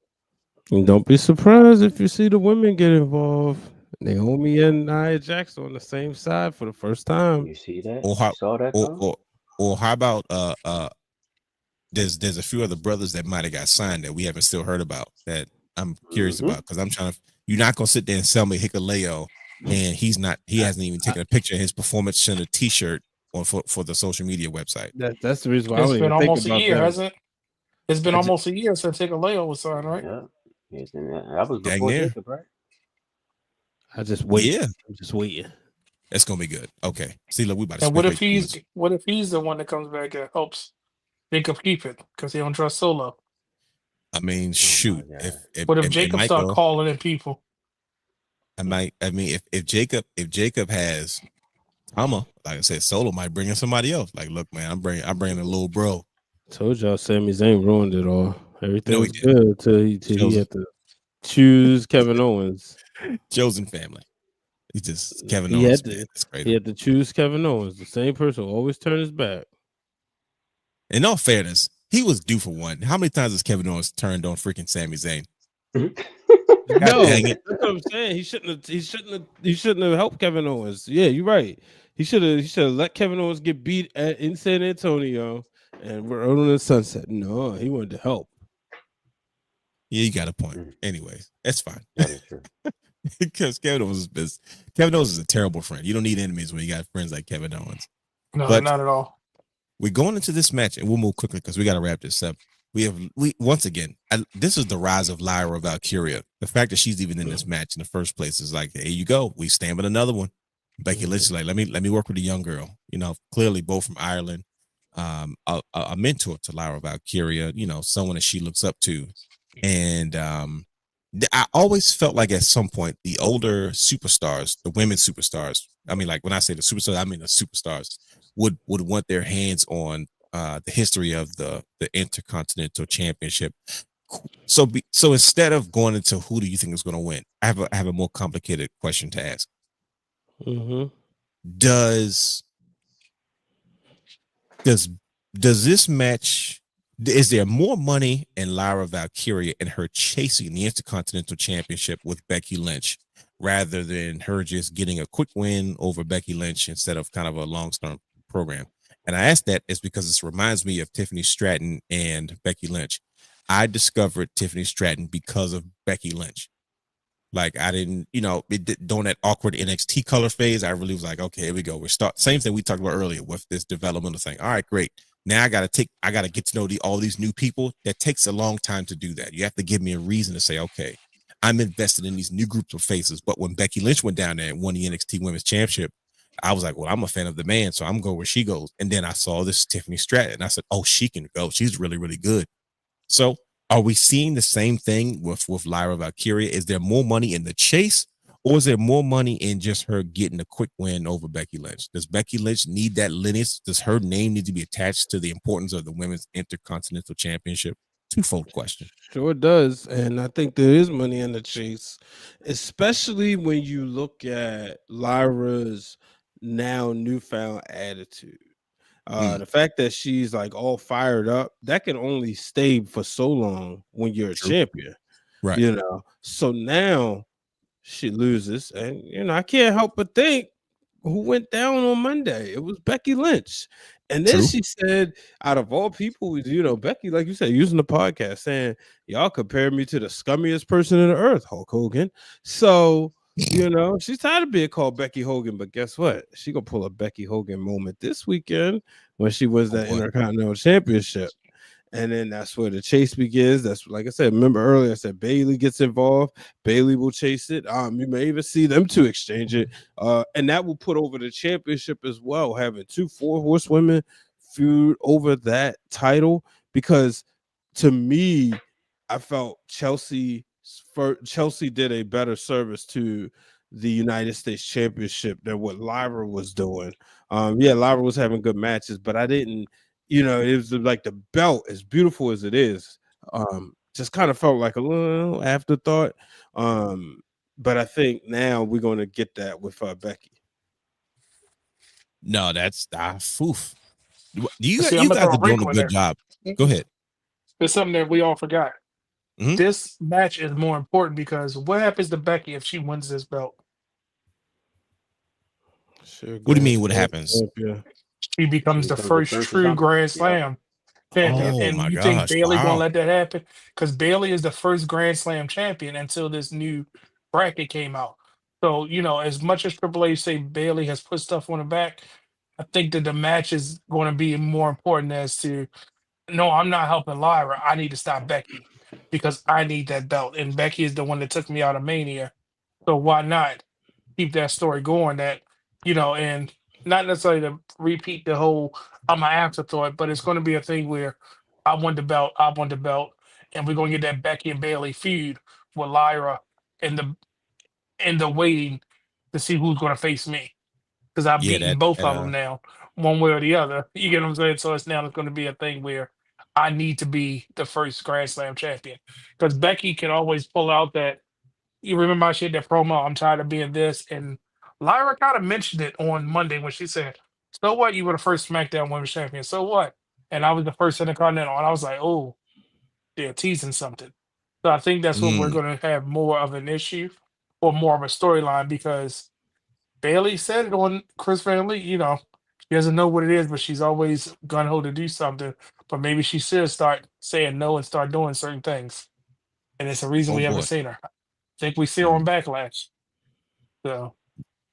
Speaker 3: And don't be surprised if you see the women get involved. Naomi and Nia Jax on the same side for the first time.
Speaker 2: You see that?
Speaker 4: Or how about there's a few other brothers that might have got signed that we haven't still heard about that I'm curious about because I'm trying to. You're not gonna sit there and sell me Hikuleo, and he hasn't even taken a picture of his Performance Center T-shirt for the social media website.
Speaker 3: That's the reason why
Speaker 1: it's been almost a year, hasn't it? It's been almost a year since Hikuleo was signed, right?
Speaker 2: Yeah, that was before Jacob, right?
Speaker 3: I just wait.
Speaker 4: Yeah,
Speaker 3: I'm just waiting.
Speaker 4: It's gonna be good. Okay, see, look, we about to.
Speaker 1: And what if he's the one that comes back and helps Jacob keep it because he don't trust Solo?
Speaker 4: I mean, shoot.
Speaker 1: If Jacob start calling in people?
Speaker 4: If Jacob has Tama, like I said, Solo might bring in somebody else. Like, look, man, I'm bringing a little bro.
Speaker 3: Told y'all Sami Zayn ruined it all. Everything was good until he had to choose Kevin Owens.
Speaker 4: Chosen family. He just Kevin Owens.
Speaker 3: He had to choose Kevin Owens, the same person who always turned his back.
Speaker 4: In all fairness, he was due for one. How many times has Kevin Owens turned on freaking Sami Zayn?
Speaker 3: No, that's what I'm saying. He shouldn't have helped Kevin Owens. Yeah, you're right. He should have let Kevin Owens get beat in San Antonio and we're out on the sunset. No, he wanted to help.
Speaker 4: Yeah, you got a point. Anyways, that's fine. That is true. Because Kevin Owens is a terrible friend. You don't need enemies when you got friends like Kevin Owens.
Speaker 1: No,
Speaker 4: But
Speaker 1: not at all.
Speaker 4: we're going into this match, and we'll move quickly because we got to wrap this up. We once again, this is the rise of Lyra Valkyria. The fact that she's even in this match in the first place is like, here you go. We stand with another one. Becky Lynch is like, let me work with a young girl. You know, clearly both from Ireland. A mentor to Lyra Valkyria. You know, someone that she looks up to, and I always felt like at some point the older superstars, the women superstars. I mean, like when I say the superstars, I mean the superstars would want their hands on the history of the Intercontinental Championship. So instead of going into who do you think is going to win, I have a more complicated question to ask. Does this match? Is there more money in Lyra Valkyria and her chasing the Intercontinental Championship with Becky Lynch rather than her just getting a quick win over Becky Lynch instead of kind of a long-term program? And I ask that is because this reminds me of Tiffany Stratton and Becky Lynch. I discovered Tiffany Stratton because of Becky Lynch. Like I didn't, during that awkward NXT color phase, I really was like, okay, here we go. Same thing we talked about earlier with this developmental thing. All right, great. Now I got to get to know all these new people. That takes a long time to do that. You have to give me a reason to say, okay, I'm invested in these new groups of faces. But when Becky Lynch went down there and won the NXT Women's Championship, I was like, well, I'm a fan of the man, so I'm going where she goes. And then I saw this Tiffany Stratton, and I said, oh, she can go. She's really, really good. So are we seeing the same thing with Lyra Valkyria? Is there more money in the chase, or is there more money in just her getting a quick win over Becky Lynch? Does Becky Lynch need that lineage? Does her name need to be attached to the importance of the Women's Intercontinental Championship? Twofold question.
Speaker 3: Sure does. And I think there is money in the chase, especially when you look at Lyra's now newfound attitude. The fact that she's like all fired up, that can only stay for so long when you're a champion,
Speaker 4: right?
Speaker 3: So now she loses, and I can't help but think who went down on Monday. It was Becky Lynch. And then she said, out of all people, Becky, like you said, using the podcast, saying, y'all compare me to the scummiest person on the earth, Hulk Hogan. So, she's tired of being called Becky Hogan, but guess what? She gonna pull a Becky Hogan moment this weekend when she wins that Intercontinental Championship. And then that's where the chase begins. That's like I said, remember earlier, I said Bayley gets involved. Bayley will chase it. You may even see them two exchange it. And that will put over the championship as well, having 2 4-horsewomen feud over that title. Because to me, I felt Chelsea did a better service to the United States Championship than what Lyra was doing. Lyra was having good matches, but I didn't. It was like the belt, as beautiful as it is, just kind of felt like a little afterthought. But I think now we're going to get that with Becky.
Speaker 4: No, that's you guys are doing a good job. Go ahead.
Speaker 1: There's something that we all forgot. This match is more important because what happens to Becky if she wins this belt?
Speaker 4: What do you mean? What happens?
Speaker 1: She becomes the first true Grand Slam champion.
Speaker 4: Oh,
Speaker 1: and
Speaker 4: my
Speaker 1: you think
Speaker 4: gosh,
Speaker 1: Bayley
Speaker 4: wow.
Speaker 1: gonna let that happen? Because Bayley is the first Grand Slam champion until this new bracket came out. So, as much as Triple H say Bayley has put stuff on the back, I think that the match is going to be more important as to, no, I'm not helping Lyra. I need to stop Becky because I need that belt. And Becky is the one that took me out of Mania. So why not keep that story going that, and not necessarily to repeat the whole I'm an afterthought, but it's going to be a thing where I want the belt, and we're going to get that Becky and Bayley feud with Lyra in the waiting to see who's going to face me because I've beaten both of them now, one way or the other. You get what I'm saying? So it's going to be a thing where I need to be the first Grand Slam champion because Becky can always pull out that. You remember how she had that promo? I'm tired of being this, and Lyra kind of mentioned it on Monday when she said, "So what? You were the first SmackDown Women's Champion. So what?" And I was the first Intercontinental, and I was like, "Oh, they're teasing something." So I think that's what we're going to have more of an issue or more of a storyline because Bayley said it on Chris Van Lee. She doesn't know what it is, but she's always gun ho to do something. But maybe she should start saying no and start doing certain things. And it's a reason we haven't seen her. I think we see her on Backlash. So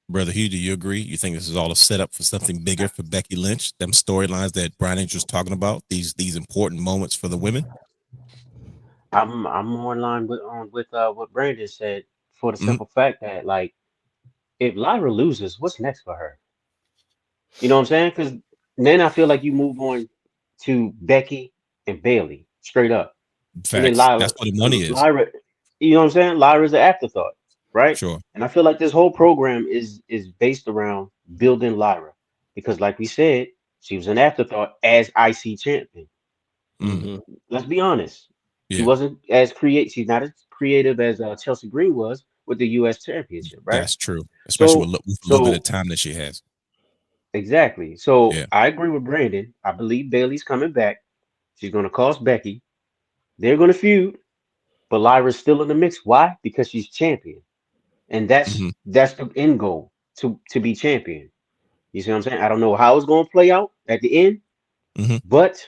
Speaker 4: Brother Hugh, do you agree? You think this is all a setup for something bigger for Becky Lynch? Them storylines that Brian Angel was talking about, these important moments for the women.
Speaker 2: I'm more in line with what Brandon said for the
Speaker 4: Mhm.
Speaker 2: simple fact that like if Lyra loses, what's next for her? You know what I'm saying? Because then I feel like you move on to Becky and Bailey straight up, and then
Speaker 4: Facts. That's what the money is.
Speaker 2: Lyra, you know what I'm saying? Lyra's an afterthought, right?
Speaker 4: Sure.
Speaker 2: And I feel like this whole program is based around building Lyra because, like we said, she was an afterthought as IC champion.
Speaker 4: Mm.
Speaker 3: Mhm.
Speaker 2: Let's be honest. She
Speaker 4: Yeah,
Speaker 2: wasn't as create. She's not as creative as Chelsea Green was with the U.S. Championship, right?
Speaker 4: that's true. Especially
Speaker 2: So,
Speaker 4: with a little bit of
Speaker 2: so
Speaker 4: time that she has.
Speaker 2: exactly. So
Speaker 4: Yeah.
Speaker 2: I agree with Brandon. I believe Bailey's coming back. She's going to cost Becky. They're going to feud, but Lyra's still in the mix. Why? Because she's champion, and
Speaker 4: Hmm.
Speaker 2: that's the end goal to be champion. You see what I'm saying? I don't know how it's going to play out at the end,
Speaker 4: Hmm.
Speaker 2: but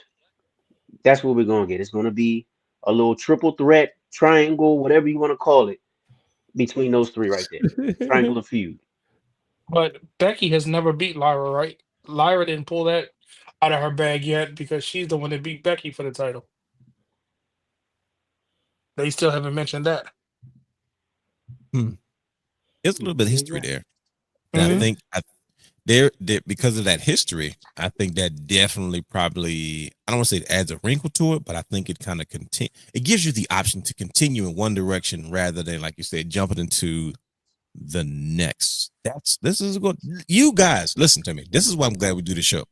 Speaker 2: that's what we're going to get. It's going to be a little triple threat, triangle, whatever you want to call it, between those three right there. Triangle of feud.
Speaker 1: But Becky has never beat Lyra, right? Lyra didn't pull that out of her bag yet because she's the one that beat Becky for the title. They still haven't mentioned that.
Speaker 4: There's a little bit of history
Speaker 2: Exactly.
Speaker 4: there. And I
Speaker 1: Hmm.
Speaker 4: think there because of that history, I think that definitely probably, I don't want to say it adds a wrinkle to it, but I think it kind of it gives you the option to continue in one direction rather than, like you said, jumping into the next. This is good. You guys, listen to me. This is why I'm glad we do the show.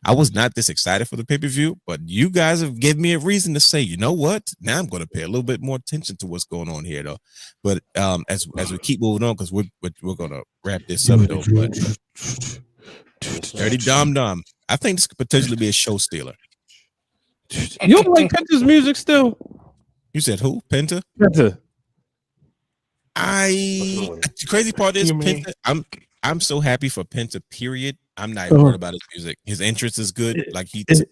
Speaker 4: I was not this excited for the pay-per-view, but you guys have given me a reason to say, you know what? Now I'm going to pay a little bit more attention to what's going on here, though. But as we keep moving on, because we're going to wrap this up, though. But
Speaker 2: Yes,
Speaker 4: Dirty
Speaker 2: sir.
Speaker 4: Dom Dom, I think this could potentially be a show stealer.
Speaker 3: You don't like Penta's music still?
Speaker 4: You said who? Penta?
Speaker 3: Penta.
Speaker 2: What's wrong with it?
Speaker 4: The crazy part is
Speaker 1: You mean
Speaker 4: Penta. I'm so happy for Penta. Period. I'm not even worried about his music. His interest is good. Like he found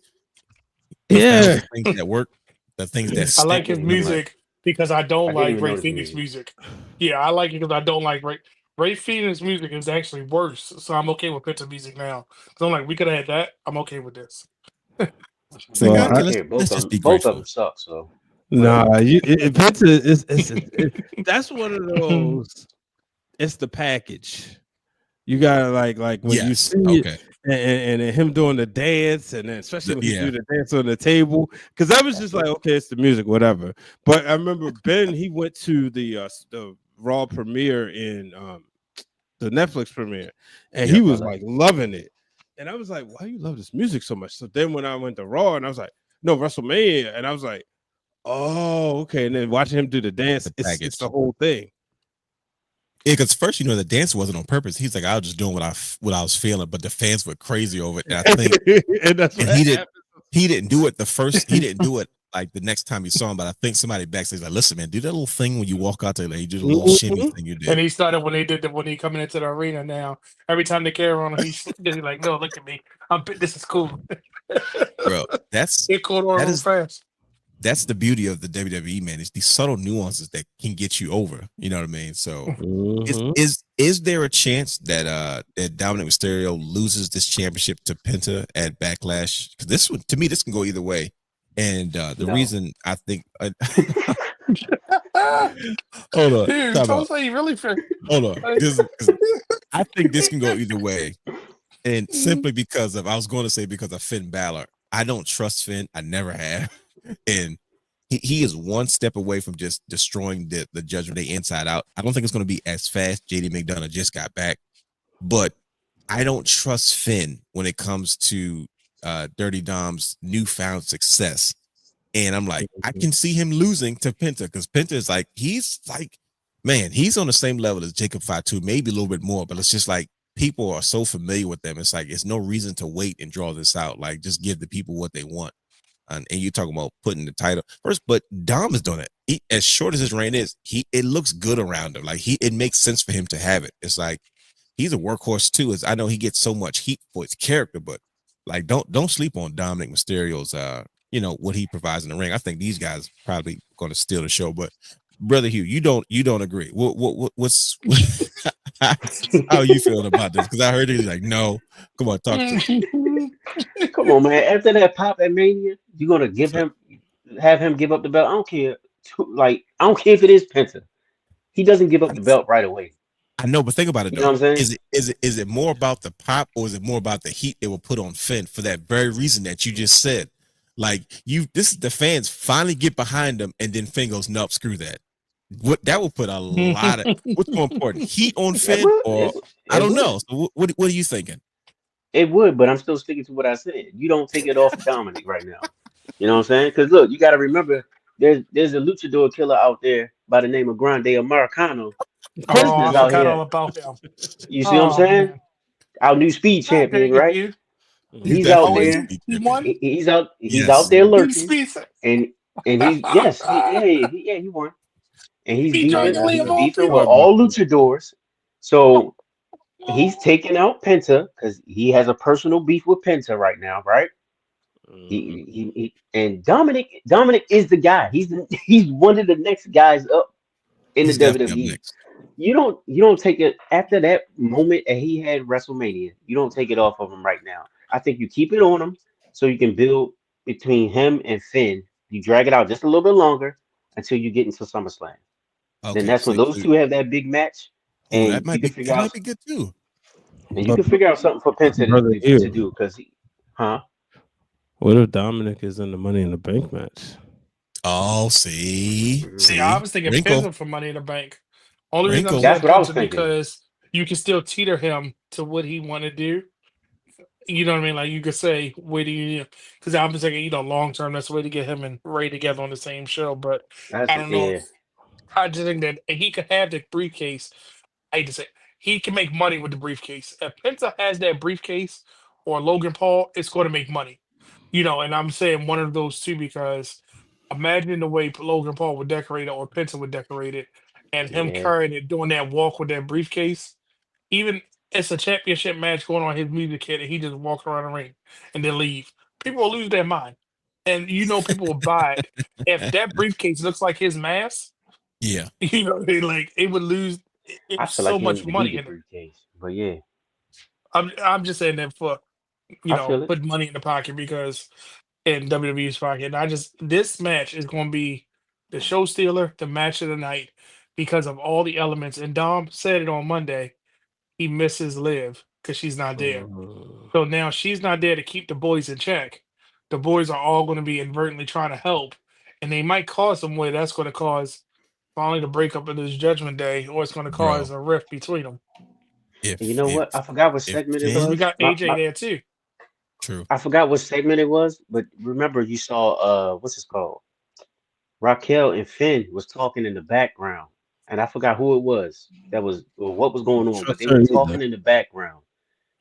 Speaker 3: Yeah.
Speaker 4: the things that work, the things that
Speaker 1: I
Speaker 4: stick.
Speaker 1: like
Speaker 2: I
Speaker 1: his
Speaker 2: didn't even know.
Speaker 1: music because I don't
Speaker 2: I didn't
Speaker 1: like
Speaker 2: even
Speaker 1: Ray
Speaker 2: know this
Speaker 1: Phoenix
Speaker 2: music.
Speaker 1: music. Yeah, I like it because I don't like Ray Phoenix music is actually worse. So I'm okay with Penta music now. So I'm like, we could have had that. I'm okay with this.
Speaker 4: It's like,
Speaker 3: Well,
Speaker 2: I
Speaker 4: okay,
Speaker 2: don't
Speaker 4: let's
Speaker 2: care.
Speaker 4: let's just be
Speaker 2: Both of
Speaker 4: grateful.
Speaker 2: them suck. So whatever.
Speaker 3: nah, Penta is that's one of those. It's the package. You gotta like when you
Speaker 4: Yes.
Speaker 3: see it
Speaker 4: Okay.
Speaker 3: and him doing the dance, and then especially when he
Speaker 4: Yeah.
Speaker 3: do the dance on the table, because I was just like, okay, it's the music, whatever. But I remember Ben, he went to the Raw premiere in the Netflix premiere, and he
Speaker 4: Yep.
Speaker 3: was
Speaker 2: LA.
Speaker 3: like loving it. And I was like, why you love this music so much? So then when I went to Raw, and I was like, no, WrestleMania, and I was like, oh, okay. And then watching him do the dance,
Speaker 4: The
Speaker 3: it's
Speaker 4: package.
Speaker 3: the whole thing.
Speaker 4: Yeah, because first, the dance wasn't on purpose. He's like, I was just doing what I was feeling, but the fans were crazy over it. And I think,
Speaker 3: And that's what
Speaker 4: and
Speaker 3: happened.
Speaker 4: he didn't do it he didn't do it like the next time he saw him. But I think somebody backstage like, listen, man, do that little thing when you walk out there, like you do the little shimmy
Speaker 3: Mhm.
Speaker 4: thing you
Speaker 1: And
Speaker 4: did,
Speaker 1: he started when he coming into the arena now. Every time they carry on, he's like, no, look at me. This is cool.
Speaker 4: bro. That's
Speaker 1: It caught on
Speaker 4: that
Speaker 1: real
Speaker 4: is
Speaker 1: fast.
Speaker 4: that's the beauty of the WWE, man. It's these subtle nuances that can get you over. You know what I mean? So
Speaker 3: Mhm.
Speaker 4: is there a chance that Dominik Mysterio loses this championship to Penta at Backlash? Because this one, to me, this can go either way. And the
Speaker 2: No.
Speaker 4: reason I think hold on,
Speaker 1: Dude,
Speaker 4: time
Speaker 1: don't
Speaker 4: out.
Speaker 1: say you really fair.
Speaker 4: Hold on. 'Cause I think this can go either way. And simply because of, I was going to say because of Finn Balor. I don't trust Finn. I never have. And he is one step away from just destroying the Judgment Day inside out. I don't think it's going to be as fast. JD McDonough just got back. But I don't trust Finn when it comes to Dirty Dom's newfound success. And I'm like, I can see him losing to Penta because Penta is like, man, he's on the same level as Jacob Fatu, maybe a little bit more, but it's just like people are so familiar with them. It's like, it's no reason to wait and draw this out. Like, just give the people what they want. And you're talking about putting the title first, but Dom is doing it. As short as his reign is, it looks good around him. Like it makes sense for him to have it. It's like he's a workhorse too. As I know he gets so much heat for his character, but like don't sleep on Dominik Mysterio's what he provides in the ring. I think these guys probably going to steal the show. But brother Hugh, you don't agree. What's How are you feeling about this? Because I heard he's like, no. Come on, talk to me.
Speaker 2: Come on, man. After that pop at Mania, you're gonna
Speaker 4: So,
Speaker 2: have him give up the belt. I don't care. Like, I don't care if it is Penta. He doesn't give up the belt right away.
Speaker 4: I know, but think about it
Speaker 2: You know
Speaker 4: though.
Speaker 2: what I'm saying?
Speaker 4: Is it more about the pop or is it more about the heat they will put on Finn for that very reason that you just said? Like this is the fans finally get behind them, and then Finn goes, nope, screw that. What that will put a lot of what's more important, heat on
Speaker 2: It
Speaker 4: Finn
Speaker 2: would.
Speaker 4: or I
Speaker 2: It
Speaker 4: don't
Speaker 2: would.
Speaker 4: know. So what are you thinking?
Speaker 2: It would, but I'm still sticking to what I said. You don't take it off of Dominic right now. You know what I'm saying? Because look, you got to remember, there's a luchador killer out there by the name of Grande Americano.
Speaker 1: Oh,
Speaker 2: That's
Speaker 1: I
Speaker 2: out
Speaker 1: forgot
Speaker 2: here.
Speaker 1: all about him.
Speaker 2: You see what I'm
Speaker 1: Oh
Speaker 2: saying?
Speaker 1: man,
Speaker 2: Our new speed
Speaker 1: I
Speaker 2: champion,
Speaker 1: dig
Speaker 2: right?
Speaker 1: you.
Speaker 4: He's
Speaker 2: He's out
Speaker 1: Oh, is
Speaker 4: definitely a
Speaker 1: he?
Speaker 2: there.
Speaker 4: speed
Speaker 1: He
Speaker 4: champion.
Speaker 1: won.
Speaker 2: He's out
Speaker 4: Yes.
Speaker 2: there
Speaker 1: He
Speaker 2: lurking,
Speaker 1: speaks.
Speaker 2: and he's yes, he won, and
Speaker 1: He beat Dragon Lee of
Speaker 2: he's
Speaker 1: all
Speaker 2: beefing with
Speaker 1: people.
Speaker 2: all luchadors. So he's taking out Penta because he has a personal beef with Penta right now, right? He and Dominic is the guy. He's one of the next guys up in the
Speaker 4: He's definitely up
Speaker 2: WWE.
Speaker 4: next.
Speaker 2: You don't take it after that moment that he had WrestleMania. You don't take it off of him right now. I think you keep it on him so you can build between him and Finn. You drag it out just a little bit longer until you get into SummerSlam. Then
Speaker 4: Okay.
Speaker 2: that's when those two have that big match,
Speaker 4: Oh,
Speaker 2: and you can figure
Speaker 4: that
Speaker 2: out
Speaker 4: might be good too.
Speaker 3: But
Speaker 2: something for Penta
Speaker 3: brother,
Speaker 2: to
Speaker 3: you.
Speaker 2: do because huh?
Speaker 3: What if Dominic is in the Money in the Bank match?
Speaker 4: Oh, see,
Speaker 1: See, I
Speaker 2: Mhm.
Speaker 1: was thinking
Speaker 4: wrinkle,
Speaker 1: Penta for Money in the Bank. Only reason I'm
Speaker 4: wrinkle.
Speaker 1: saying
Speaker 2: That's what I was
Speaker 1: Penta
Speaker 2: thinking.
Speaker 1: because you can still teeter him to what he want to do. You know what I mean? Like you could say, where do you? Because I'm just thinking, long term, that's the way to get him and Ray together on the same show. But
Speaker 2: That's
Speaker 1: I don't know.
Speaker 2: yeah,
Speaker 1: I just think that he could have the briefcase. I hate to say, he can make money with the briefcase. If Penta has that briefcase or Logan Paul, it's going to make money. And I'm saying one of those two because imagine the way Logan Paul would decorate it or Penta would decorate it, and him
Speaker 2: yeah,
Speaker 1: carrying it, doing that walk with that briefcase. Even it's a championship match going on his music kit, and he just walk around the ring and then leave. People will lose their mind, and people will buy it if that briefcase looks like his mask.
Speaker 4: Yeah,
Speaker 1: Like it would lose.
Speaker 2: I
Speaker 1: It's
Speaker 2: feel
Speaker 1: so
Speaker 2: like you don't
Speaker 1: much
Speaker 2: even need
Speaker 1: money
Speaker 2: the
Speaker 1: in it.
Speaker 2: briefcase, but yeah,
Speaker 1: I'm just saying that for
Speaker 2: I feel it.
Speaker 1: put money in the pocket because in WWE's pocket. And this match is going to be the show stealer, the match of the night because of all the elements. And Dom said it on Monday. He misses Liv because she's not there.
Speaker 3: Mm.
Speaker 1: So now she's not there to keep the boys in check. The boys are all going to be inadvertently trying to help, and they might cause some way that's going to cause finally the breakup of this Judgment Day, or it's going to
Speaker 4: bro.
Speaker 1: cause a rift between them.
Speaker 2: And you
Speaker 4: If
Speaker 2: know
Speaker 4: if
Speaker 2: what? I forgot what
Speaker 4: if
Speaker 2: segment it
Speaker 1: Because we
Speaker 4: Finn,
Speaker 2: was.
Speaker 1: got AJ there too.
Speaker 4: true.
Speaker 2: I forgot what segment it was, but remember you saw what's this called? Raquel and Finn was talking in the background, and I forgot who it was that was or what was going on, but
Speaker 3: Trust
Speaker 2: they
Speaker 3: her
Speaker 2: were
Speaker 3: either.
Speaker 2: talking in the background.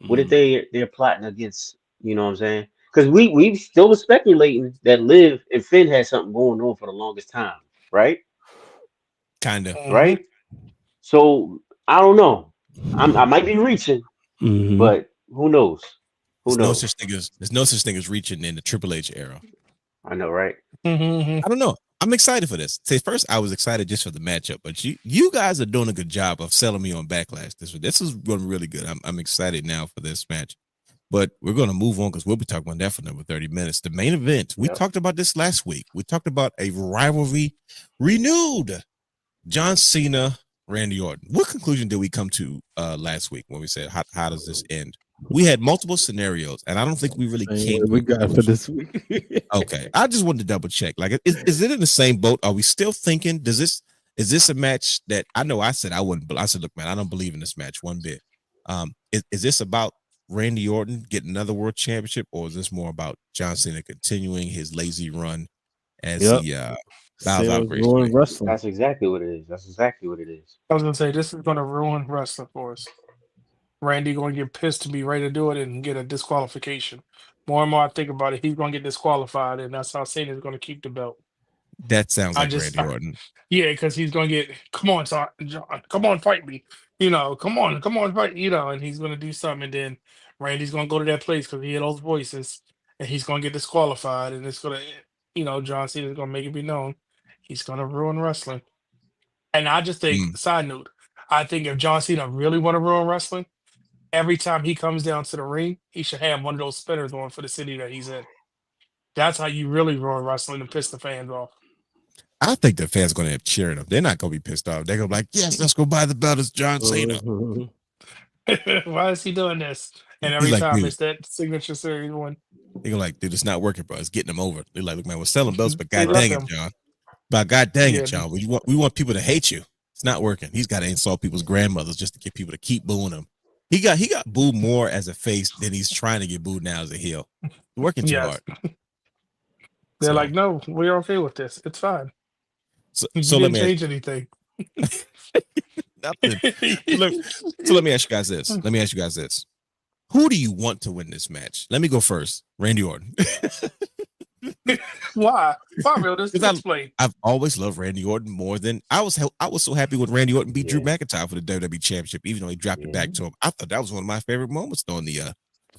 Speaker 2: What if
Speaker 3: Mm.
Speaker 2: they're plotting against? You know what I'm saying? Because we still was speculating that Liv and Finn had something going on for the longest time, right?
Speaker 4: Kinda.
Speaker 1: Hmm.
Speaker 2: Right. So I don't know. I might be reaching,
Speaker 3: Mm-hmm.
Speaker 2: but who knows? Who
Speaker 4: There's no
Speaker 2: knows?
Speaker 4: such thing as reaching in the Triple H era.
Speaker 2: I know, right?
Speaker 1: Hmm.
Speaker 4: I don't know. I'm excited for this. Say first, I was excited just for the matchup, but you guys are doing a good job of selling me on Backlash. This is going really good. I'm excited now for this match. But we're going to move on because we'll be talking about that for another 30 minutes. The main event, we
Speaker 2: Yep.
Speaker 4: talked about this last week. We talked about a rivalry renewed. John Cena, Randy Orton. What conclusion did we come to last week when we said, how does this end? We had multiple scenarios, and I don't think we really
Speaker 3: Same
Speaker 4: came
Speaker 3: way
Speaker 4: to
Speaker 3: we
Speaker 4: a
Speaker 3: got for
Speaker 4: conclusion.
Speaker 3: this week.
Speaker 4: Okay. I just wanted to double check. Like, is it in the same boat? Are we still thinking, is this a match that I know I said I wouldn't, but I said, look, man, I don't believe in this match one bit. Is this about Randy Orton getting another world championship, or is this more about John Cena continuing his lazy run as
Speaker 3: Yep.
Speaker 4: he bows out
Speaker 3: Cena's
Speaker 4: gracefully?
Speaker 3: ruined wrestling.
Speaker 2: That's exactly what it is. That's exactly what it is.
Speaker 1: I was gonna say this is gonna ruin wrestling for us. Randy gonna get pissed to be ready to do it and get a disqualification. More and more I think about it, he's gonna get disqualified, and that's how Cena's gonna keep the belt.
Speaker 4: That sounds
Speaker 1: I
Speaker 4: like
Speaker 1: just,
Speaker 4: Randy Orton.
Speaker 1: yeah, because he's gonna get, come on, John, come on, fight me, come on, fight, and he's gonna do something, and then Randy's gonna go to that place because he hear those voices, and he's gonna get disqualified, and it's gonna, John Cena's gonna make it be known he's gonna ruin wrestling. And I just think,
Speaker 4: Mm.
Speaker 1: side note, I think if John Cena really want to ruin wrestling, every time he comes down to the ring, he should have one of those spinners on for the city that he's in. That's how you really ruin wrestling and piss the fans off.
Speaker 4: I think the fans going to have cheering him. They're not going to be pissed off. They're going to be like, yes, let's go buy the belt as John Cena.
Speaker 3: Mhm.
Speaker 1: Why is he doing this? And
Speaker 4: He's
Speaker 1: every
Speaker 4: like,
Speaker 1: time
Speaker 4: dude.
Speaker 1: it's that signature series one.
Speaker 4: They're going to like, dude, it's not working, bro. It's getting them over. They're like, look, man, we're selling belts, but
Speaker 1: They
Speaker 4: God
Speaker 1: love
Speaker 4: dang it,
Speaker 1: him.
Speaker 4: John. But God dang
Speaker 1: Yeah.
Speaker 4: it, John. We want people to hate you. It's not working. He's got to insult people's grandmothers just to get people to keep booing him. He got booed more as a face than he's trying to get booed now as a heel. Working too
Speaker 1: Yes.
Speaker 4: hard.
Speaker 1: They're
Speaker 4: So-
Speaker 1: like, no, we're okay with this. It's fine.
Speaker 4: So
Speaker 1: You
Speaker 4: let
Speaker 1: didn't
Speaker 4: me
Speaker 1: change anything.
Speaker 4: nothing. So let me ask you guys this. Who do you want to win this match? Let me go first. Randy Orton.
Speaker 1: Why? Why, real? This
Speaker 4: Because
Speaker 1: explain.
Speaker 4: I've always loved Randy Orton more than I was so happy when Randy Orton beat Drew McIntyre for the WWE Championship, even though he dropped it back to him. I thought that was one of my favorite moments during the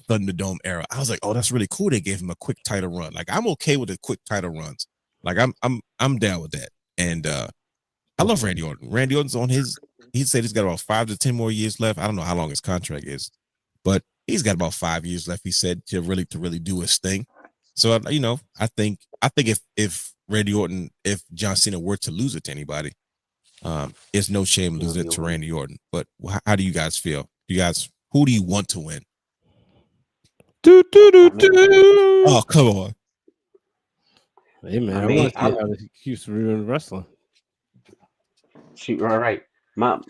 Speaker 4: Thunderdome era. I was like, oh, that's really cool. They gave him a quick title run. Like, I'm okay with the quick title runs. Like, I'm down with that. And I love Randy Orton. Randy Orton's on he said he's got about 5 to 10 more years left. I don't know how long his contract is, but he's got about 5 years left, he said, to really do his thing. So, I think if Randy Orton, if John Cena were to lose it to anybody, it's no shame losing it to Randy Orton. But how do you guys feel? Who do you want to win? Oh, come on.
Speaker 3: Hey man,
Speaker 2: I
Speaker 3: I,
Speaker 2: mean,
Speaker 3: want to see how he keeps ruining wrestling.
Speaker 2: Shoot, all right. My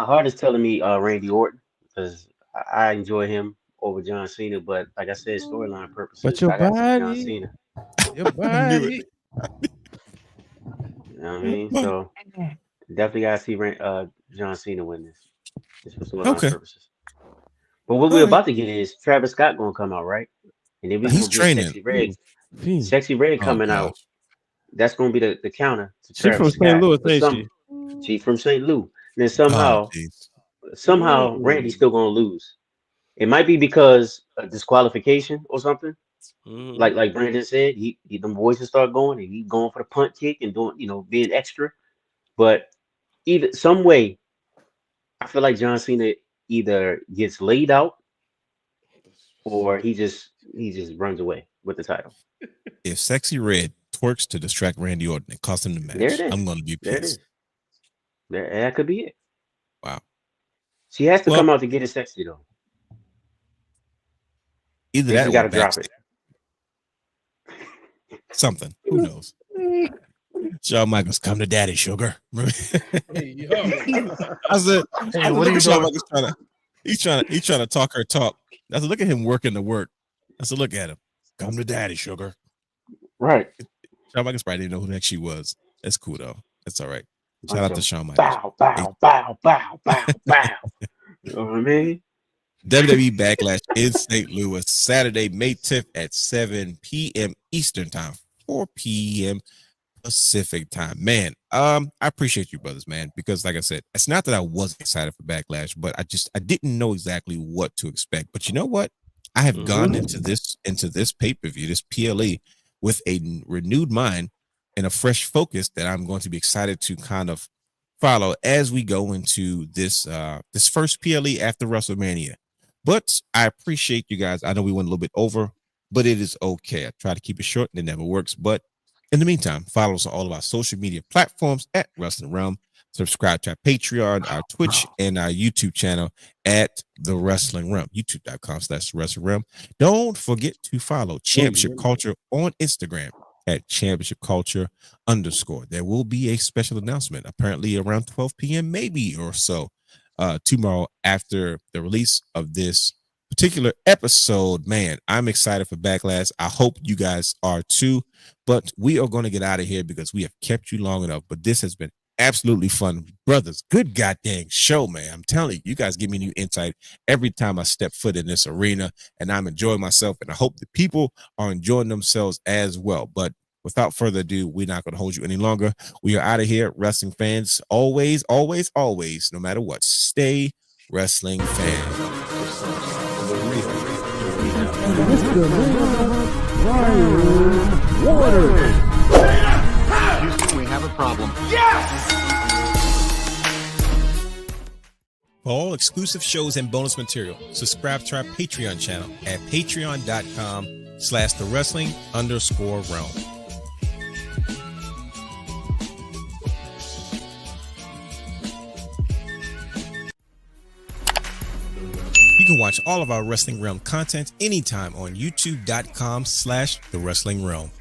Speaker 2: heart is telling me Randy Orton because I enjoy him over John Cena, but like I said, storyline purposes,
Speaker 3: But your
Speaker 2: I gotta see John
Speaker 3: body,
Speaker 2: Cena.
Speaker 3: your body.
Speaker 2: You know what I mean? So definitely gotta see John Cena win this. Just for storyline purposes. But what we're about to get is Travis Scott gonna come out, right? And then we're
Speaker 4: He's
Speaker 2: gonna get
Speaker 4: training.
Speaker 2: Sexy Red coming out. That's gonna be the counter to
Speaker 3: She from
Speaker 2: Travis
Speaker 3: St.
Speaker 2: Scott.
Speaker 3: Louis,
Speaker 2: But
Speaker 3: ain't she?
Speaker 2: She's from St. Louis. And then somehow Randy's still gonna lose. It might be because of disqualification or something.
Speaker 3: Mhm.
Speaker 2: Like Brandon said, he them voices start going and he going for the punt kick and doing, being extra. But either some way, I feel like John Cena either gets laid out or he just runs away with the title.
Speaker 4: If Sexy Red twerks to distract Randy Orton and cost him the match,
Speaker 2: There it is.
Speaker 4: I'm going to be
Speaker 2: There it
Speaker 4: pissed.
Speaker 2: is. That could be it.
Speaker 4: Wow.
Speaker 2: She has to come out to get it sexy though.
Speaker 4: Either
Speaker 2: Then
Speaker 4: that
Speaker 2: she
Speaker 4: or
Speaker 2: gotta drop it.
Speaker 4: something. Who knows? Shawn Michaels, come to daddy, sugar. I said,
Speaker 1: Hey, what are you
Speaker 4: Shawn
Speaker 1: doing?
Speaker 4: Michaels he's trying to talk her talk. I said, look at him working the work. I said, look at him. Come to daddy, sugar.
Speaker 2: Right.
Speaker 4: Shawn Michaels probably didn't know who the heck she was. That's cool though. That's all right. Shout out to Shawn Michaels.
Speaker 2: Bow, bow, bow, bow, bow, bow. You know what I mean?
Speaker 4: WWE Backlash in St. Louis, Saturday, May 10th at 7 p.m. Eastern Time, 4 p.m. Pacific Time. Man, I appreciate you, brothers, man, because like I said, it's not that I wasn't excited for Backlash, but I didn't know exactly what to expect. But you know what? I have gone into this pay-per-view, this PLE, with a renewed mind and a fresh focus that I'm going to be excited to kind of follow as we go into this first PLE after WrestleMania. But I appreciate you guys. I know we went a little bit over, but it is okay. I try to keep it short and it never works. But in the meantime, follow us on all of our social media platforms at Wrestling Realm. Subscribe to our Patreon, our Twitch, and our YouTube channel at The Wrestling Realm, youtube.com/Wrestling Realm. Don't forget to follow Championship Culture on Instagram at Championship Culture _. There will be a special announcement, apparently around 12 p.m. maybe or so, tomorrow after the release of this particular episode. Man, I'm excited for Backlash. I hope you guys are too, but we are going to get out of here because we have kept you long enough. But this has been absolutely fun, brothers. Good goddamn show, man. I'm telling you, you guys give me new insight every time I step foot in this arena, and I'm enjoying myself, and I hope the people are enjoying themselves as well. But without further ado, we're not going to hold you any longer. We are out of here. Wrestling fans, always, always, always, no matter what, stay wrestling fans.
Speaker 6: Houston, we have a problem.
Speaker 4: For all exclusive shows and bonus material, subscribe to our Patreon channel at patreon.com/thewrestling_realm. You can watch all of our Wrestling Realm content anytime on youtube.com/thewrestlingrealm.